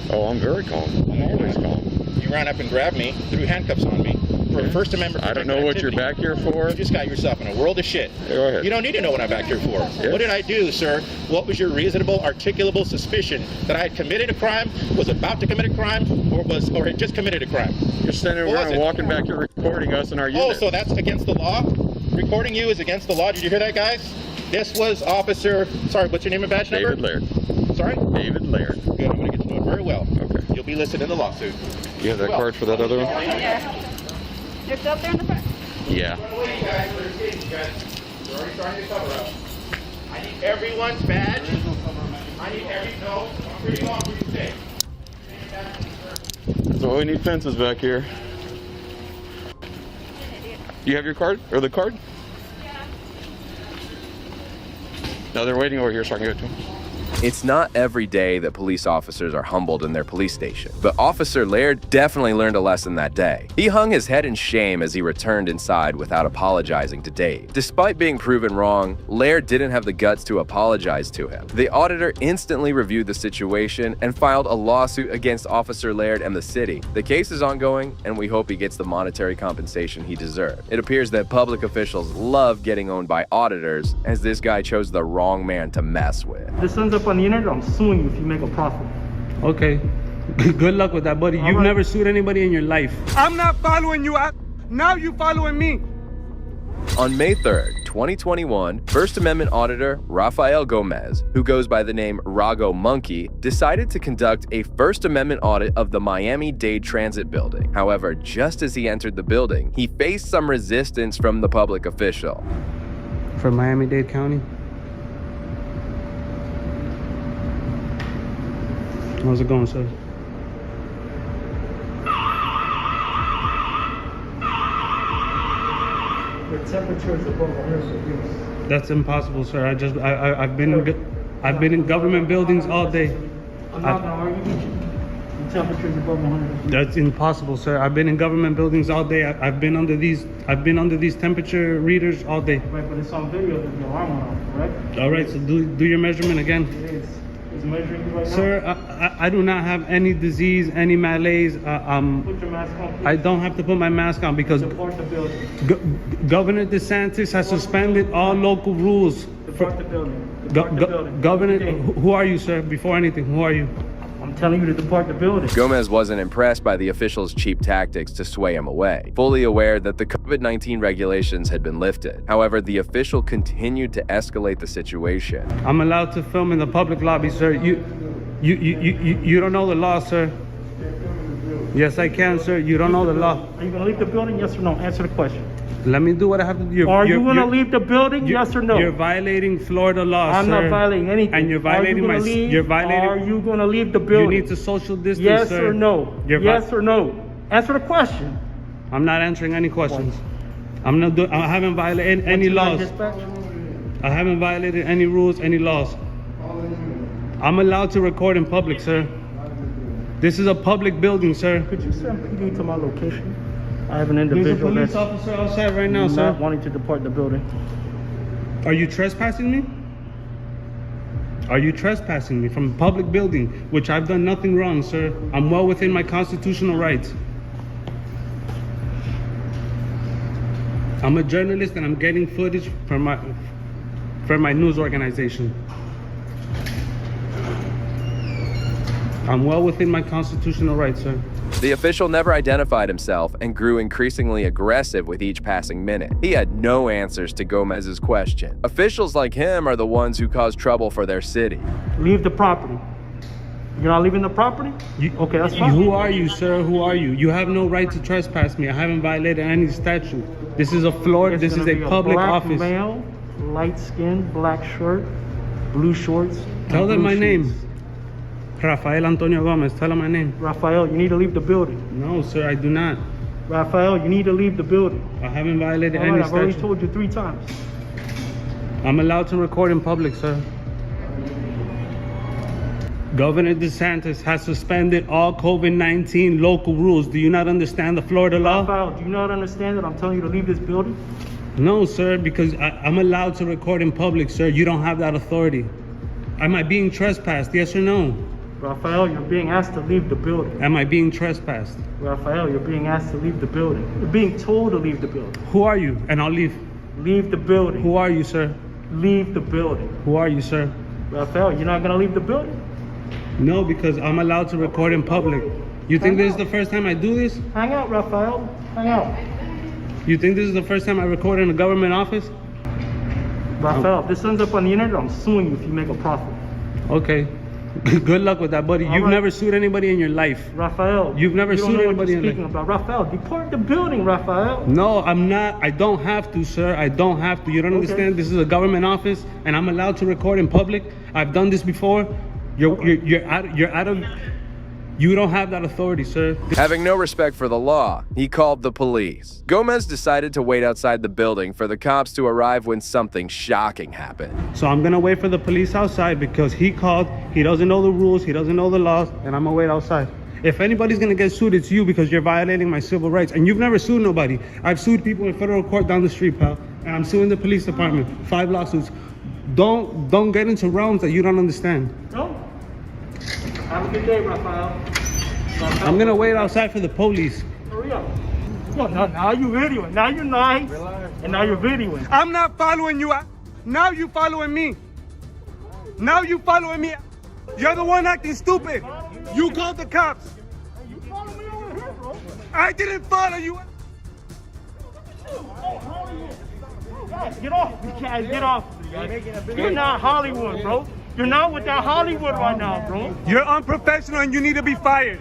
Oh, I'm very calm. I'm always calm. You ran up and grabbed me, threw handcuffs on me for a First Amendment. I don't know what you're back here for. You just got yourself in a world of shit. Go ahead. You don't need to know what I'm back here for. Yes. What did I do, sir? What was your reasonable, articulable suspicion that I had committed a crime, was about to commit a crime, or had just committed a crime? You're standing What around was it? walking back here recording us in our Oh, unit. so that's against the law? Recording you is against the law. Did you hear that, guys? This was Officer, sorry, what's your name and badge number? David Laird. Sorry? David Laird. Good, I'm going to get to know it very well. Okay. You'll be listed in the lawsuit. You have that card for that other one? Yeah. It's up there in the front. Yeah. Run away, you guys. We're escaping, you guys. We're already starting to cover up. I need everyone's badge. I need no, I'm pretty long for you to stay. So we need fences back here. You have your card? Or the card? Yeah. No, they're waiting over here so I can go to them. It's not every day that police officers are humbled in their police station, but Officer Laird definitely learned a lesson that day. He hung his head in shame as he returned inside without apologizing to Dade. Despite being proven wrong, Laird didn't have the guts to apologize to him. The auditor instantly reviewed the situation and filed a lawsuit against Officer Laird and the city. The case is ongoing, and we hope he gets the monetary compensation he deserved. It appears that public officials love getting owned by auditors, as this guy chose the wrong man to mess with. This ends up on the internet. I'm suing you if you make a profit. Okay. Good luck with that, buddy. You've never sued anybody in your life. I'm not following you. Now you following me. On May 3rd, 2021, First Amendment Auditor Rafael Gomez, who goes by the name Rago Monkey, decided to conduct a First Amendment audit of the Miami-Dade Transit Building. However, just as he entered the building, he faced some resistance from the public official. From Miami-Dade County? How's it going, sir? The temperature is above 100 degrees. That's impossible, sir. I've been in government buildings all day. I'm not gonna argue with you. The temperature is above 100 degrees. That's impossible, sir. I've been in government buildings all day. I've been under these temperature readers all day. Right, but it's on video that the alarm went off, correct? All right, so do your measurement again. It is. It's measuring you right now. Sir, I do not have any disease, any malaise. Put your mask on, please. I don't have to put my mask on because Depart the building. Governor DeSantis has suspended all local rules. Depart the building. Depart the building. Governor, who are you, sir? Before anything, who are you? I'm telling you to depart the building. Gomez wasn't impressed by the officials' cheap tactics to sway him away, fully aware that the COVID-19 regulations had been lifted. However, the official continued to escalate the situation. I'm allowed to film in the public lobby, sir. You don't know the law, sir. Yes, I can, sir. You don't know the law. Are you gonna leave the building? Yes or no? Answer the question. Let me do what I have to do. Are you gonna leave the building? Yes or no? You're violating Florida law, I'm sir. not violating anything. And you're violating Are you gonna leave the building? You need to social distance, yes sir. or no? Yes or no? Answer the question. I'm not answering any questions. I haven't violated any laws. I haven't violated any rules, any laws. I'm allowed to record in public, sir. This is a public building, sir. Could you send me to my location? I have an individual There's a police officer outside right now, sir. not wanting to depart the building. Are you trespassing me? Are you trespassing me from a public building, which I've done nothing wrong, sir? I'm well within my constitutional rights. I'm a journalist and I'm getting footage from my news organization. I'm well within my constitutional rights, sir. The official never identified himself and grew increasingly aggressive with each passing minute. He had no answers to Gomez's question. Officials like him are the ones who cause trouble for their city. Leave the property. You're not leaving the property? Okay, that's fine. Who are you, sir? Who are you? You have no right to trespass me. I haven't violated any statute. This is a Florida. This is a public black office. Male, light skin, black shirt, blue shorts. Tell them my shoes. name. Rafael Antonio Gomez. Tell them my name. Rafael, you need to leave the building. No, sir, I do not. Rafael, you need to leave the building. I haven't violated All any right, I've already statute. told you 3 times. I'm allowed to record in public, sir. Governor DeSantis has suspended all COVID-19 local rules. Do you not understand the Florida law? Rafael, do you not understand that I'm telling you to leave this building? No, sir, because I'm allowed to record in public, sir. You don't have that authority. Am I being trespassed, yes or no? Rafael, you're being asked to leave the building. Am I being trespassed? Rafael, you're being asked to leave the building. You're being told to leave the building. Who are you? And I'll leave. Leave the building. Who are you, sir? Leave the building. Who are you, sir? Rafael, you're not gonna leave the building? No, because I'm allowed to record in public. You think this is the first time I do this? Hang out, Rafael. Hang out. You think this is the first time I record in a government office? Rafael, if this ends up on the internet, I'm suing you if you make a profit. Okay. Good luck with that, buddy. You've never sued anybody in your life. Rafael, you've never you don't sued know anybody what you're in your speaking life. about. Rafael, depart the building, Rafael. No, I'm not. I don't have to, sir. I don't have to. You don't understand? This is a government office, and I'm allowed to record in public. I've done this before. You're out of. You don't have that authority, sir. Having no respect for the law, he called the police. Gomez decided to wait outside the building for the cops to arrive when something shocking happened. So I'm gonna wait for the police outside because he called. He doesn't know the rules. He doesn't know the laws, and I'm gonna wait outside. If anybody's gonna get sued, it's you because you're violating my civil rights. And you've never sued nobody. I've sued people in federal court down the street, pal. And I'm suing the police department. 5 lawsuits. Don't get into realms that you don't understand. No. Have a good day, Rafael. I'm gonna wait outside for the police. Hurry up. No, now you're videoing. Now you're nice. And now you're videoing. I'm not following you. Now you following me. Now you following me. You're the one acting stupid. You called the cops. You follow me over here, bro. I didn't follow you. Guys, get off. You guys, get off. You're not Hollywood, bro. You're not with that Hollywood right now, bro. You're unprofessional and you need to be fired.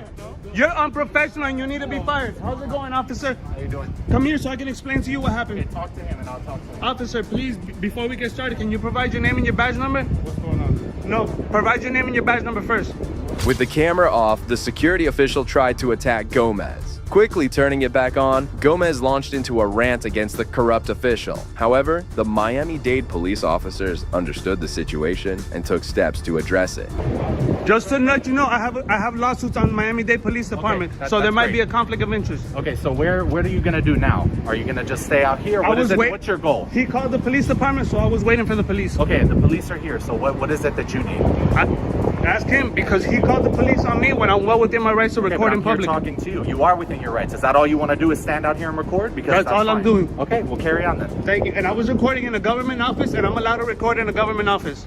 You're unprofessional and you need to be fired. How's it going, officer? How you doing? Come here so I can explain to you what happened. Okay, talk to him and I'll talk to him. Officer, please, before we get started, can you provide your name and your badge number? What's going on? No, provide your name and your badge number first. With the camera off, the security official tried to attack Gomez. Quickly turning it back on, Gomez launched into a rant against the corrupt official. However, the Miami-Dade police officers understood the situation and took steps to address it. Just to let you know, I have lawsuits on Miami-Dade Police Department, so there might be a conflict of interest. Okay, so what are you gonna do now? Are you gonna just stay out here? What's your goal? He called the police department, so I was waiting for the police. Okay, the police are here. So what is it that you need? Ask him because he called the police on me when I'm well within my rights to record in public. I'm talking to you. You are within your rights. Is that all you want to do? Is stand out here and record? Because that's all I'm doing. Okay, we'll carry on then. Thank you. And I was recording in a government office, and I'm allowed to record in a government office.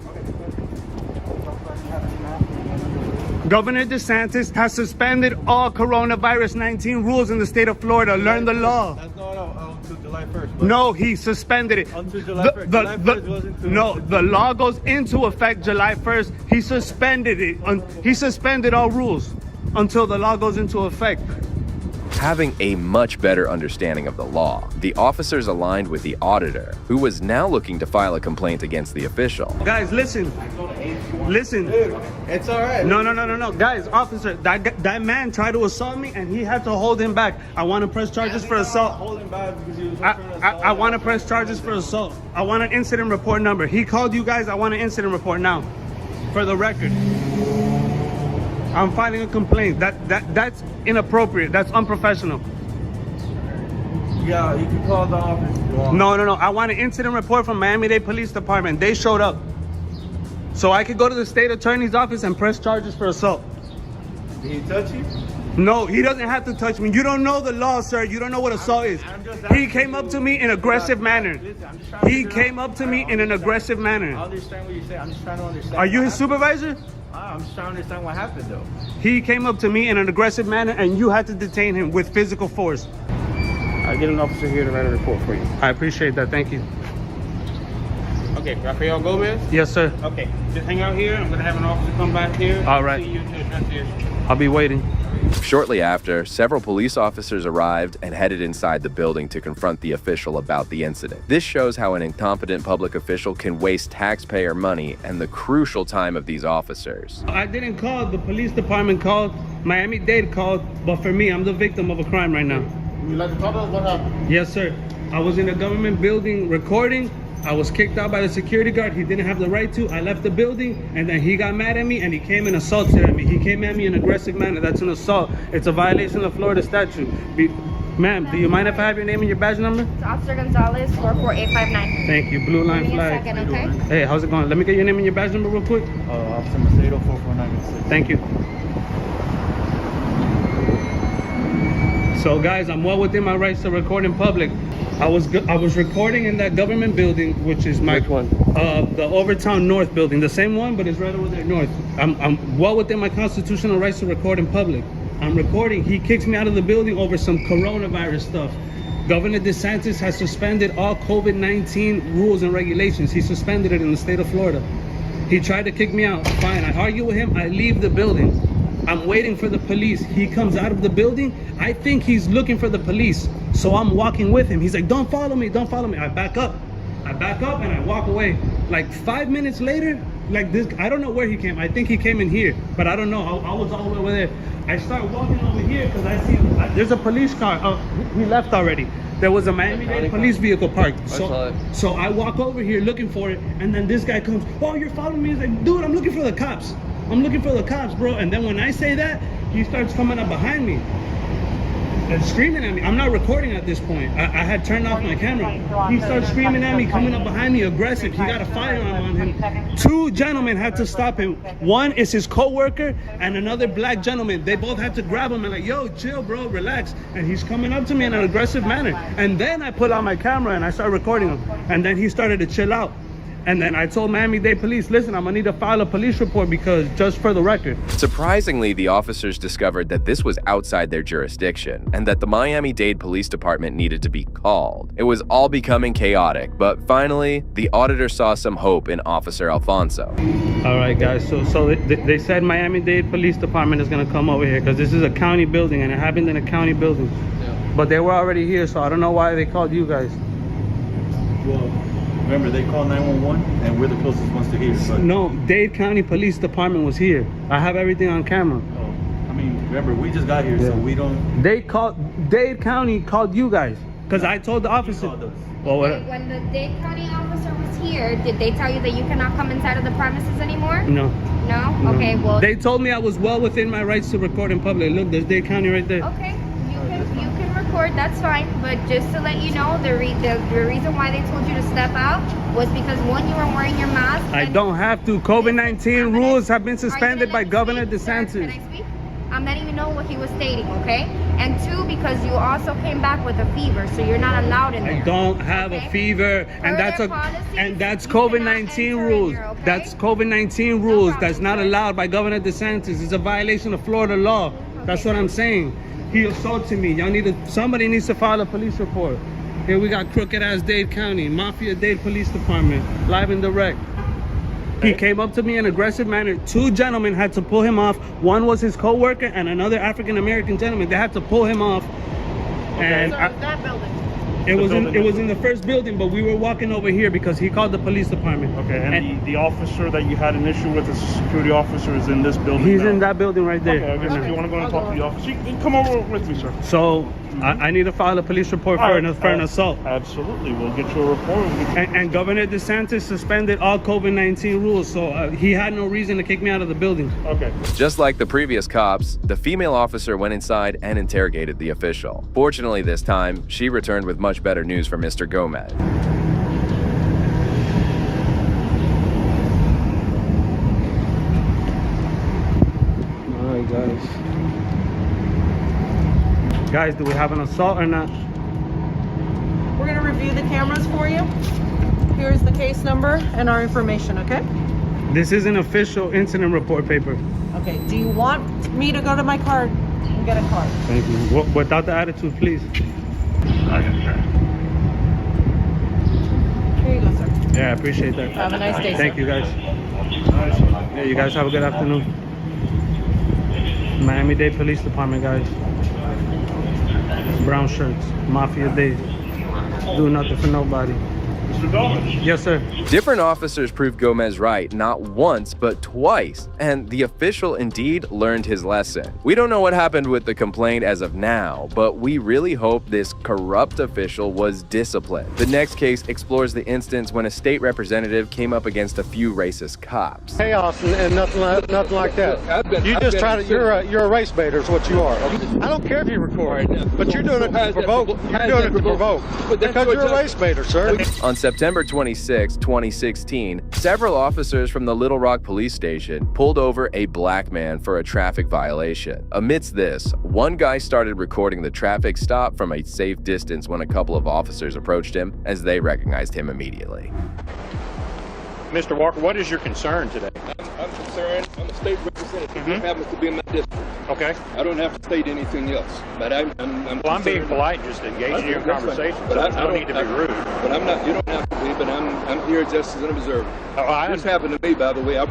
Governor DeSantis has suspended all coronavirus 19 rules in the state of Florida. Learn the law. Until July 1st. No, he suspended it. Until July 1st. July 1st wasn't no, the law goes into effect July 1st. He suspended it. He suspended all rules until the law goes into effect. Having a much better understanding of the law, the officers aligned with the auditor, who was now looking to file a complaint against the official. Guys, listen. Listen. Dude, it's all right. No. Guys, officer, that man tried to assault me and he had to hold him back. I want to press charges for assault. Hold him back because he was I want to press charges for assault. I want an incident report number. He called you guys. I want an incident report now. For the record. I'm filing a complaint. That's inappropriate. That's unprofessional. Yeah, you can call the office. No. I want an incident report from Miami-Dade Police Department. They showed up. So I could go to the state attorney's office and press charges for assault. Did he touch you? No, he doesn't have to touch me. You don't know the law, sir. You don't know what assault is. He came up to me in an aggressive manner. He came up to me in an aggressive manner. I understand what you're saying. I'm just trying to understand. Are you his supervisor? I'm just trying to understand what happened, though. He came up to me in an aggressive manner, and you had to detain him with physical force. I'll get an officer here to write a report for you. I appreciate that. Thank you. Okay, Rafael Gomez? Yes, sir. Okay, just hang out here. I'm going to have an officer come back here. All right. See you to address the issue. I'll be waiting. Shortly after, several police officers arrived and headed inside the building to confront the official about the incident. This shows how an incompetent public official can waste taxpayer money and the crucial time of these officers. I didn't call. The police department called. Miami-Dade called. But for me, I'm the victim of a crime right now. Would you like to talk about what happened? Yes, sir. I was in a government building recording. I was kicked out by the security guard. He didn't have the right to. I left the building, and then he got mad at me, and he came and assaulted at me. He came at me in an aggressive manner. That's an assault. It's a violation of Florida statute. Ma'am, do you mind if I have your name and your badge number? It's Officer Gonzalez, 44859. Thank you. Blue line Give me a flag. second, okay? Hey, how's it going? Let me get your name and your badge number real quick. Officer Macedo, 44986. Thank you. So guys, I'm well within my rights to record in public. I was recording in that government building, which is my Which one? The Overtown North building, the same one, but it's right over there north. I'm well within my constitutional rights to record in public. I'm recording. He kicks me out of the building over some coronavirus stuff. Governor DeSantis has suspended all COVID-19 rules and regulations. He suspended it in the state of Florida. He tried to kick me out. Fine, I argue with him. I leave the building. I'm waiting for the police. He comes out of the building. I think he's looking for the police. So I'm walking with him. He's like, don't follow me, don't follow me. I back up and I walk away. Like 5 minutes later, like this, I don't know where he came. I think he came in here, but I don't know. I was all the way over there. I start walking over here because I see there's a police car. Oh, he left already. There was a Miami-Dade police vehicle parked. So I walk over here looking for it, and then this guy comes, oh, you're following me? He's like, dude, I'm looking for the cops. I'm looking for the cops, bro. And then when I say that, he starts coming up behind me and screaming at me. I'm not recording at this point. I had turned off my camera. He starts screaming at me, coming up behind me, aggressive. He got a firearm on him. Two gentlemen had to stop him. One is his co-worker and another black gentleman. They both had to grab him and like, yo, chill, bro, relax. And he's coming up to me in an aggressive manner. And then I pull out my camera and I start recording him. And then he started to chill out. And then I told Miami-Dade police, listen, I'm gonna need to file a police report because just for the record. Surprisingly, the officers discovered that this was outside their jurisdiction and that the Miami-Dade Police Department needed to be called. It was all becoming chaotic, but finally, the auditor saw some hope in Officer Alfonso. All right, guys, so they said Miami-Dade Police Department is gonna come over here because this is a county building and it happened in a county building. Yeah. But they were already here, so I don't know why they called you guys. Well, remember, they called 911, and we're the closest ones to here. But no, Dade County Police Department was here. I have everything on camera. Oh, I mean, remember, we just got here, so we don't. Dade County called you guys because I told the officer. Well, when the Dade County officer was here, did they tell you that you cannot come inside of the premises anymore? No. No? Okay, well. They told me I was well within my rights to record in public. Look, there's Dade County right there. Okay. You can record, that's fine, but just to let you know, the reason why they told you to step out was because one, you weren't wearing your mask. I don't have to. COVID-19 rules have been suspended by Governor DeSantis. Can I speak? I'm letting you know what he was stating, okay? And two, because you also came back with a fever, so you're not allowed in there. I don't have a fever, and that's COVID-19 rules. Okay? That's COVID-19 rules. That's not allowed by Governor DeSantis. It's a violation of Florida law. That's what I'm saying. He assaulted me. Somebody needs to file a police report. Here we got crooked ass Dade County, Mafia Dade Police Department, live and direct. He came up to me in an aggressive manner. Two gentlemen had to pull him off. One was his co-worker and another African-American gentleman. They had to pull him off. And that building. It was in the first building, but we were walking over here because he called the police department. Okay, and the officer that you had an issue with, the security officer, is in this building. He's now. In that building right there. Okay, I guess if you want to go and talk to the officer, you can come over with me, sir. So I need to file a police report for an assault. Absolutely, we'll get you a report. And Governor DeSantis suspended all COVID-19 rules, so he had no reason to kick me out of the building. Okay. Just like the previous cops, the female officer went inside and interrogated the official. Fortunately this time, she returned with much better news for Mr. Gomez. All right, guys. Guys, do we have an assault or not? We're gonna review the cameras for you. Here's the case number and our information, okay? This is an official incident report paper. Okay, do you want me to go to my card and get a card? Thank you. Without the attitude, please. Here you go, sir. Yeah, I appreciate that. Have a nice day, Thank sir. you, guys. Yeah, you guys have a good afternoon. Miami-Dade Police Department, guys. Brown shirts, Mafia Dade. Do nothing for nobody. Yes, sir. Different officers proved Gomez right, not once, but twice, and the official indeed learned his lesson. We don't know what happened with the complaint as of now, but we really hope this corrupt official was disciplined. The next case explores the instance when a state representative came up against a few racist cops. Chaos and nothing like that. You're a race baiter is what you are. I don't care if you record, but you're doing it to provoke. You're doing it to provoke because you're a race baiter, sir. On September 26, 2016, several officers from the Little Rock Police Station pulled over a black man for a traffic violation. Amidst this, one guy started recording the traffic stop from a safe distance when a couple of officers approached him, as they recognized him immediately. Mr. Walker, what is your concern today? I'm concerned. I'm a state representative. It happens to be in my district. Okay. I don't have to state anything else. But I'm being polite, just engaging in your conversation. But I don't need to be rude. But I'm not. You don't have to be. But I'm here just as an observer. This happened to me, by the way. I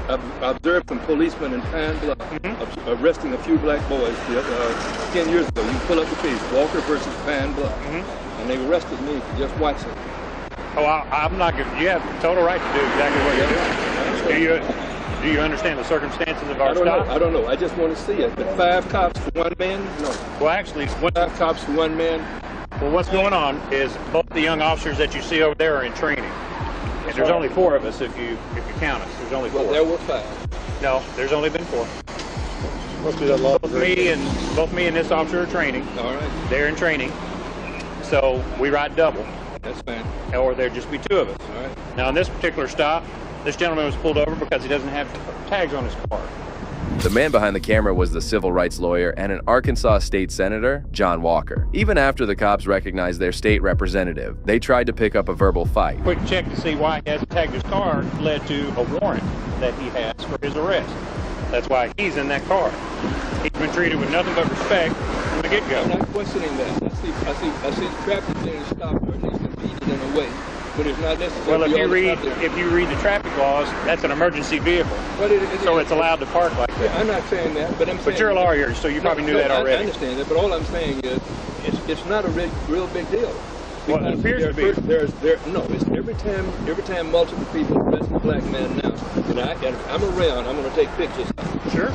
observed some policemen in Pine Bluff arresting a few black boys 10 years ago. You pull up the case, Walker versus Pine Bluff, and they arrested me for just watching. Oh, I'm not giving. You have total right to do exactly what you're doing. Do you understand the circumstances of our stop? I don't know. I just want to see it. But 5 cops for 1 man? No. Well, actually, 5 cops for 1 man. Well, what's going on is both the young officers that you see over there are in training, and there's only 4 of us if you count us. There's only 4. Well, there were 5. No, there's only been 4. Must be that law. Both me and this officer are training. All right. They're in training, so we ride double. That's fine. Or there'd just be 2 of us. All right. Now, on this particular stop, this gentleman was pulled over because he doesn't have tags on his car. The man behind the camera was the civil rights lawyer and an Arkansas state senator, John Walker. Even after the cops recognized their state representative, they tried to pick up a verbal fight. Quick check to see why he hasn't tagged his car led to a warrant that he has for his arrest. That's why he's in that car. He's been treated with nothing but respect from the get-go. I'm not questioning that. I see traffic being stopped or at least impeded in a way, but it's not necessary. Well, if you read the traffic laws, that's an emergency vehicle, so it's allowed to park like that. Yeah, I'm not saying that, but I'm saying. But you're a lawyer, so you probably knew that already. I understand that, but all I'm saying is, it's not a real big deal. Well, it appears to be. It's every time multiple people arrest a black man now, and I'm around, I'm going to take pictures. Sure.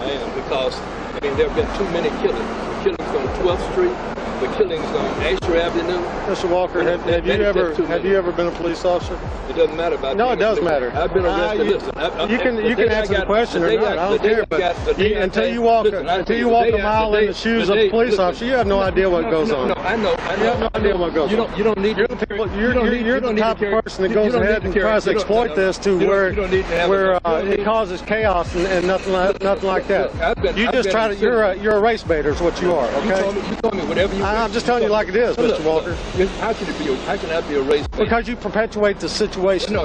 I am, because there have been too many killings. The killings on 12th Street, the killings on Asher Avenue. Mr. Walker, have you ever been a police officer? It doesn't matter about. No, it does matter. I've been arrested. You can answer the question or not. I don't care. But until you walk a mile in the shoes of a police officer, you have no idea what goes on. No, I know. You have no idea what goes on. You don't need. You're the type of person that goes ahead and tries to exploit this to where it causes chaos and nothing like that. You're a race baiter is what you are. Okay. You told me whatever you. I'm just telling you like it is, Mr. Walker. How can I be a race baiter? Because you perpetuate the situation. No.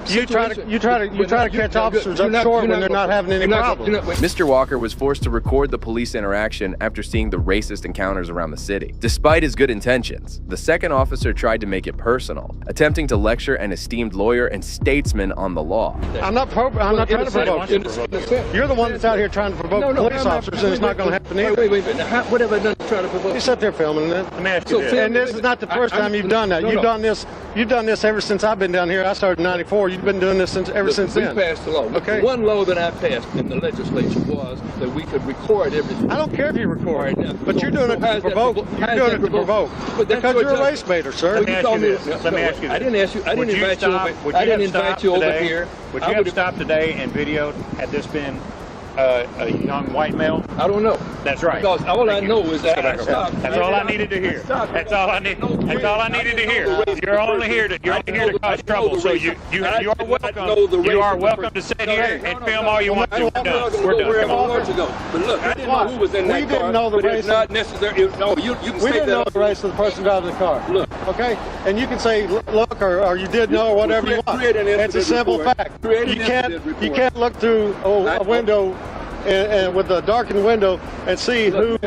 You try to catch officers up short when they're not having any problems. Mr. Walker was forced to record the police interaction after seeing the racist encounters around the city. Despite his good intentions, the second officer tried to make it personal, attempting to lecture an esteemed lawyer and statesman on the law. I'm not trying to provoke you. You're the one that's out here trying to provoke police officers, and it's not going to happen either. Wait. What have I done to try to provoke? You sat there filming it. Let me ask you this. And this is not the first time you've done that. You've done this ever since I've been down here. I started in '94. You've been doing this ever since then. We passed the law. Okay. One law that I passed in the legislature was that we could record everything. I don't care if you record, but you're doing it to provoke. You're doing it to provoke. Because you're a race baiter, sir. Let me ask you this. I didn't ask you. I didn't invite you over. I didn't invite you over here. Would you have stopped today and videoed had this been a young white male? I don't know. That's right. Because all I know is that I stopped. That's all I needed to hear. That's all I need. That's all I needed to hear. You're only here to cause trouble. So you are welcome. You are welcome to sit here and film all you want to. We're done. We're done. Come on. But look, I didn't know who was in that car. We didn't know the race. It's not necessary. No, you can we say didn't know that. the race of the person driving the car. Look. Okay? And you can say, look, or you did know, or whatever you want. It's a simple fact. You can't look through a window and with a darkened window and see who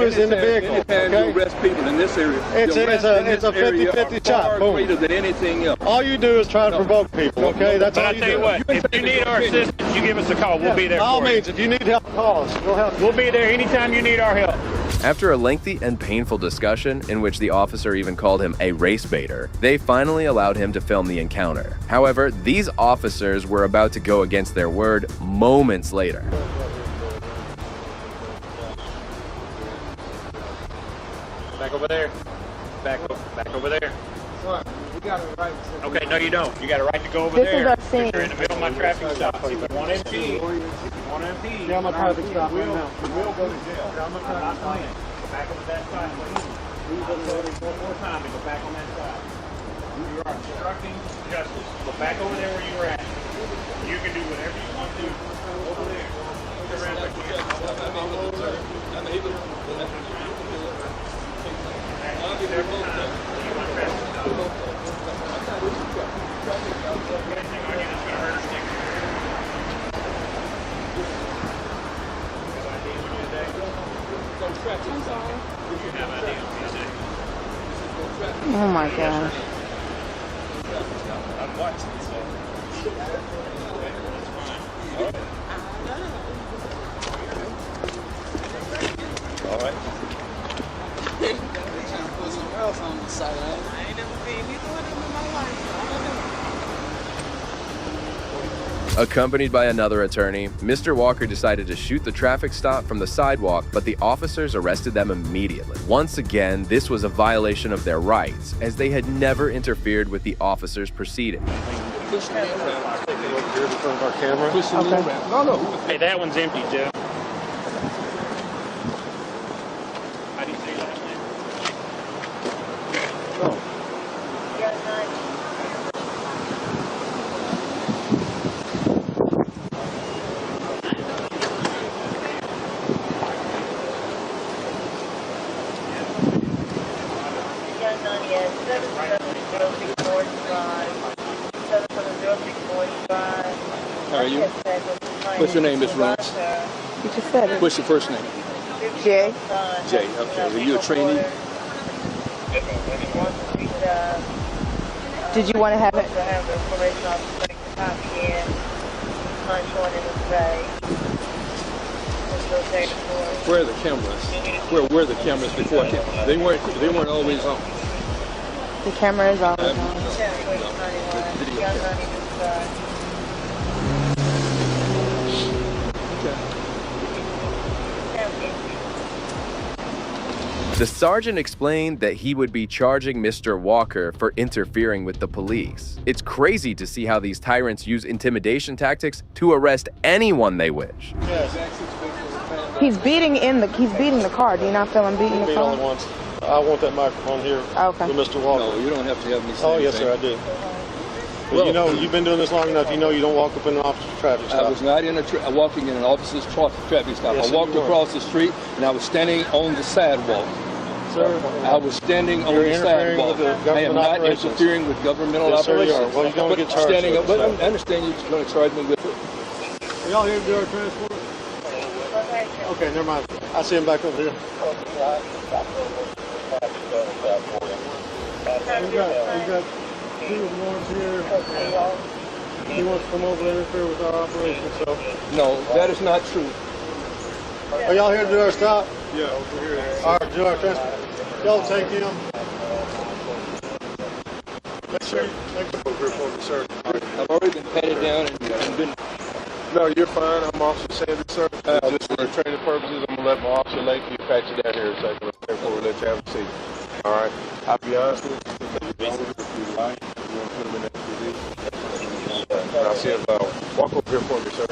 is in the vehicle. Anytime you arrest people in this area, it's a 50-50 shot. Boom. Greater than anything else. All you do is try to provoke people. Okay, that's all you do. But I tell you what, if you need our assistance, you give us a call. We'll be there. By all means, if you need help, call us. We'll help. We'll be there anytime you need our help. After a lengthy and painful discussion in which the officer even called him a race baiter, they finally allowed him to film the encounter. However, these officers were about to go against their word moments later. Back over there. Back over there. We got a right. Okay, no you don't. You got a right to go over there. You're in the middle of my traffic stop. If you want to impede, Yeah, I'm a traffic stop right now. We'll go to jail. I'm not playing. Go back over that side, please. One more time and go back on that side. You are obstructing justice. Go back over there where you were at. You can do whatever you want to over there. Look around back here. I'm able to. Oh my gosh. I'm watching, so. All right. On the side. I ain't never seen neither one of them in my life. Accompanied by another attorney, Mr. Walker decided to shoot the traffic stop from the sidewalk, but the officers arrested them immediately. Once again, this was a violation of their rights, as they had never interfered with the officers' proceedings. Hey, that one's empty, Joe. How do you say that? How are you? What's your name, Miss Ross? You just said it. What's your first name? Jay. Jay, okay. Are you a trainee? Did you want to have it? Where are the cameras? Where were the cameras before? They weren't always on. The camera is always on. The sergeant explained that he would be charging Mr. Walker for interfering with the police. It's crazy to see how these tyrants use intimidation tactics to arrest anyone they wish. He's beating the car. Do you not feel him beating the car? I want that microphone here for Mr. Walker. No, you don't have to have me say Oh, yes, sir, I do. Well, you know, you've been doing this long enough, you know you don't walk up in an officer's traffic stop. I was not walking in an officer's traffic stop. Yes, I walked across the street and I was standing on the sidewalk. Sir, I was standing on the sidewalk. I am not interfering with governmental operations. Sir, well, you're going to get charged. But I understand you're going to charge me with it. Are y'all here to do our transport? Okay, never mind. I see him back over here. We got two warrants here. He wants to come over and interfere with our operation, so. No, that is not true. Are y'all here to do our stop? Yeah, over here. All right, do our transport. Y'all take him. Make sure you sir. I've already been patted down and been. No, you're fine. I'm Officer Sanders, sir. Just for training purposes, I'm going to let my officer Lakey patch you down here in a second before we let you have a seat. All right. I'll be honest with you. If you like, you want to put him in that PD. I'll see him. Walk over here for me, sir.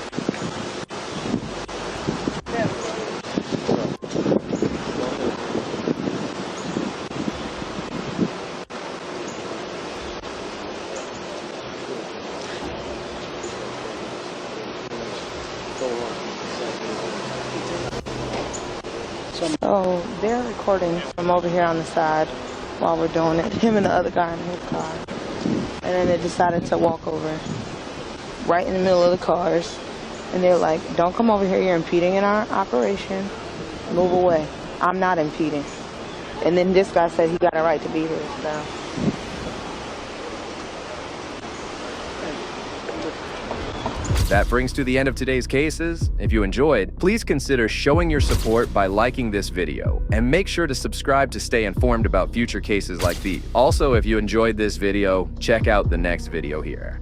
So they're recording from over here on the side while we're doing it. Him and the other guy in his car. And then they decided to walk over right in the middle of the cars. And they're like, don't come over here, you're impeding in our operation. Move away. I'm not impeding. And then this guy said he got a right to be here, so. That brings to the end of today's cases. If you enjoyed, please consider showing your support by liking this video, and make sure to subscribe to stay informed about future cases like these. Also, if you enjoyed this video, check out the next video here.